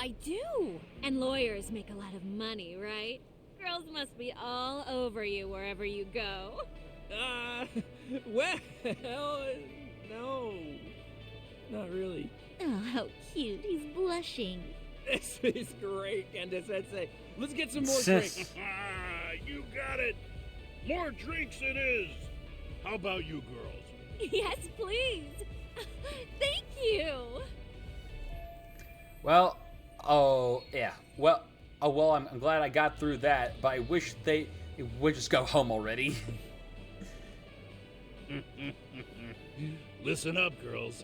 And lawyers make a lot of money, right? Girls must be all over you wherever you go. Well, no. Not really. Oh, how cute. He's blushing. This is great, Genda Sensei. Let's get some more drinks. You got it. More drinks it is. How about you girls? Yes, please. Thank you. Well, I'm glad I got through that, but I wish they would just go home already. Listen up, girls.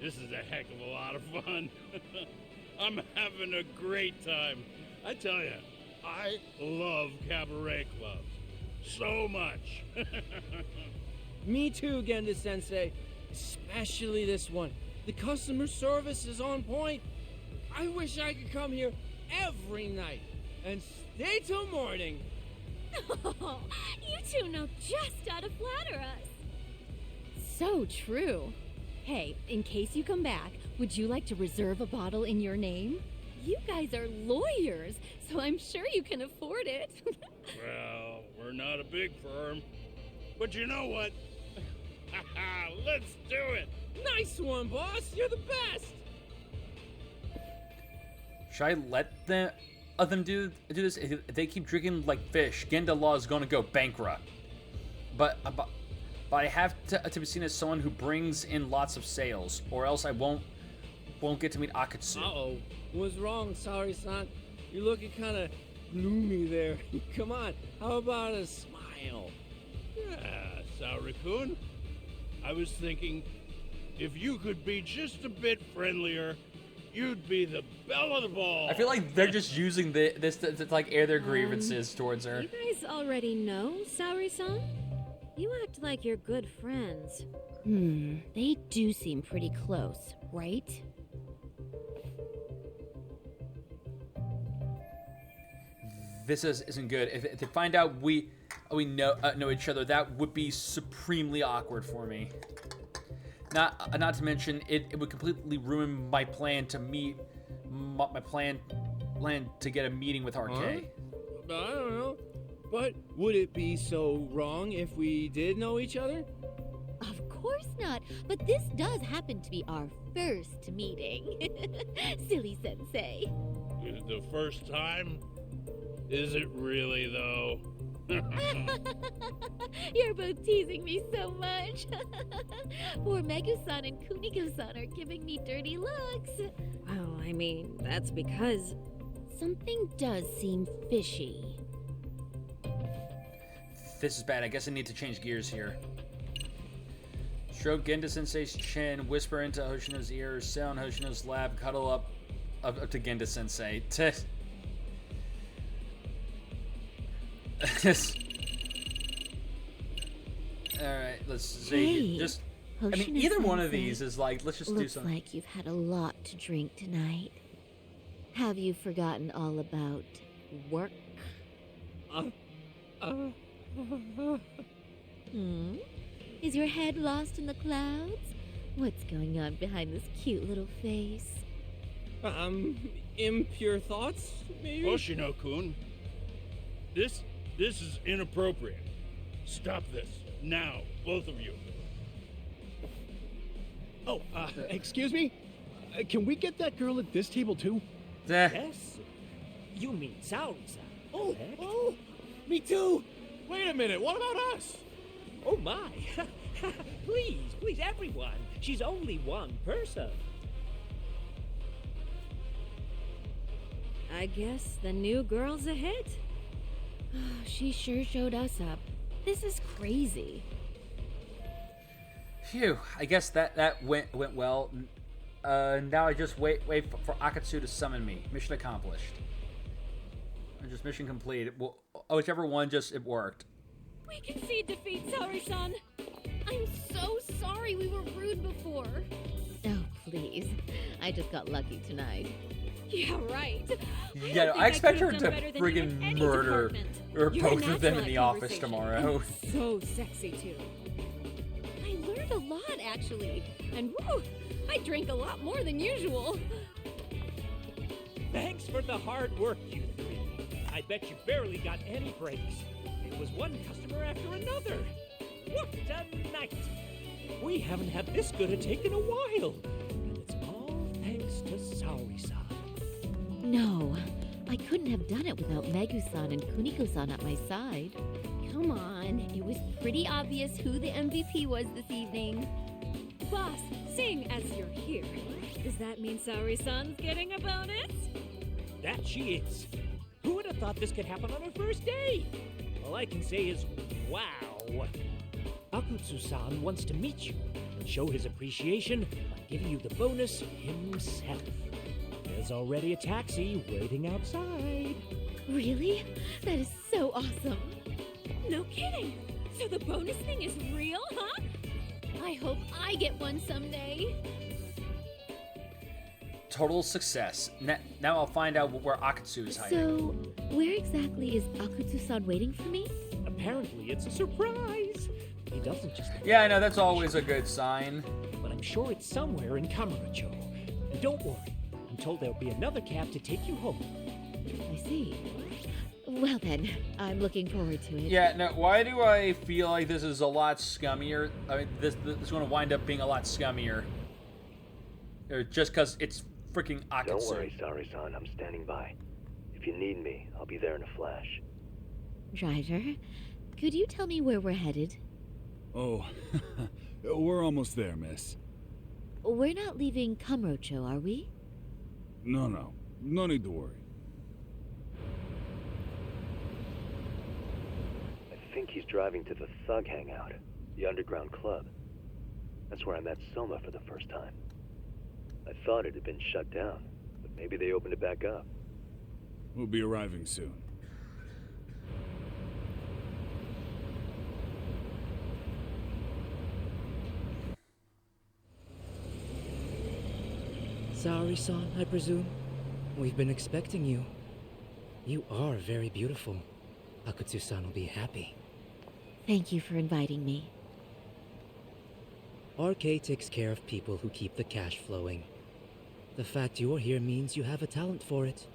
This is a heck of a lot of fun. I'm having a great time. I tell you, I love cabaret clubs so much. Me too, Genda Sensei. Especially this one. The customer service is on point. I wish I could come here every night and stay till morning. Oh, you two know just how to flatter us. So true. Hey, in case you come back, would you like to reserve a bottle in your name? You guys are lawyers, so I'm sure you can afford it. Well, we're not a big firm, but you know what? Let's do it. Nice one, boss. You're the best. Should I let them do this? If they keep drinking like fish, Genda Law is going to go bankrupt. But I have to be seen as someone who brings in lots of sales, or else I won't get to meet Akatsu. Uh-oh. What's wrong, Saori-san? You're looking kind of gloomy there. Come on, how about a smile? Yeah, Saori-kun. I was thinking, if you could be just a bit friendlier, you'd be the belle of the ball. I feel like they're just using this to like air their grievances towards her. You guys already know Saori-san? You act like you're good friends. They do seem pretty close, right? This isn't good. If they find out we know each other, that would be supremely awkward for me. Not to mention it would completely ruin my plan to meet my plan to get a meeting with RK. Huh? I don't know. But would it be so wrong if we did know each other? Of course not. But this does happen to be our first meeting. Silly Sensei. The first time? Is it really, though? You're both teasing me so much. Poor Megu-san and Kuniko-san are giving me dirty looks. Well, I mean, that's because something does seem fishy. This is bad. I guess I need to change gears here. Stroke Genda-sensei's chin, whisper into Hoshino's ear, sit on Hoshino's lap, cuddle up to Genda-sensei. Alright, let's see. Hey, Just, I mean, either one of these is like, let's just do looks something. like you've had a lot to drink tonight. Have you forgotten all about work? Is your head lost in the clouds? What's going on behind this cute little face? Impure thoughts, maybe? Hoshino-kun, this is inappropriate. Stop this, now, both of you. Oh, excuse me? Can we get that girl at this table too? Yes? You mean Saori-san? Oh, me too! Wait a minute, what about us? Oh my! Please, everyone! She's only one person. I guess the new girl's a hit. She sure showed us up. This is crazy. Phew, I guess that went well. Now I just wait for Akatsu to summon me. Mission accomplished. And just mission complete. Well, whichever one, just it worked. We concede defeat, Saori-san. I'm so sorry we were rude before. Oh, please. I just got lucky tonight. Yeah, right. Yeah, I expect her to friggin' murder or both of them in the office tomorrow. And so sexy too. I learned a lot actually, and woo, I drank a lot more than usual. Thanks for the hard work, you three. I bet you barely got any breaks. It was one customer after another. What a night! We haven't had this good a take in a while, and it's all thanks to Saori-san. No, I couldn't have done it without Megu-san and Kuniko-san at my side. Come on, it was pretty obvious who the MVP was this evening. Boss, seeing as you're here, does that mean Saori-san's getting a bonus? That she is. Who would have thought this could happen on our first day? All I can say is, wow. Akutsu-san wants to meet you and show his appreciation by giving you the bonus himself. There's already a taxi waiting outside. Really? That is so awesome. No kidding. So the bonus thing is real, huh? I hope I get one someday. Total success. Now I'll find out where Akatsu is hiding. So, where exactly is Akutsu-san waiting for me? Apparently it's a surprise. He doesn't just... Yeah, I know, that's always a good sign. But I'm sure it's somewhere in Kamurocho. And don't worry. I'm told there'll be another cab to take you home. I see. Well then, I'm looking forward to it. Yeah, now, why do I feel like this is a lot scummier? I mean, this is going to wind up being a lot scummier. Or just because it's freaking Akatsu. Don't worry, Saori-san. I'm standing by. If you need me, I'll be there in a flash. Driver, could you tell me where we're headed? Oh, we're almost there, miss. We're not leaving Kamurocho, are we? No. No need to worry. I think he's driving to the Thug Hangout, the underground club. That's where I met Soma for the first time. I thought it had been shut down, but maybe they opened it back up. We'll be arriving soon. Saori-san, I presume? We've been expecting you. You are very beautiful. Akutsu-san will be happy. Thank you for inviting me. RK takes care of people who keep the cash flowing. The fact you're here means you have a talent for it.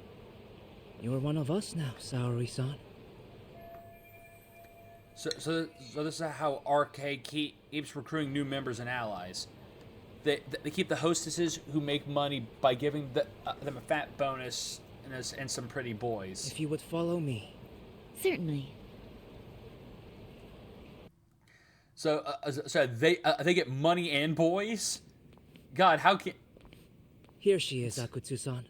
You're one of us now, Saori-san. So this is how RK keeps recruiting new members and allies. They keep the hostesses who make money by giving them a fat bonus and some pretty boys. If you would follow me. Certainly. So they get money and boys? God, how can... Here she is, Akutsu-san.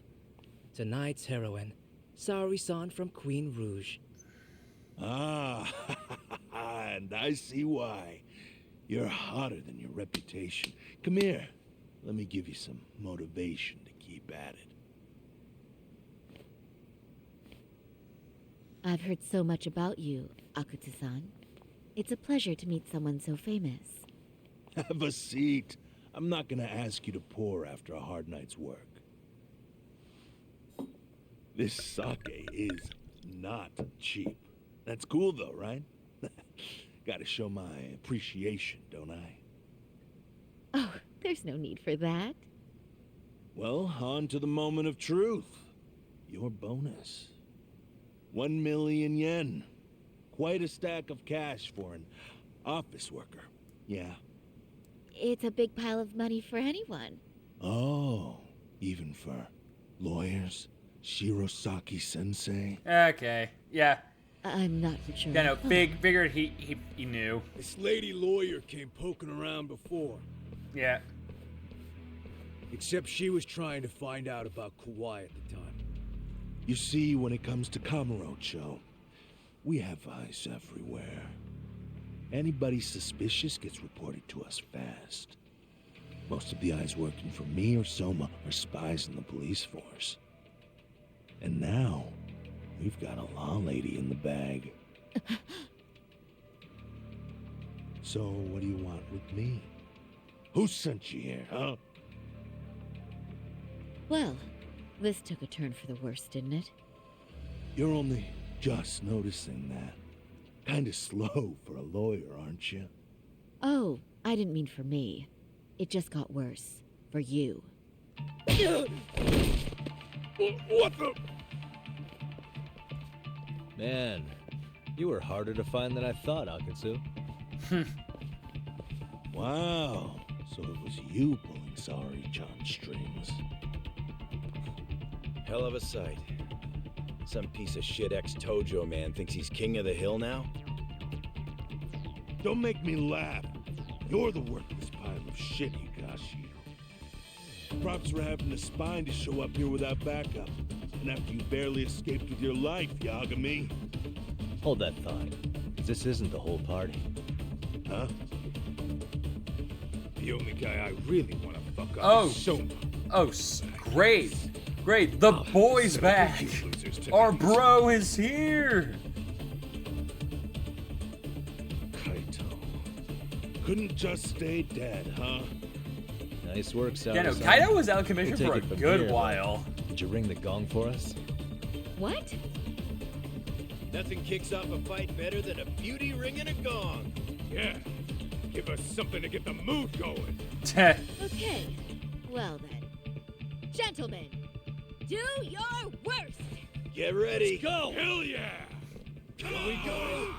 Tonight's heroine, Saori-san from Queen Rouge. Ah, and I see why. You're hotter than your reputation. Come here. Let me give you some motivation to keep at it. I've heard so much about you, Akutsu-san. It's a pleasure to meet someone so famous. Have a seat. I'm not gonna ask you to pour after a hard night's work. This sake is not cheap. That's cool though, right? Gotta show my appreciation, don't I? Oh, there's no need for that. Well, on to the moment of truth. Your bonus. 1 million yen. Quite a stack of cash for an office worker. Yeah. It's a big pile of money for anyone. Oh, even for lawyers? Shirosaki-sensei? Okay, yeah. I'm not sure. Yeah, no, figured he knew. This lady lawyer came poking around before. Yeah. Except she was trying to find out about Kauai at the time. You see, when it comes to Kamurocho, we have eyes everywhere. Anybody suspicious gets reported to us fast. Most of the eyes working for me or Soma are spies in the police force. And now, we've got a law lady in the bag. So, what do you want with me? Who sent you here, huh? Well, this took a turn for the worse, didn't it? You're only just noticing that. Kinda slow for a lawyer, aren't you? Oh, I didn't mean for me. It just got worse. For you. What the? Man, you were harder to find than I thought, Akutsu. Wow, so it was you pulling Saori-chan's strings. Hell of a sight. Some piece of shit ex-Tojo man thinks he's king of the hill now? Don't make me laugh. You're the worthless pile of shit, Higashi. Props for having the spine to show up here without backup. And after you barely escaped with your life, Yagami. Hold that thought. This isn't the whole party. Huh? The only guy I really want to fuck up Oh, is Soma. Oh, great. Great, the boy's back. Our bro is here. Kaito. Couldn't just stay dead, huh? Nice work, Saori. Yeah, no, Kaito was out of commission for a good while. Did you ring the gong for us? What? Nothing kicks off a fight better than a beauty ring and a gong. Yeah. Give us something to get the mood going. Okay. Well then. Gentlemen, do your worst! Get ready. Let's go! Hell yeah! Here we go.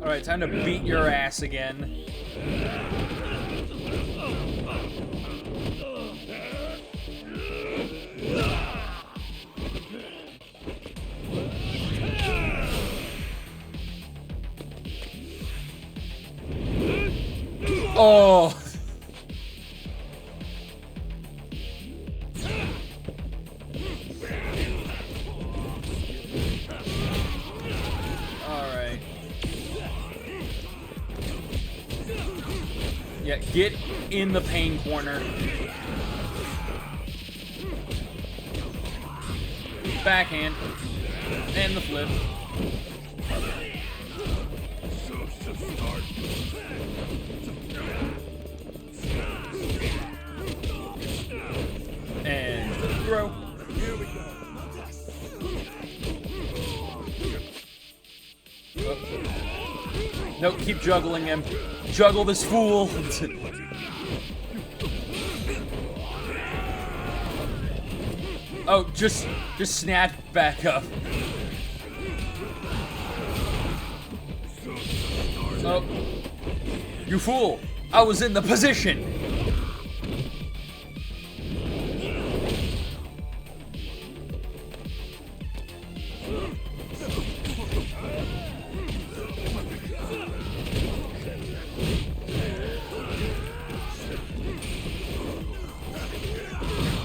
All right, time to beat your ass again. Oh. All right. Yeah, get in the pain corner. Backhand. And the flip. And throw. Here we go. No, keep juggling him. Juggle this fool. Oh, just snap back up. Oh. You fool! I was in the position!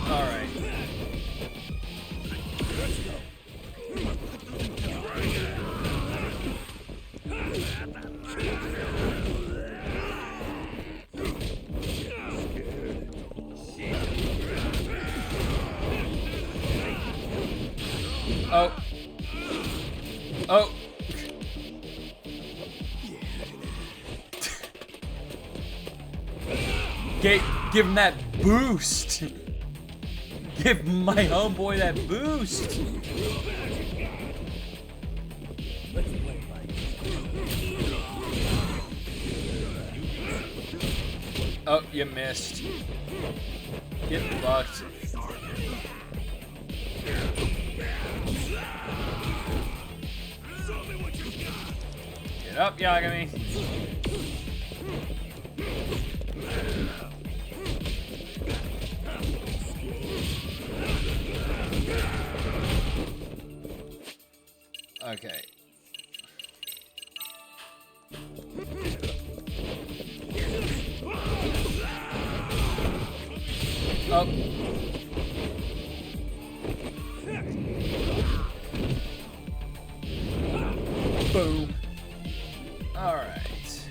Alright. Oh. Oh. Give him that boost. Give my homeboy that boost. Oh, you missed. Get fucked. Get up, Yagami. Okay. Oh. Boom. All right.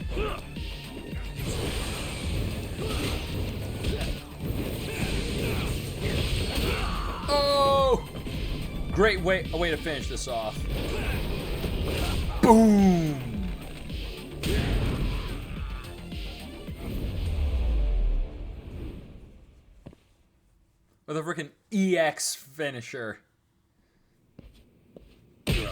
Oh! Great way, a way to finish this off. Boom! With a freaking EX finisher. You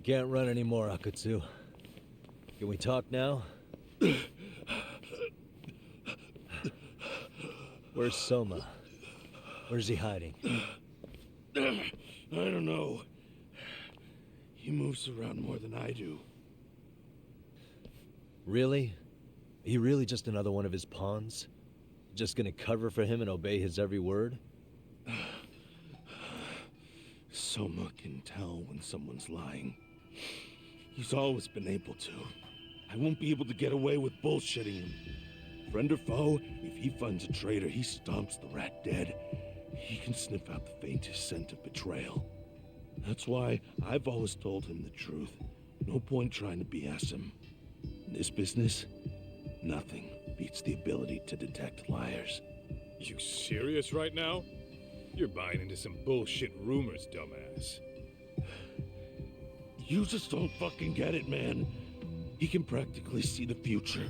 can't run anymore, Akutsu. Can we talk now? Where's Soma? Where's he hiding? I don't know. He moves around more than I do. Really? Are you really just another one of his pawns? Just gonna cover for him and obey his every word? Soma can tell when someone's lying. He's always been able to. I won't be able to get away with bullshitting him. Friend or foe, if he finds a traitor, he stomps the rat dead. He can sniff out the faintest scent of betrayal. That's why I've always told him the truth. No point trying to BS him. In this business, nothing beats the ability to detect liars. You serious right now? You're buying into some bullshit rumors, dumbass. You just don't fucking get it, man. He can practically see the future.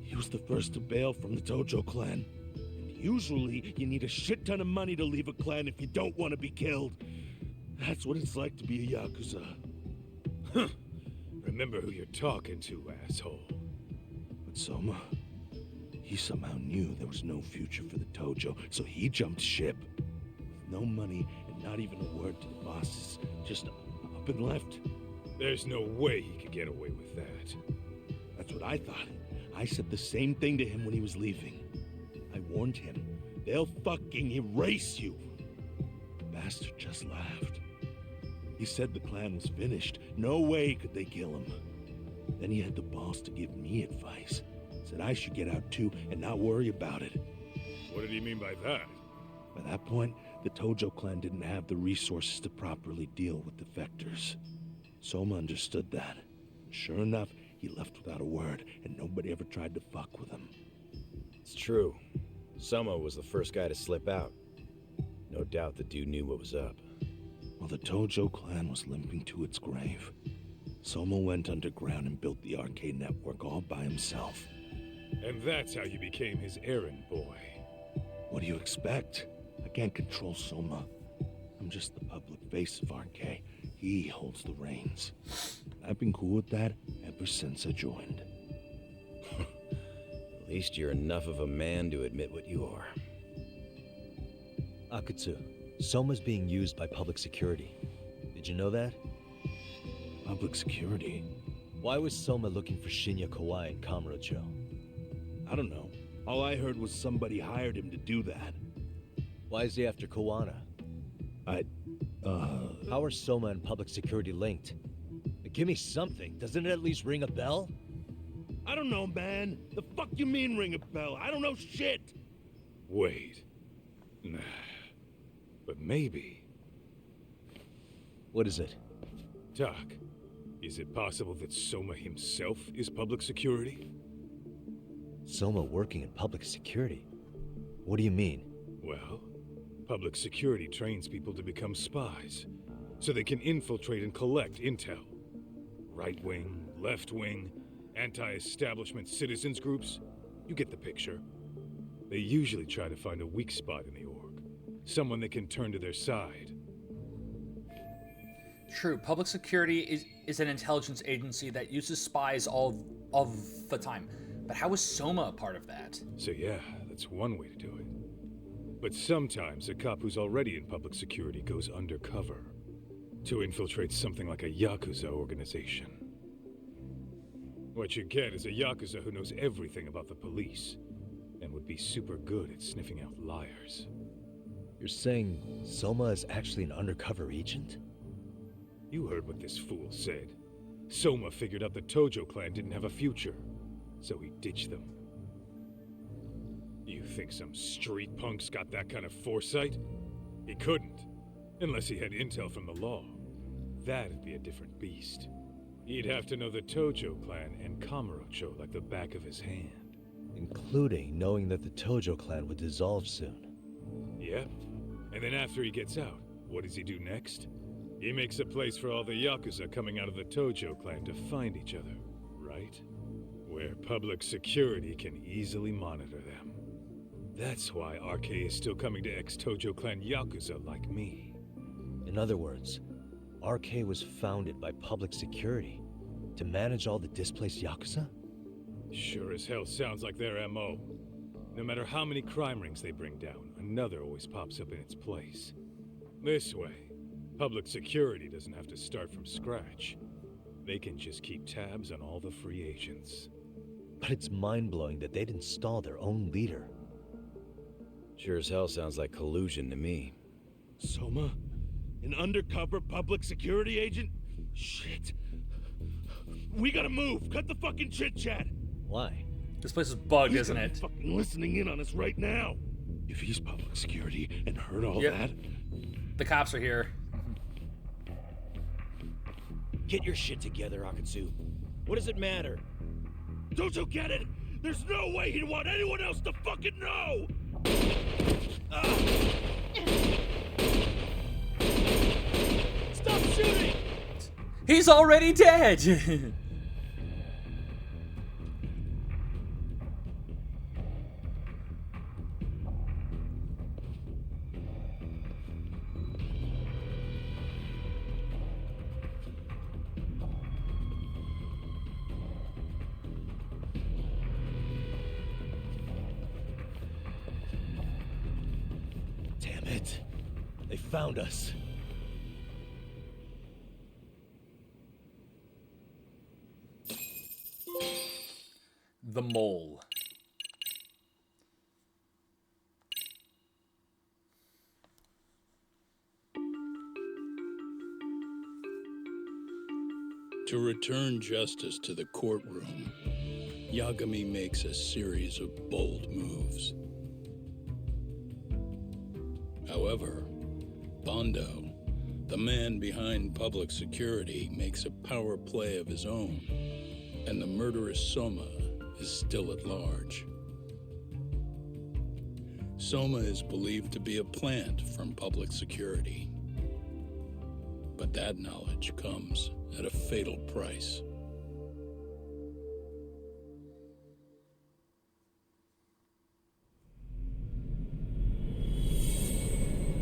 He was the first to bail from the Tojo clan. And usually, you need a shit ton of money to leave a clan if you don't want to be killed. That's what it's like to be a Yakuza. Huh. Remember who you're talking to, asshole. But Soma, he somehow knew there was no future for the Tojo, so he jumped ship. With no money and not even a word to the bosses, just up and left. There's no way he could get away with that. That's what I thought. I said the same thing to him when he was leaving. I warned him, they'll fucking erase you. The bastard just laughed. He said the clan was finished. No way could they kill him. Then he had the balls to give me advice. Said I should get out too and not worry about it. What did he mean by that? By that point, the Tojo clan didn't have the resources to properly deal with defectors. Soma understood that. Sure enough, he left without a word, and nobody ever tried to fuck with him. It's true. Soma was the first guy to slip out. No doubt the dude knew what was up. While the Tojo clan was limping to its grave, Soma went underground and built the arcade network all by himself. And that's how you became his errand boy. What do you expect? I can't control Soma. I'm just the public face of RK. He holds the reins. I've been cool with that ever since I joined. At least you're enough of a man to admit what you are. Akutsu, Soma's being used by public security. Did you know that? Public security? Why was Soma looking for Shinya Kawai in Kamurocho? I don't know. All I heard was somebody hired him to do that. Why is he after Kawana? How are Soma and public security linked? Give me something. Doesn't it at least ring a bell? I don't know, man. The fuck you mean ring a bell? I don't know shit! Wait. Nah. But maybe. What is it? Doc, is it possible that Soma himself is public security? Soma working in public security? What do you mean? Well, public security trains people to become spies, so they can infiltrate and collect intel. Right wing, left wing, anti-establishment citizens groups. You get the picture. They usually try to find a weak spot in the org, someone they can turn to their side. True, public security is an intelligence agency that uses spies all of the time. But how is Soma a part of that? So yeah, that's one way to do it. But sometimes a cop who's already in public security goes undercover to infiltrate something like a Yakuza organization. What you get is a Yakuza who knows everything about the police and would be super good at sniffing out liars. You're saying Soma is actually an undercover agent? You heard what this fool said. Soma figured out the Tojo clan didn't have a future, so he ditched them. You think some street punk's got that kind of foresight? He couldn't, unless he had intel from the law. That'd be a different beast. He'd have to know the Tojo clan and Kamurocho like the back of his hand. Including knowing that the Tojo clan would dissolve soon. Yep. And then after he gets out, what does he do next? He makes a place for all the Yakuza coming out of the Tojo clan to find each other, right? Where public security can easily monitor them. That's why RK is still coming to ex-Tojo clan Yakuza like me. In other words, RK was founded by public security to manage all the displaced Yakuza? Sure as hell sounds like their MO. No matter how many crime rings they bring down, another always pops up in its place. This way, public security doesn't have to start from scratch. They can just keep tabs on all the free agents. But it's mind-blowing that they'd install their own leader. Sure as hell sounds like collusion to me. Soma? An undercover public security agent? Shit. We gotta move. Cut the fucking chit-chat. Why? This place is bugged, He's isn't gonna it? be fucking listening in on us right now. If he's public security and heard all that... The cops are here. Get your shit together, Akutsu. What does it matter? Don't you get it? There's no way he'd want anyone else to fucking know! Stop shooting! He's already dead! Damn it. They found us. The mole. To return justice to the courtroom, Yagami makes a series of bold moves. However, Bondo, the man behind public security, makes a power play of his own, and the murderous Soma is still at large. Soma is believed to be a plant from public security, but that knowledge comes at a fatal price.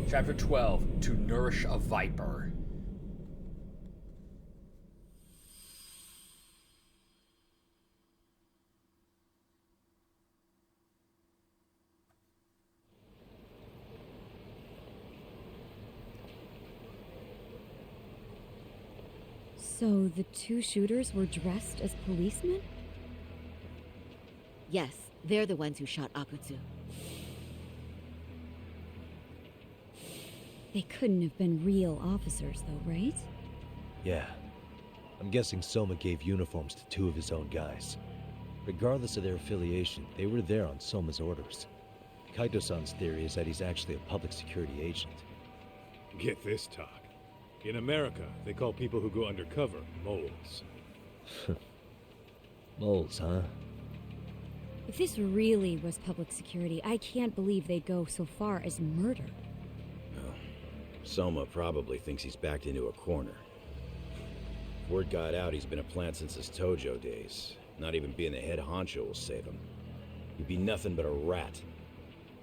Chapter 12, To Nourish a Viper. So the two shooters were dressed as policemen? Yes, they're the ones who shot Akutsu. They couldn't have been real officers, though, right? Yeah. I'm guessing Soma gave uniforms to two of his own guys. Regardless of their affiliation, they were there on Soma's orders. Kaito-san's theory is that he's actually a public security agent. Get this, talk. In America, they call people who go undercover moles. Moles, huh? If this really was public security, I can't believe they'd go so far as murder. Well, Soma probably thinks he's backed into a corner. Word got out he's been a plant since his Tojo days. Not even being the head honcho will save him. He'd be nothing but a rat.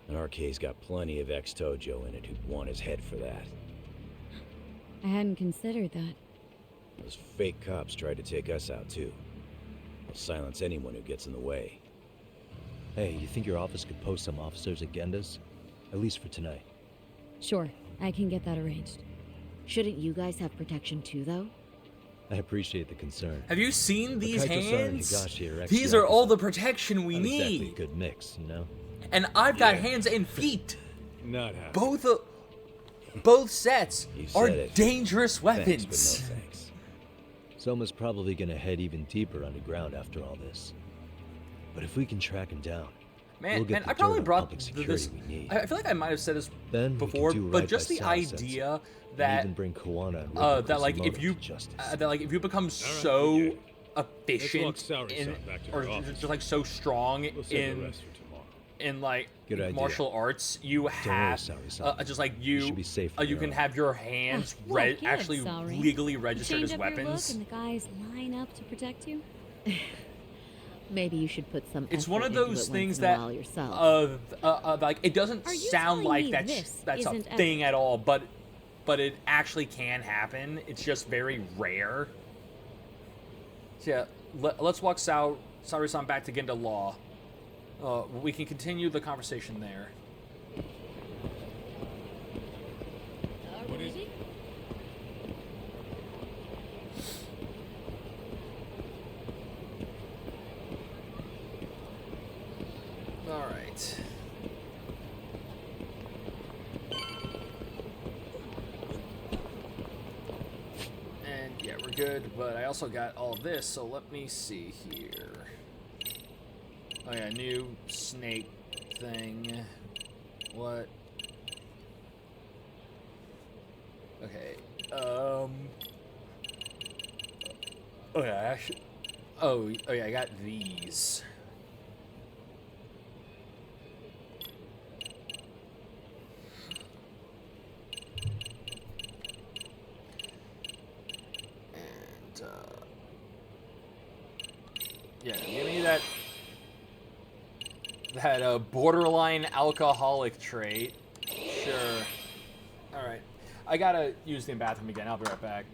And RK's got plenty of ex-Tojo in it who'd want his head for that. I hadn't considered that. Those fake cops tried to take us out too. They'll silence anyone who gets in the way. Hey, you think your office could post some officers at Genda's? At least for tonight. Sure, I can get that arranged. Shouldn't you guys have protection too, though? I appreciate the concern. Have you seen these hands? These are are all the protection we Not exactly need. a good mix, you know? And I've got hands and feet. Not happening. Both sets are said it. dangerous weapons. Thanks, but no thanks. Soma's probably gonna head even deeper underground after all this. But if we can track him down, we'll get the I probably dirt on brought public security this. we need. I feel like I might have said this Then we can before, do but right just by the Sao Sense, idea and that even bring Kawana and that like if Kusumoto you to justice. that like if you become okay. so Let's efficient walk Saori-san back to or her office. just like so strong We'll save the rest for tomorrow. in like Good idea. martial arts, you worry, have Saori-san. just like You should be safe on you your can own. have your hands actually Saori. legally registered Change as up your weapons. look and the guys line up to protect you? Maybe you should put some It's effort one of into those it things once in a that while yourself. like it doesn't Are you sound telling like me that's this a isn't thing at all, but it actually can happen. It's just very rare. So yeah, let's walk Saori-san back to Genda Law. We can continue the conversation there. What is it? All right. And yeah, we're good, but I also got all this, so let me see here. Oh yeah, new snake thing. What? Okay. Oh yeah, actually. Oh yeah, I got these. And yeah, give me that borderline alcoholic trait. Sure. All right. I gotta use the bathroom again. I'll be right back.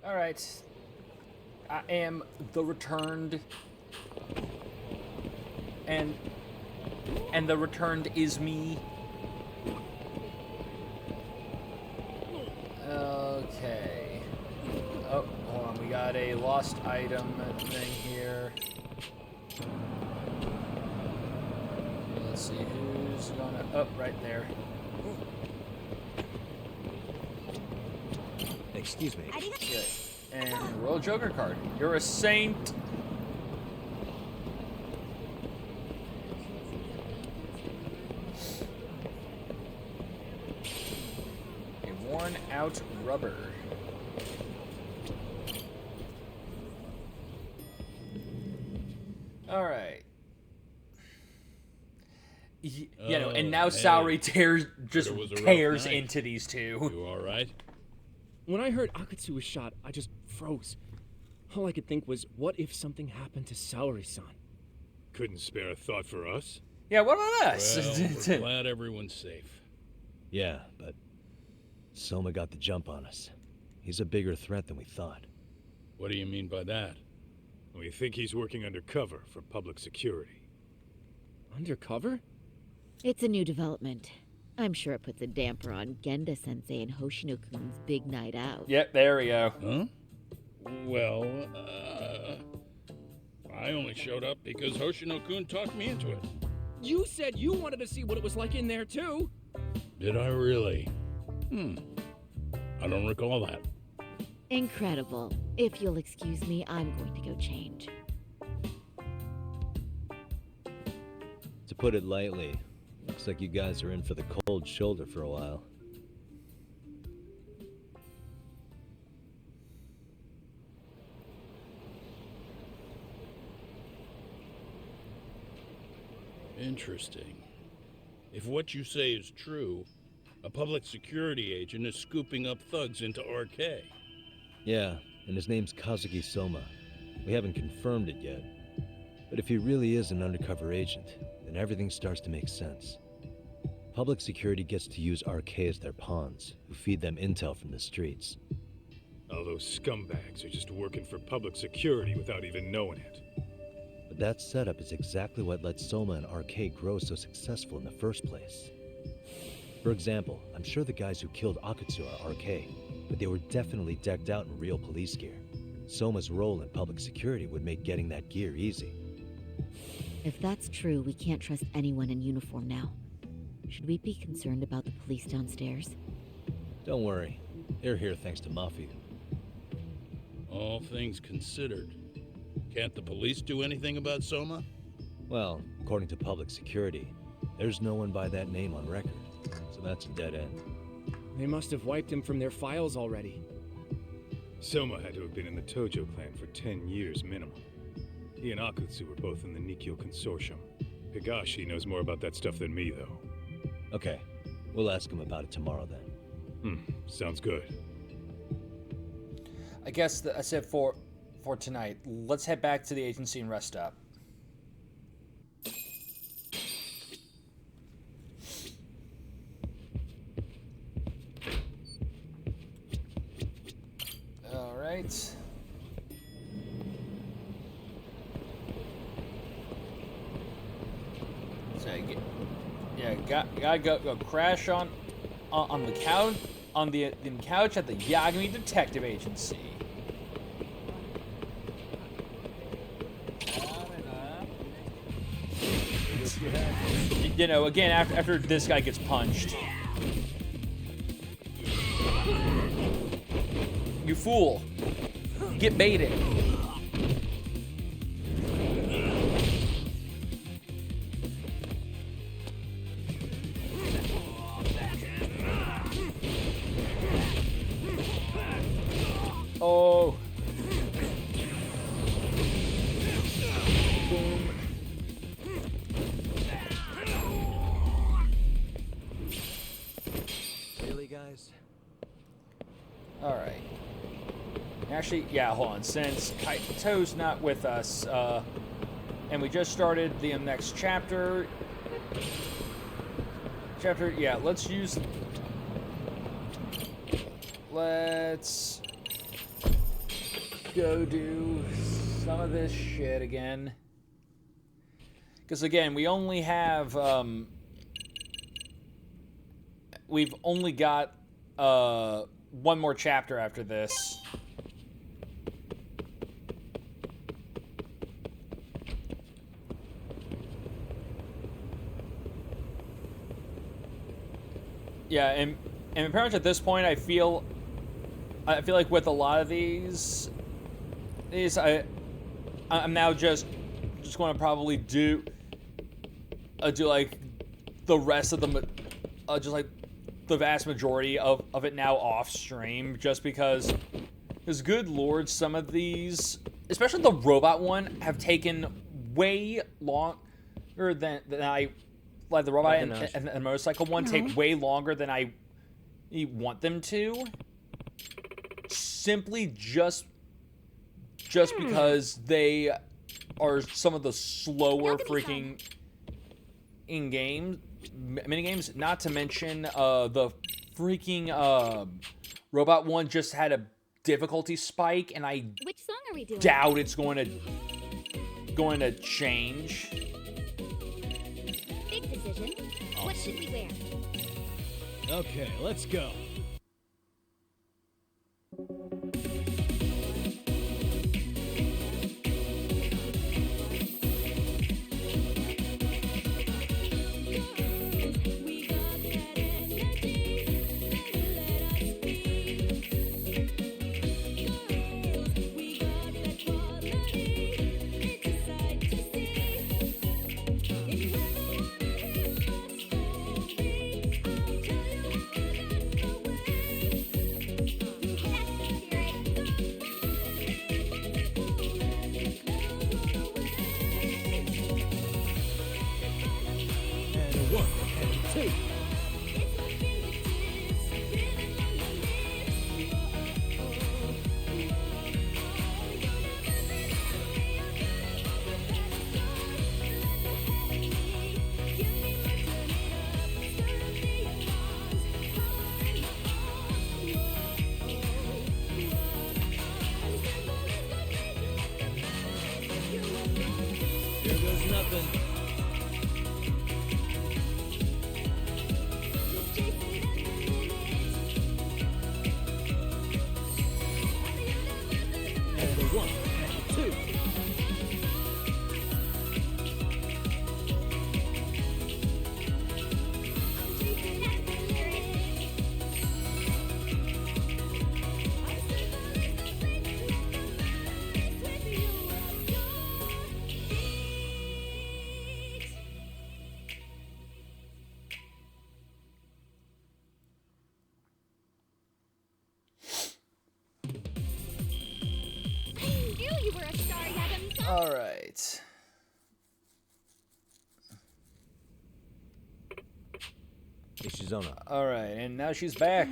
All right. I am the returned, and the returned is me. Okay. Oh, hold on. We got a lost item thing here. Let's see who's gonna. Oh, right there. Excuse me. Good. And Royal Joker card. You're a saint. A worn out rubber. All right. You know, and now Saori tears into these two. You all right? When I heard Akatsu was shot, I just froze. All I could think was, what if something happened to Saori-san? Couldn't spare a thought for us? Yeah, what about us? Well, we're glad everyone's safe. Yeah, but Soma got the jump on us. He's a bigger threat than we thought. What do you mean by that? We think he's working undercover for public security. Undercover? It's a new development. I'm sure it puts a damper on Genda-sensei and Hoshino-kun's big night out. Yep, there we go. Huh? Well, I only showed up because Hoshino-kun talked me into it. You said you wanted to see what it was like in there, too. Did I really? I don't recall that. Incredible. If you'll excuse me, I'm going to go change. To put it lightly, looks like you guys are in for the cold shoulder for a while. Interesting. If what you say is true, a public security agent is scooping up thugs into RK. Yeah, and his name's Kazuki Soma. We haven't confirmed it yet. But if he really is an undercover agent, then everything starts to make sense. Public security gets to use RK as their pawns, who feed them intel from the streets. All those scumbags are just working for public security without even knowing it. But that setup is exactly what let Soma and RK grow so successful in the first place. For example, I'm sure the guys who killed Akatsu are RK, but they were definitely decked out in real police gear. Soma's role in public security would make getting that gear easy. If that's true, we can't trust anyone in uniform now. Should we be concerned about the police downstairs? Don't worry. They're here thanks to Mafia. All things considered, can't the police do anything about Soma? Well, according to public security, there's no one by that name on record, so that's a dead end. They must have wiped him from their files already. Soma had to have been in the Tojo clan for 10 years minimum. He and Akutsu were both in the Nikkyo Consortium. Higashi knows more about that stuff than me, though. Okay, we'll ask him about it tomorrow then. Sounds good. I guess that's it for tonight. Let's head back to the agency and rest up. All right. So gotta go crash on the couch on the couch at the Yagami Detective Agency. You know, again, after this guy gets punched. You fool. Get baited. Oh. Boom. Really, guys? All right. Actually, yeah, hold on. Since Kaito's not with us, and we just started the next chapter. Yeah, let's use. Let's go do some of this shit again. Because again, we only have, we've only got, one more chapter after this. Yeah, and pretty much at this point, I feel like with a lot of these I'm now just going to probably do like the rest of the just like the vast majority of it now off stream, just because good lord, some of these, especially the robot one, have taken way longer than I. Like the robot and the motorcycle one take way longer than I want them to. Simply just because they are some of the slower freaking mini games. Not to mention the freaking robot one just had a difficulty spike, and I Which song are we doing? doubt it's going to change. Big decision. What should we wear? Okay, let's go. All right. Ishizona. All right, and now she's back.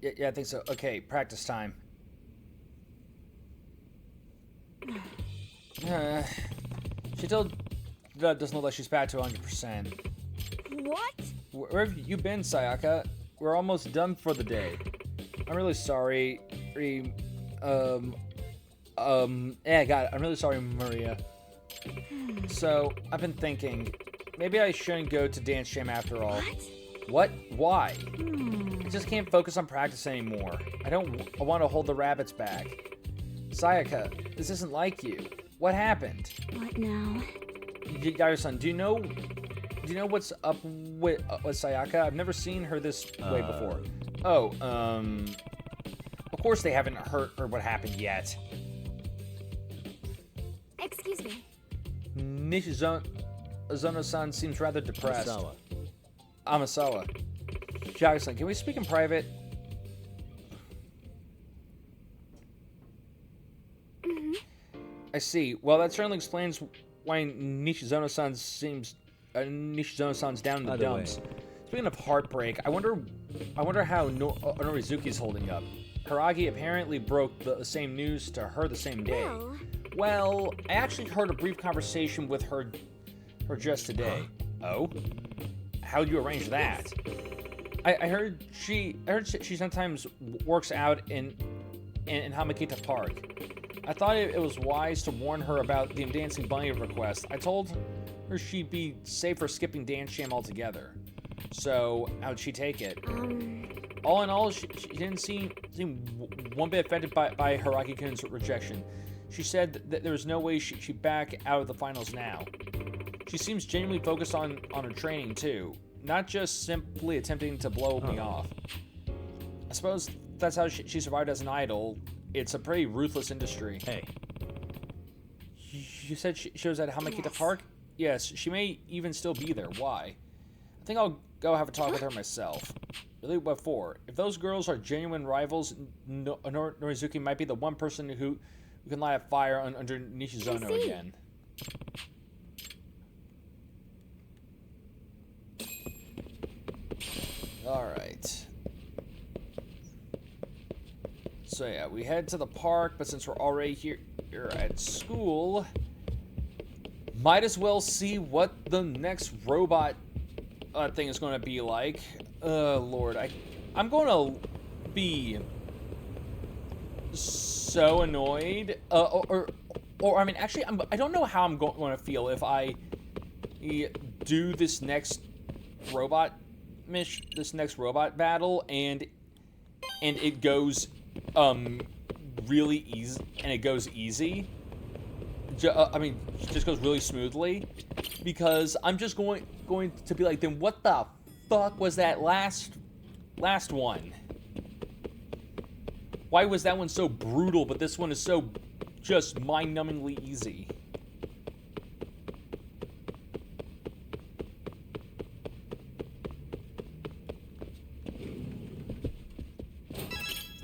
Yeah, I think so. Okay, practice time. She still doesn't look like she's back to 100%. What? Where have you been, Sayaka? We're almost done for the day. I'm really sorry. Yeah, got it. I'm really sorry, Maria. So, I've been thinking, maybe I shouldn't go to Dance Jam after all. What? Why? I just can't focus on practice anymore. I want to hold the rabbits back. Sayaka, this isn't like you. What happened? What now? Yaru-san, do you know what's up with Sayaka? I've never seen her this way before. Oh, of course they haven't heard what happened yet. Excuse me. Nishizono-san seems rather depressed. Amasawa. Yaru-san, can we speak in private? I see. Well, that certainly explains why Nishizono-san's down in the dumps. Speaking of heartbreak, I wonder how Norizuki's holding up. Hiragi apparently broke the same news to her the same day. Well, I actually heard a brief conversation with her just today. Oh? How'd you arrange that? I heard she sometimes works out in in Hamakita Park. I thought it was wise to warn her about the Dancing Bunny request. I told her she'd be safer skipping Dance Jam altogether. So, how'd she take it? All in all, she didn't seem one bit offended by Haraki-kun's rejection. She said that there was no way she'd back out of the finals now. She seems genuinely focused on her training, too. Not just simply attempting to blow me off. I suppose that's how she survived as an idol. It's a pretty ruthless industry. Hey. You said she was at Hamakita Park? Yes, she may even still be there. Why? I think I'll go have a talk with her myself. Really, what for? If those girls are genuine rivals, Norizuki might be the one person who can light a fire under Nishizono again. Alright. So yeah, we head to the park, but since we're already here at school, might as well see what the next robot thing is going to be like. Lord, I'm going to be so annoyed. Or I mean, actually, I don't know how I'm going to feel if I do this next robot battle and it goes really easy, and it goes easy. I mean, just goes really smoothly, because I'm just going to be like, then what the fuck was that last one? Why was that one so brutal, but this one is so just mind-numbingly easy?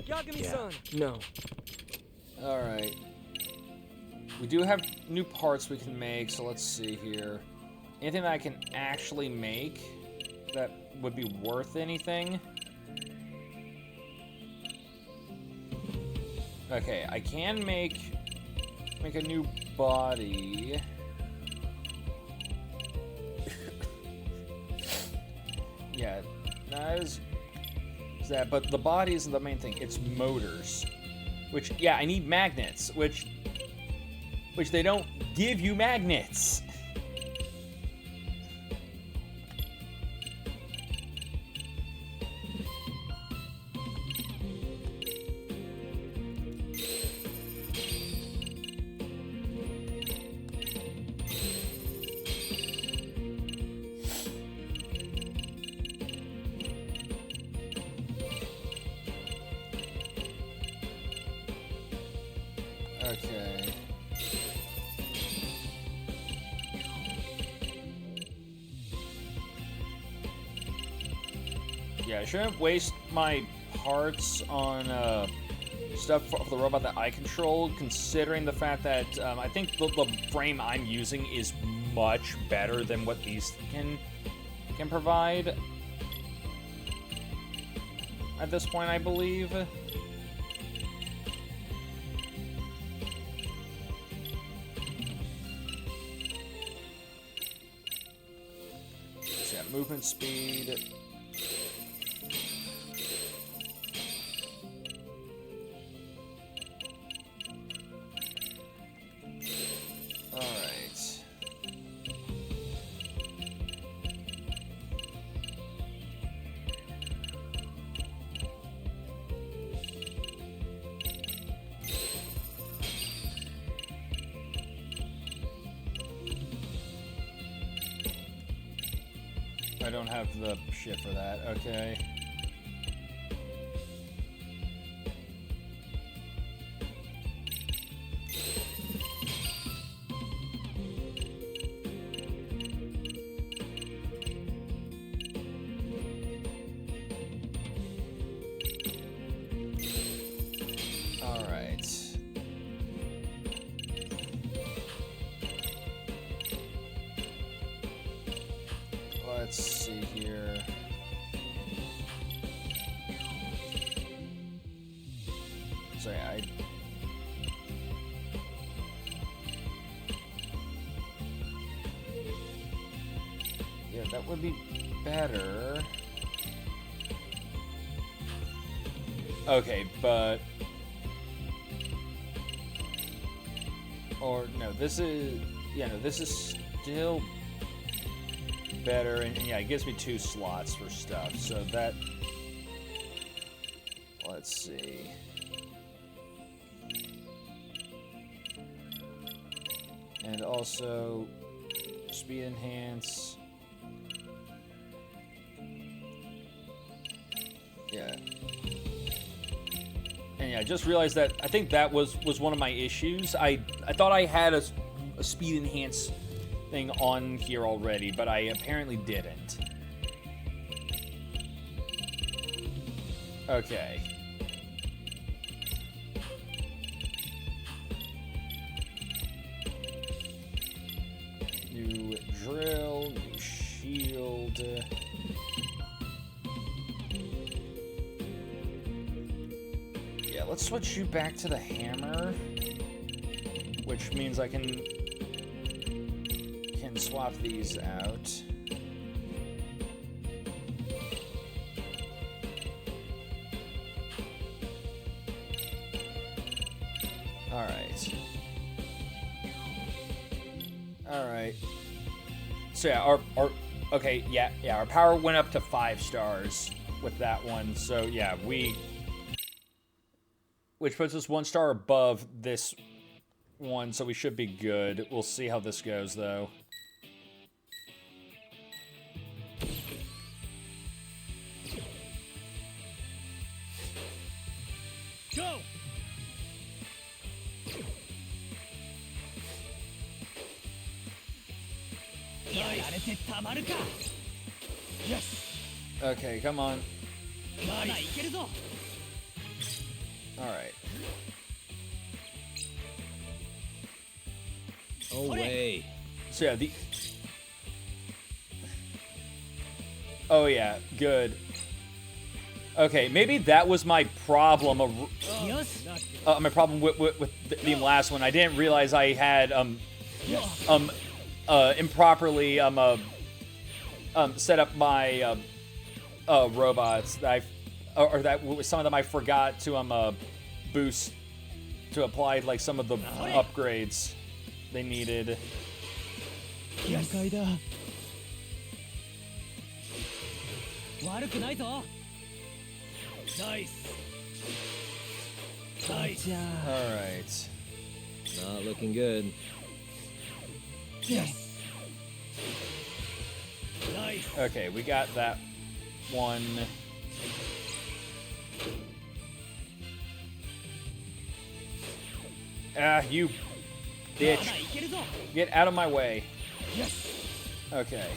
Yagami-san! No. Alright. We do have new parts we can make, so let's see here. Anything that I can actually make that would be worth anything? Okay, I can make a new body. Yeah, that is that, but the body isn't the main thing. It's motors, which, yeah, I need magnets, which they don't give you magnets. Okay. Yeah, I shouldn't waste my parts on stuff for the robot that I control, considering the fact that I think the frame I'm using is much better than what these can provide. At this point, I believe. So yeah, movement speed. Alright. I don't have the shit for that, okay. Alright. Let's see here. Sorry, yeah, that would be better. Okay, but Or no, this is this is still better, and yeah, it gives me 2 slots for stuff. So that, let's see. And also speed enhance. Yeah. And yeah, I just realized that I think that was one of my issues. I thought I had a speed enhance thing on here already, but I apparently didn't. Okay. New drill, new shield. Yeah, let's switch you back to the hammer, which means I can swap these out. All right. So yeah, our our power went up to 5 stars with that one. So yeah, which puts us 1 star above this one, so we should be good. We'll see how this goes though. Go! Yes! Okay, come on. Alright. Oh, way. So yeah, oh yeah, good. Okay, maybe that was my problem. My problem with the last one. I didn't realize I had improperly set up my robots that or that some of them I forgot to boost to apply like some of the upgrades they needed. Yes. Nice. Nice. All right. Not looking good. Yes. Nice. Okay, we got that one. Ah, you bitch. Get out of my way. Yes. Okay.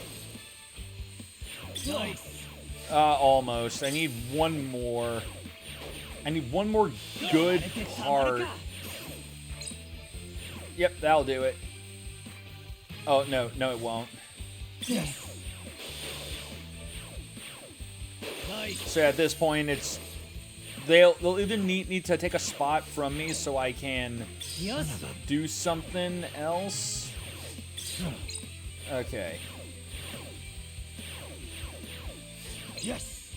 Nice. Almost. I need one more. I need one more good part. Yep, that'll do it. Oh, no, it won't. Yes. Nice. So at this point, it's they'll either need to take a spot from me so I can do something else. Okay. Yes.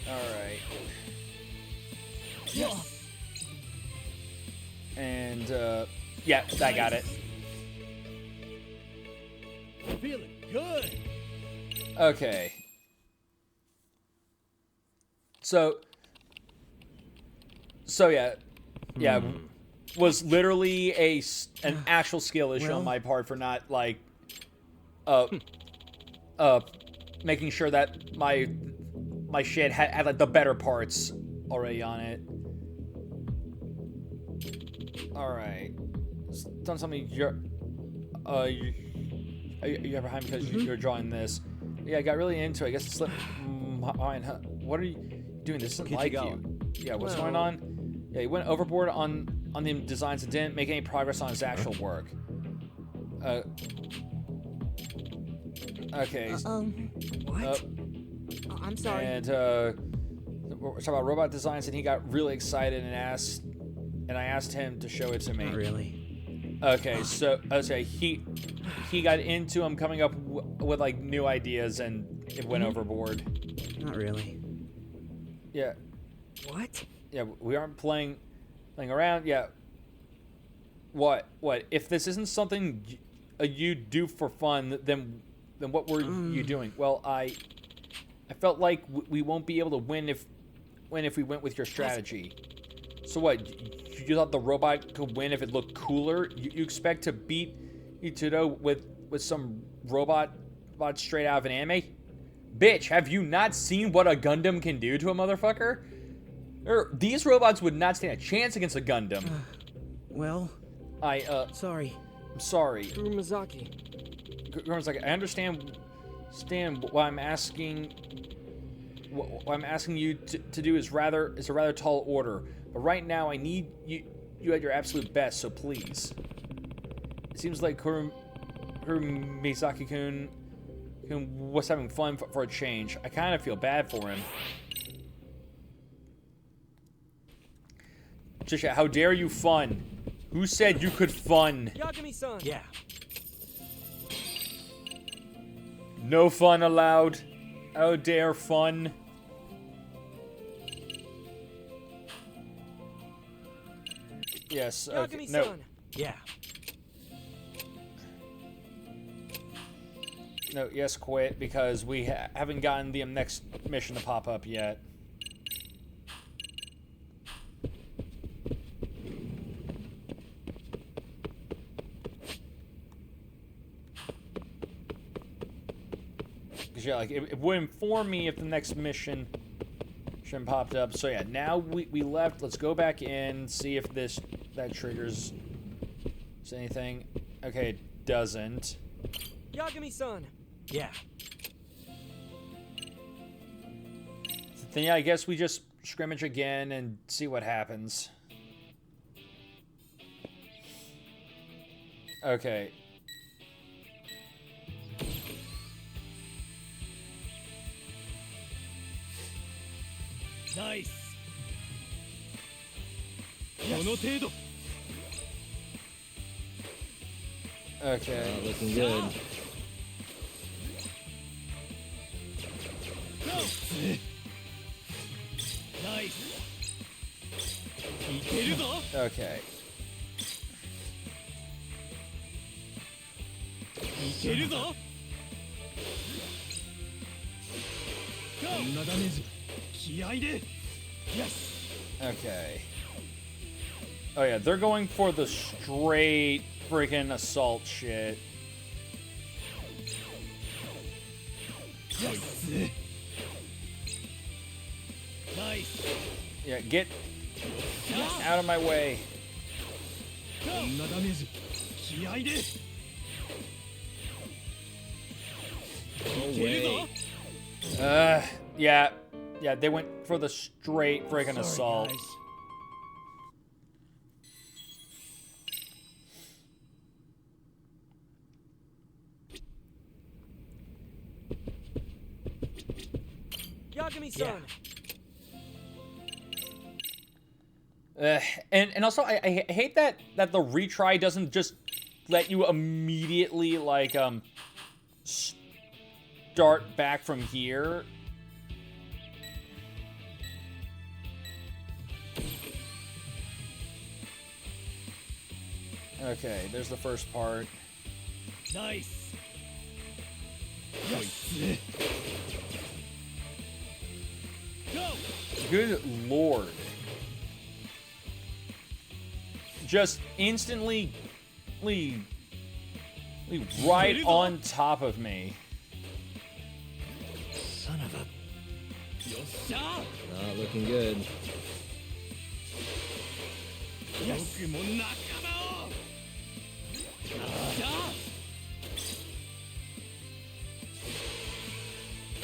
All right. Yes. And yeah, I got it. Feeling good. Okay. So yeah, was literally an actual skill issue on my part for not like making sure that my shit had like the better parts already on it. All right. Don't tell me you're behind because you're drawing this. Yeah, I got really into it. I guess it slipped mine. What are you doing? This isn't like you. Yeah, what's going on? Yeah, he went overboard on the designs and didn't make any progress on his actual work. Okay. What? I'm sorry. And we're talking about robot designs, and he got really excited and I asked him to show it to me. Not really. Okay, so he got into him coming up with like new ideas, and it went overboard. Not really. Yeah. What? Yeah, we aren't playing Playing around, yeah. What? If this isn't something you do for fun, then what were you doing? Well, I felt like we won't be able to win if we went with your strategy. So what? You thought the robot could win if it looked cooler? You expect to beat Itudo with some robot straight out of an anime? Bitch, have you not seen what a Gundam can do to a motherfucker? These robots would not stand a chance against a Gundam. Well, sorry. I'm sorry. Kurumazaki. Kurumazaki, I understand why I'm asking. What I'm asking you to do is a rather tall order, but right now I need you at your absolute best. So please. It seems like Kurumazaki-kun was having fun for a change. I kind of feel bad for him. Jisha, how dare you fun? Who said you could fun? Yagami-san. Yeah. No fun allowed. Oh dare fun. Yes. Okay. No. Yeah. No. Yes. Quit because we haven't gotten the next mission to pop up yet. Yeah, like it would inform me if the next mission popped up. So yeah, now we left. Let's go back in, see if that triggers anything. Okay, it doesn't. Yagami-san. Yeah. Then yeah, I guess we just scrimmage again and see what happens. Okay. Nice. Okay. Looking good. Nice. Okay. Yes. Okay. Oh yeah, they're going for the straight freaking assault shit. Yes. Nice. Yeah, get out of my way. Yeah, they went for the straight freaking assault. Guys. Yagami-san. And also I hate that the retry doesn't just let you immediately like start back from here. Okay, there's the first part. Nice. Yes. Go. Good lord. Just instantly right on top of me. Son of a... Not looking good. Yes.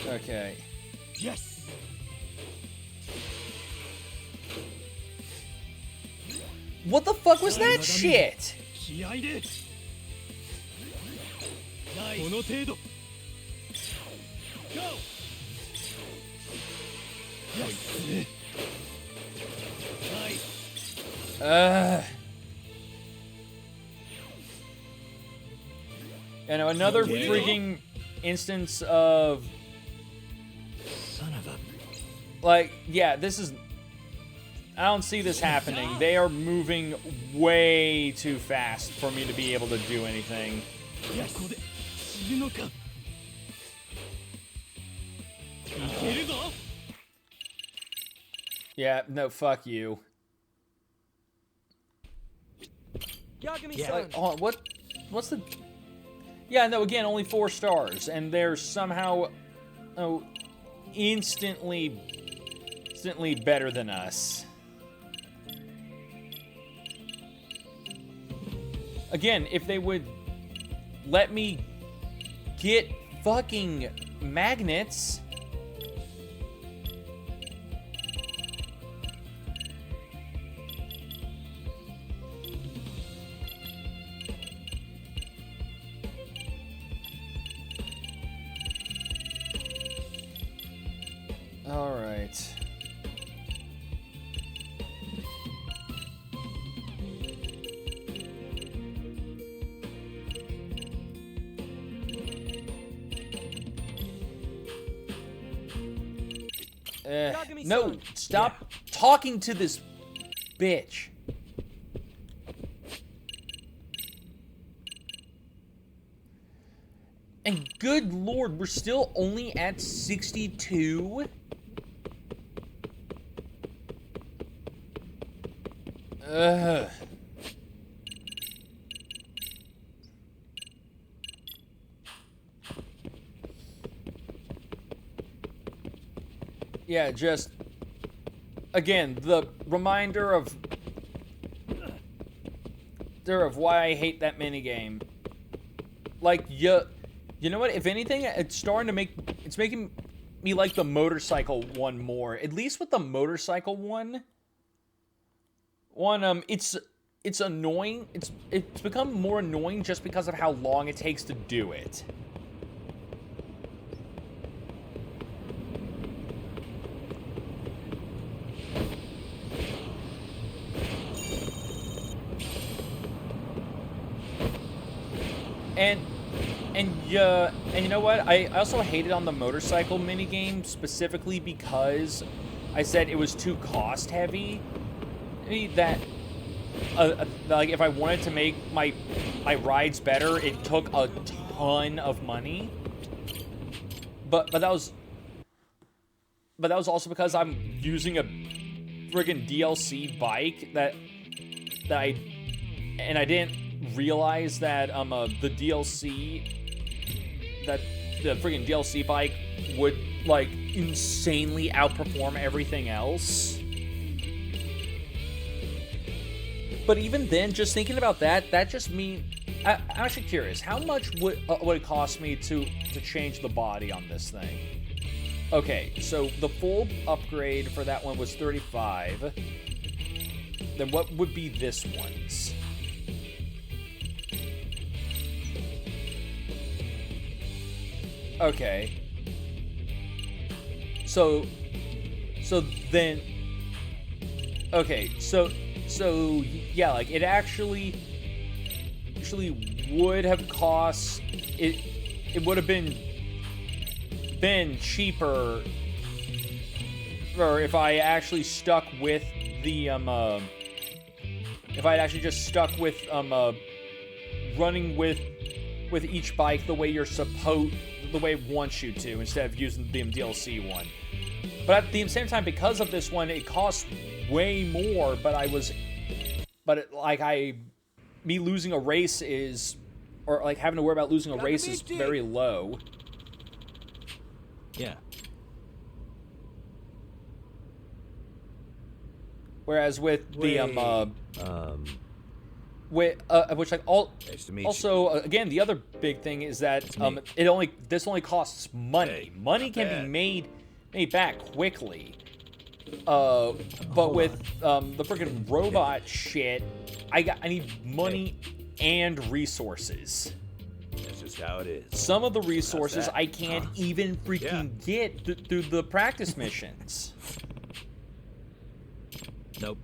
Okay. Yes. What the fuck was that shit? Nice. Go. Yes. Nice. And another freaking instance of... Son of a... Like, yeah, this is... I don't see this happening. They are moving way too fast for me to be able to do anything. Yeah, no, fuck you. Yagami-san. Hold on, what's the... Yeah, no, again, only 4 stars, and they're somehow instantly better than us. Again, if they would let me get fucking magnets... All right. No, stop talking to this bitch. And good lord, we're still only at 62? Ugh. Yeah, just... Again, the reminder of why I hate that minigame. Like, you know what? If anything, it's making me like the motorcycle one more. At least with the motorcycle one, it's annoying. It's become more annoying just because of how long it takes to do it. And you know what? I also hated on the motorcycle minigame specifically because I said it was too cost heavy. That like if I wanted to make my rides better, it took a ton of money. But that was also because I'm using a friggin' DLC bike that I didn't realize that the DLC, that the friggin' DLC bike would like insanely outperform everything else. But even then, just thinking about that just means I'm actually curious. How much would it cost me to change the body on this thing? Okay, so the full upgrade for that one was $35. Then what would be this one's? Okay. So then, okay, so yeah, like it actually would have cost, it would have been cheaper, or if I actually stuck with the if I'd actually just stuck with running with each bike the way you're supposed, the way it wants you to, instead of using the DLC one. But at the same time, because of this one, it costs way more, me losing a race is, or like having to worry about losing a race is very low. Yeah. Whereas with the which like nice to meet also again, the other big thing is that this only costs money. Money can be made back quickly. But with the freaking robot shit, I need money and resources. That's just how it is. Some of the resources I can't even freaking get through the practice missions. Nope.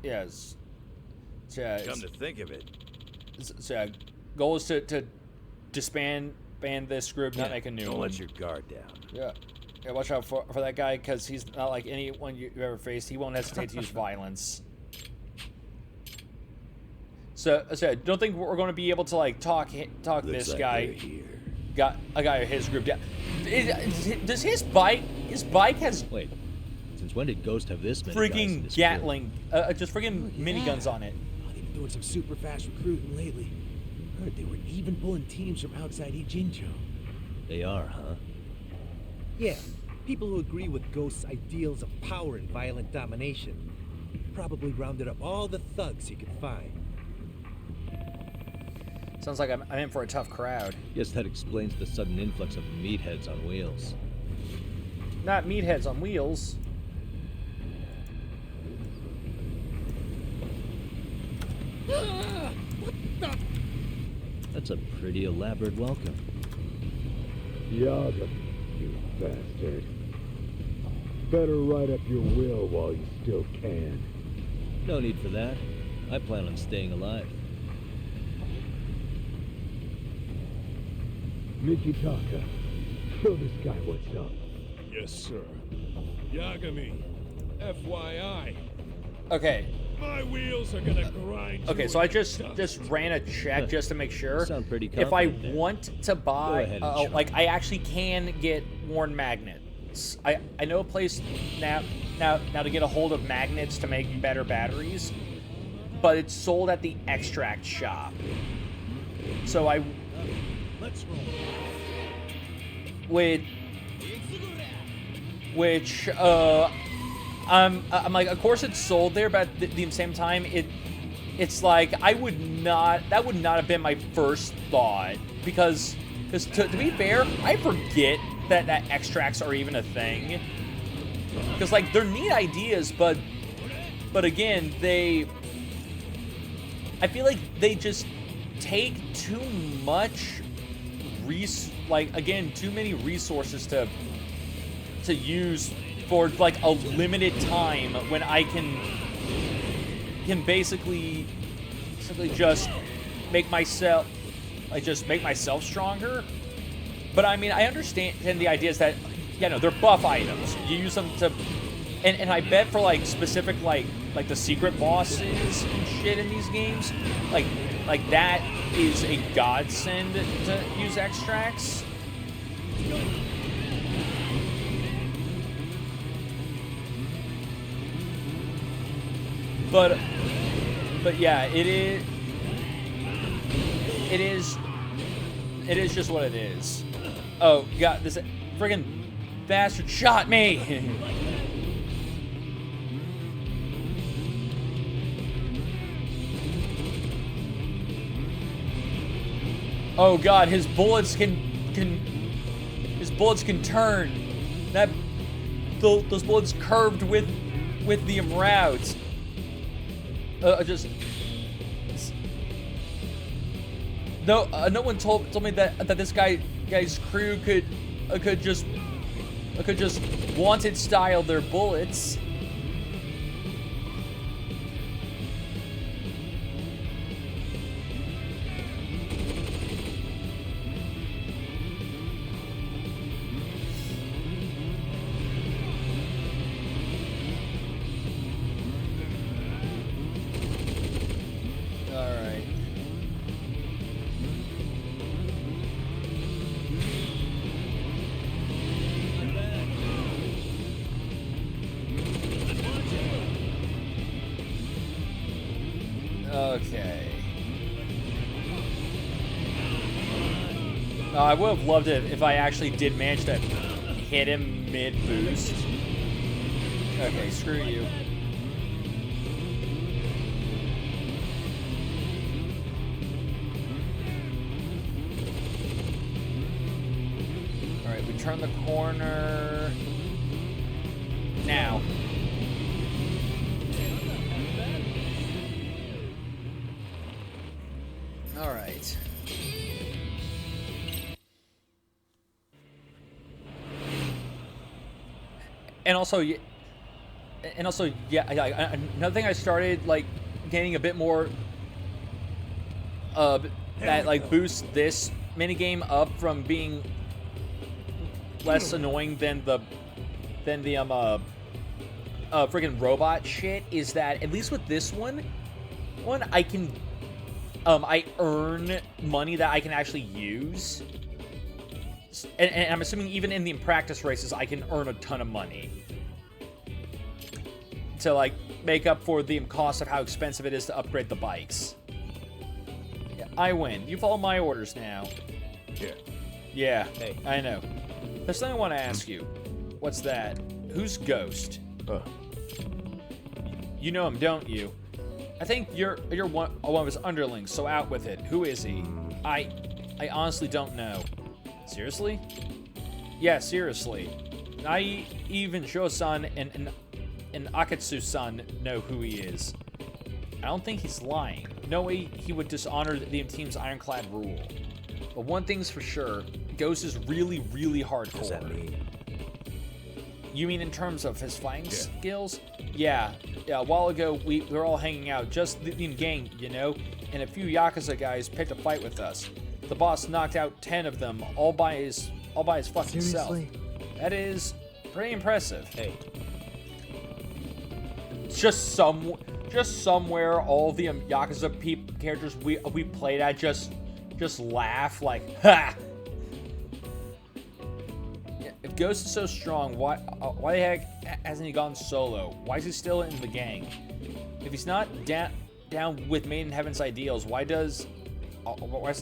Yes. Come to think of it. So, goal is to disband this group, not make a new one. Don't let your guard down. Yeah. Yeah, watch out for that guy, because he's not like anyone you've ever faced. He won't hesitate to use violence. So don't think we're going to be able to like talk Looks this like guy. they're here. Got a guy of his group. Yeah. Does his bike? His bike has. Wait. Since when did Ghost have this many guys in freaking this Gatling, just freaking miniguns on it. Oh, they've been doing some super fast recruiting lately. Heard they were even pulling teams from outside Ijincho. They are, huh? Yeah, people who agree with Ghost's ideals of power and violent domination. Probably rounded up all the thugs he could find. Sounds like I'm in for a tough crowd. Guess that explains the sudden influx of meatheads on wheels. Not meatheads on wheels. What the? That's a pretty elaborate welcome. Yaga, you bastard. Better write up your will while you still can. No need for that. I plan on staying alive. Mikitaka, show this guy what's up. Yes, sir. Yagami, FYI. Okay. My wheels are gonna grind. Okay, so I just ran a check just to make sure. Sound pretty if I confident there. want to buy, ahead and like I actually can get worn magnets. I know a place now to get a hold of magnets to make better batteries, but it's sold at the extract shop. So Let's roll. which I'm like, of course it's sold there, but at the same time, it's like that would not have been my first thought, because to be fair, I forget that extracts are even a thing, because like they're neat ideas, but again, I feel like they just take too much too many resources to use for like a limited time, when I can basically just make myself stronger. But I mean, I understand the idea is that, you know, they're buff items. You use them to, and I bet for like specific like the secret bosses and shit in these games, like that is a godsend to use extracts. But yeah, it is just what it is. Oh God, this friggin' bastard shot me! Oh God, his bullets can turn. Those bullets curved with the route. No one told me that this guy's crew could just wanted style their bullets. Okay. I would have loved it if I actually did manage to hit him mid-boost. Okay, screw you. Alright, we turn the corner. Now. All right. And also, yeah, another thing I started like gaining a bit more that like boosts this minigame up from being less annoying than the freaking robot shit is that at least with this one I can I earn money that I can actually use, and I'm assuming even in the practice races I can earn a ton of money to like make up for the cost of how expensive it is to upgrade the bikes. Yeah, I win. You follow my orders now. Yeah. Hey, I know. There's something I want to ask you. What's that? Who's Ghost? You know him, don't you? I think you're one of his underlings, so out with it. Who is he? I honestly don't know. Seriously? Yeah, seriously. I even Sho-san and Akatsu-san know who he is. I don't think he's lying. No way he would dishonor the team's ironclad rule. But one thing's for sure, Ghost is really, really hardcore. What does that mean? You mean in terms of his fighting skills? Yeah, a while ago we were all hanging out, just the gang, you know, and a few Yakuza guys picked a fight with us. The boss knocked out 10 of them all by his fucking self. That is pretty impressive. Hey. Just somewhere all the Yakuza characters we played at just laugh like, ha! If Ghost is so strong, why the heck hasn't he gone solo? Why is he still in the gang? If he's not down with Made in Heaven's ideals, why doesn't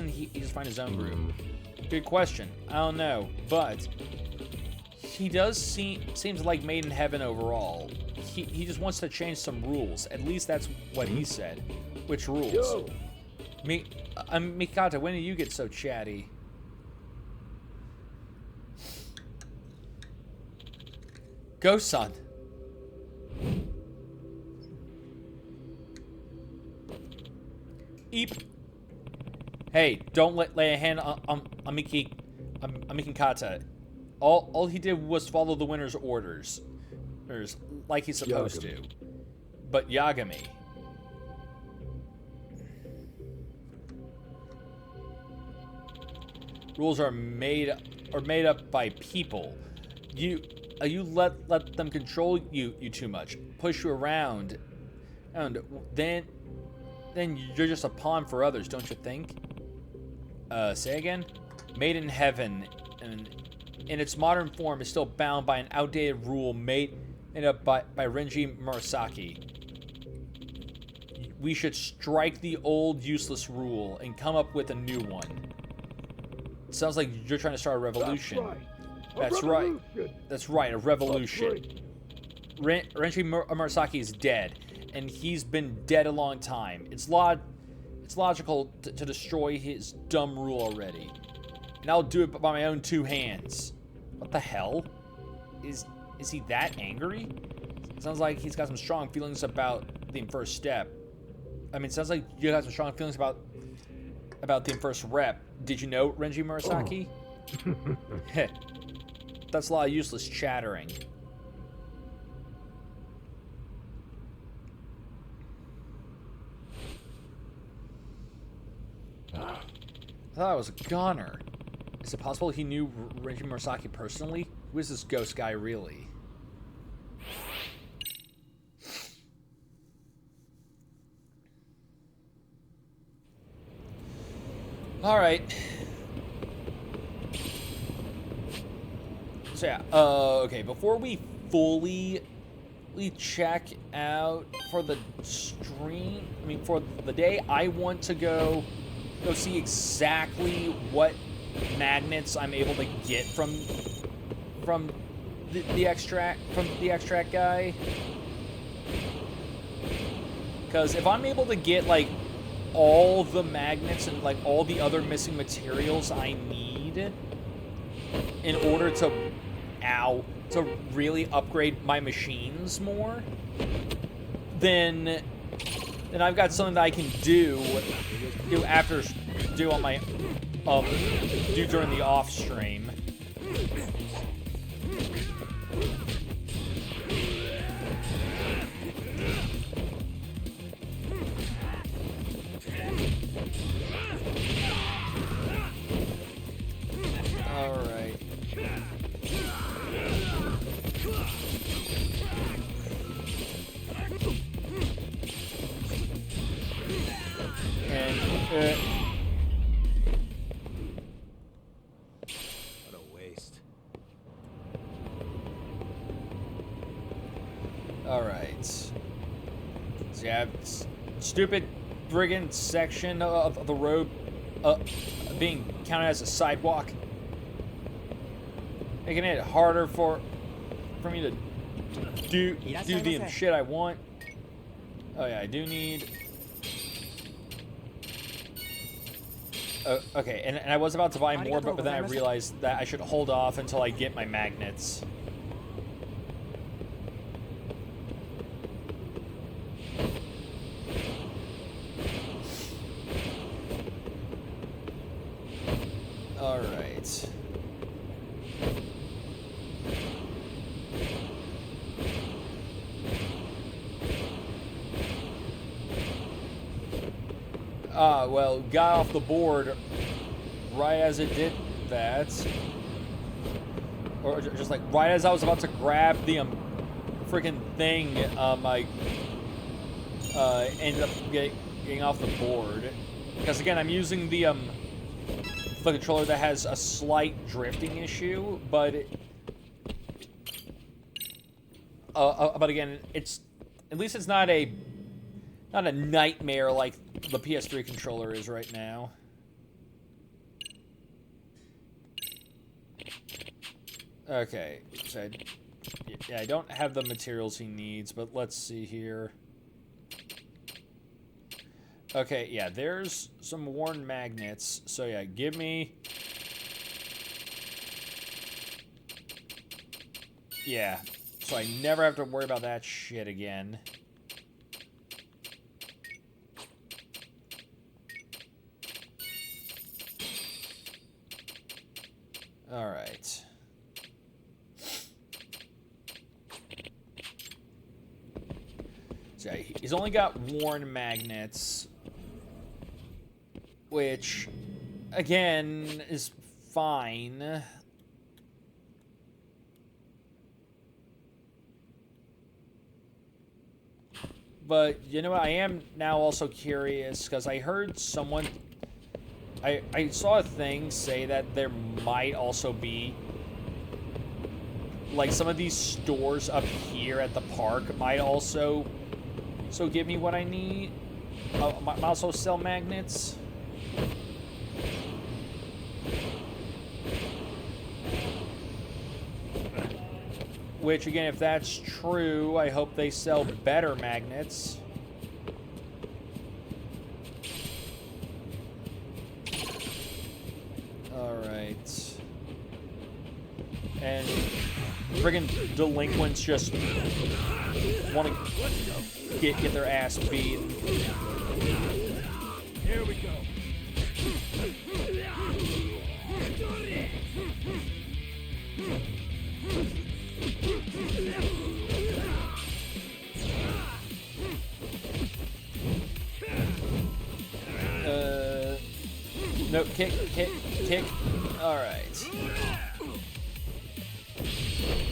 he just find his own group? Good question. I don't know, but he does seems like Made in Heaven overall. He just wants to change some rules. At least that's what he said. Which rules? Yo. Mikata, when did you get so chatty? Ghost-san. Eep. Hey, don't lay a hand on Mikata. All he did was follow the winner's orders. Like he's supposed to. But Yagami. Rules are made up by people. You let them control you too much, push you around, and then you're just a pawn for others, don't you think? Say again? Made in Heaven, and in its modern form, is still bound by an outdated rule made up by Renji Murasaki. We should strike the old useless rule and come up with a new one. It sounds like you're trying to start a revolution. That's right. That's right, a revolution. Renji Murasaki is dead, and he's been dead a long time. It's logical to destroy his dumb rule already. And I'll do it by my own two hands. What the hell? Is he that angry? Sounds like he's got some strong feelings about the first step. I mean, sounds like you got some strong feelings about the first rep. Did you know Renji Murasaki? That's a lot of useless chattering. I thought I was a goner. Is it possible he knew Renji Murasaki personally? Who is this ghost guy really? Alright. So yeah, okay, before we fully check out for the stream, for the day, I want to go see exactly what magnets I'm able to get from the extract guy. Because if I'm able to get like all the magnets and like all the other missing materials I need in order to really upgrade my machines more, then I've got something that I can do on my do during the off stream. Alright. Alright. So you have stupid friggin' section of the road being counted as a sidewalk. Making it harder for me to do the shit I want. Oh yeah, I do need... okay, and I was about to buy more, but then I realized that I should hold off until I get my magnets. Alright. Well, got off the board right as it did that. Or just like right as I was about to grab the freaking thing, I ended up getting off the board. Because again, I'm using the controller that has a slight drifting issue, but again, it's at least it's not a nightmare like the PS3 controller is right now. Okay, so yeah, I don't have the materials he needs, but let's see here. Okay, yeah, there's some worn magnets. So yeah, give me... Yeah, so I never have to worry about that shit again. Alright. So yeah, he's only got worn magnets, which, again, is fine. But, you know what, I am now also curious, because I heard someone... I saw a thing say that there might also be... like, some of these stores up here at the park might also... so give me what I need. Might also sell magnets. Which, again, if that's true, I hope they sell better magnets. Alright. And friggin' delinquents just want to get their ass beat. Here we go. No, kick. Alright.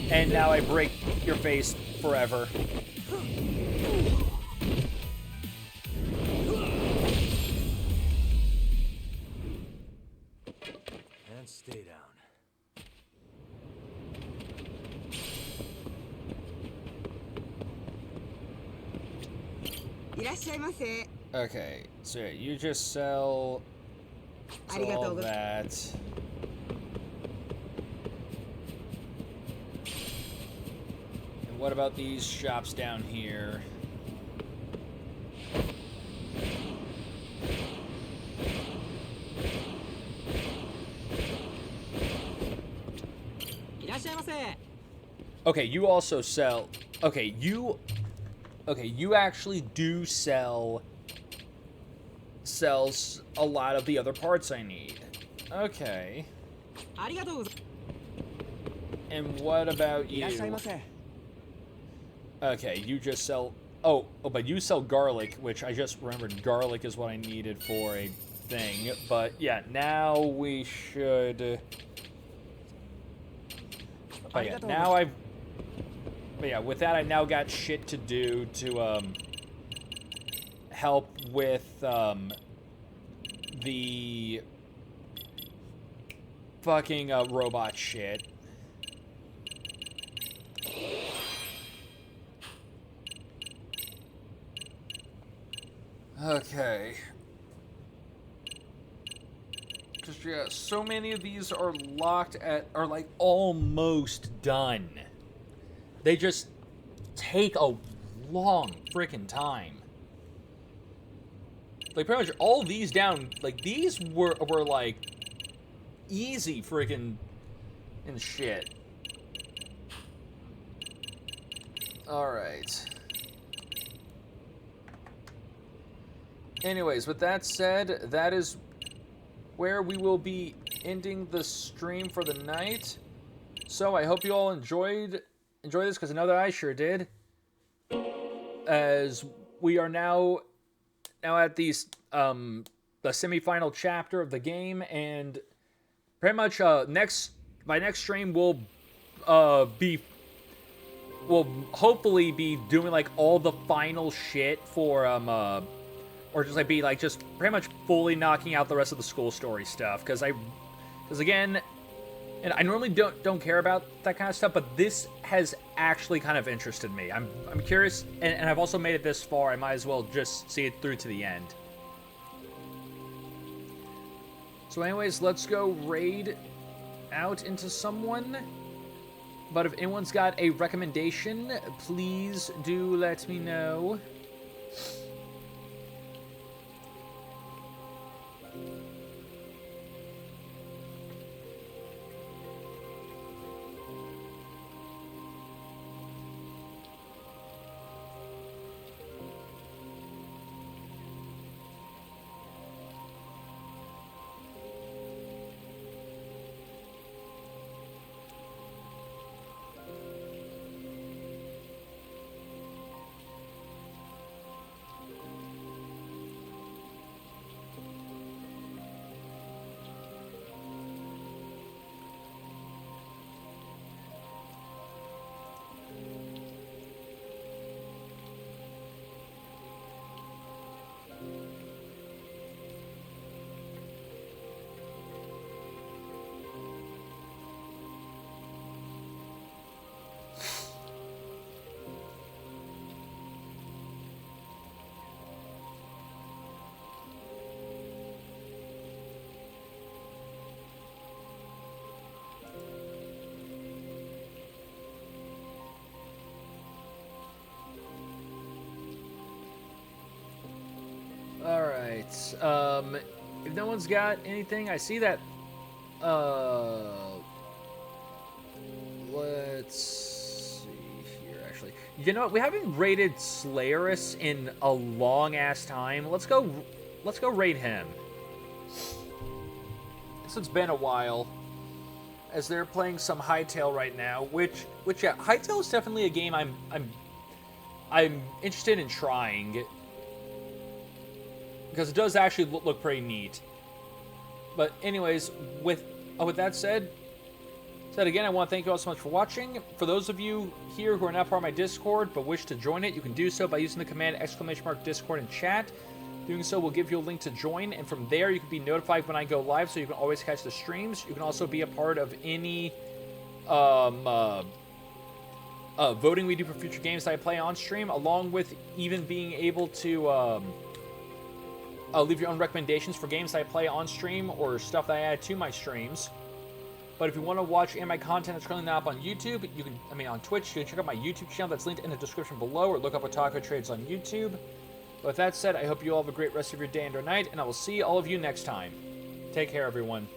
And now I break your face forever. And stay down. Okay, so yeah, you just sell all that. And what about these shops down here? Okay, you also sell... Okay, you actually do sells a lot of the other parts I need. Okay. And what about you? Okay, you just sell... Oh, but you sell garlic, which I just remembered garlic is what I needed for a thing. But yeah, now we should... But yeah, now I've... But yeah, with that, I now got shit to do to, help with, the fucking, robot shit. Okay. Because, yeah, so many of these are locked at, are like almost done. They just take a long freaking time. Like, pretty much all these down, like, these were like, easy freaking and shit. Alright. Anyways, with that said, that is where we will be ending the stream for the night. So I hope you all enjoy this, because I know that I sure did. As we are now at the semi-final chapter of the game, and pretty much my next stream will hopefully be doing like all the final shit for or just like be like just pretty much fully knocking out the rest of the school story stuff, because again, and I normally don't care about that kind of stuff, but this has actually kind of interested me. I'm curious, and I've also made it this far. I might as well just see it through to the end. So anyways, let's go raid out into someone. But if anyone's got a recommendation, please do let me know. Alright, if no one's got anything, I see that, let's see here, actually. You know what, we haven't raided Slayerus in a long-ass time. Let's go raid him. It's been a while, as they're playing some Hytale right now, which yeah, Hytale is definitely a game I'm interested in trying, because it does actually look pretty neat. But anyways, with that said again, I want to thank you all so much for watching. For those of you here who are not part of my Discord but wish to join it, you can do so by using the command !Discord in chat. Doing so will give you a link to join, and from there you can be notified when I go live, so you can always catch the streams. You can also be a part of any voting we do for future games that I play on stream, along with even being able to leave your own recommendations for games that I play on stream or stuff that I add to my streams. But if you want to watch any of my content that's currently not up on YouTube, on Twitch, you can check out my YouTube channel that's linked in the description below, or look up Otaku Trades on YouTube. But with that said, I hope you all have a great rest of your day and or night, and I will see all of you next time. Take care, everyone.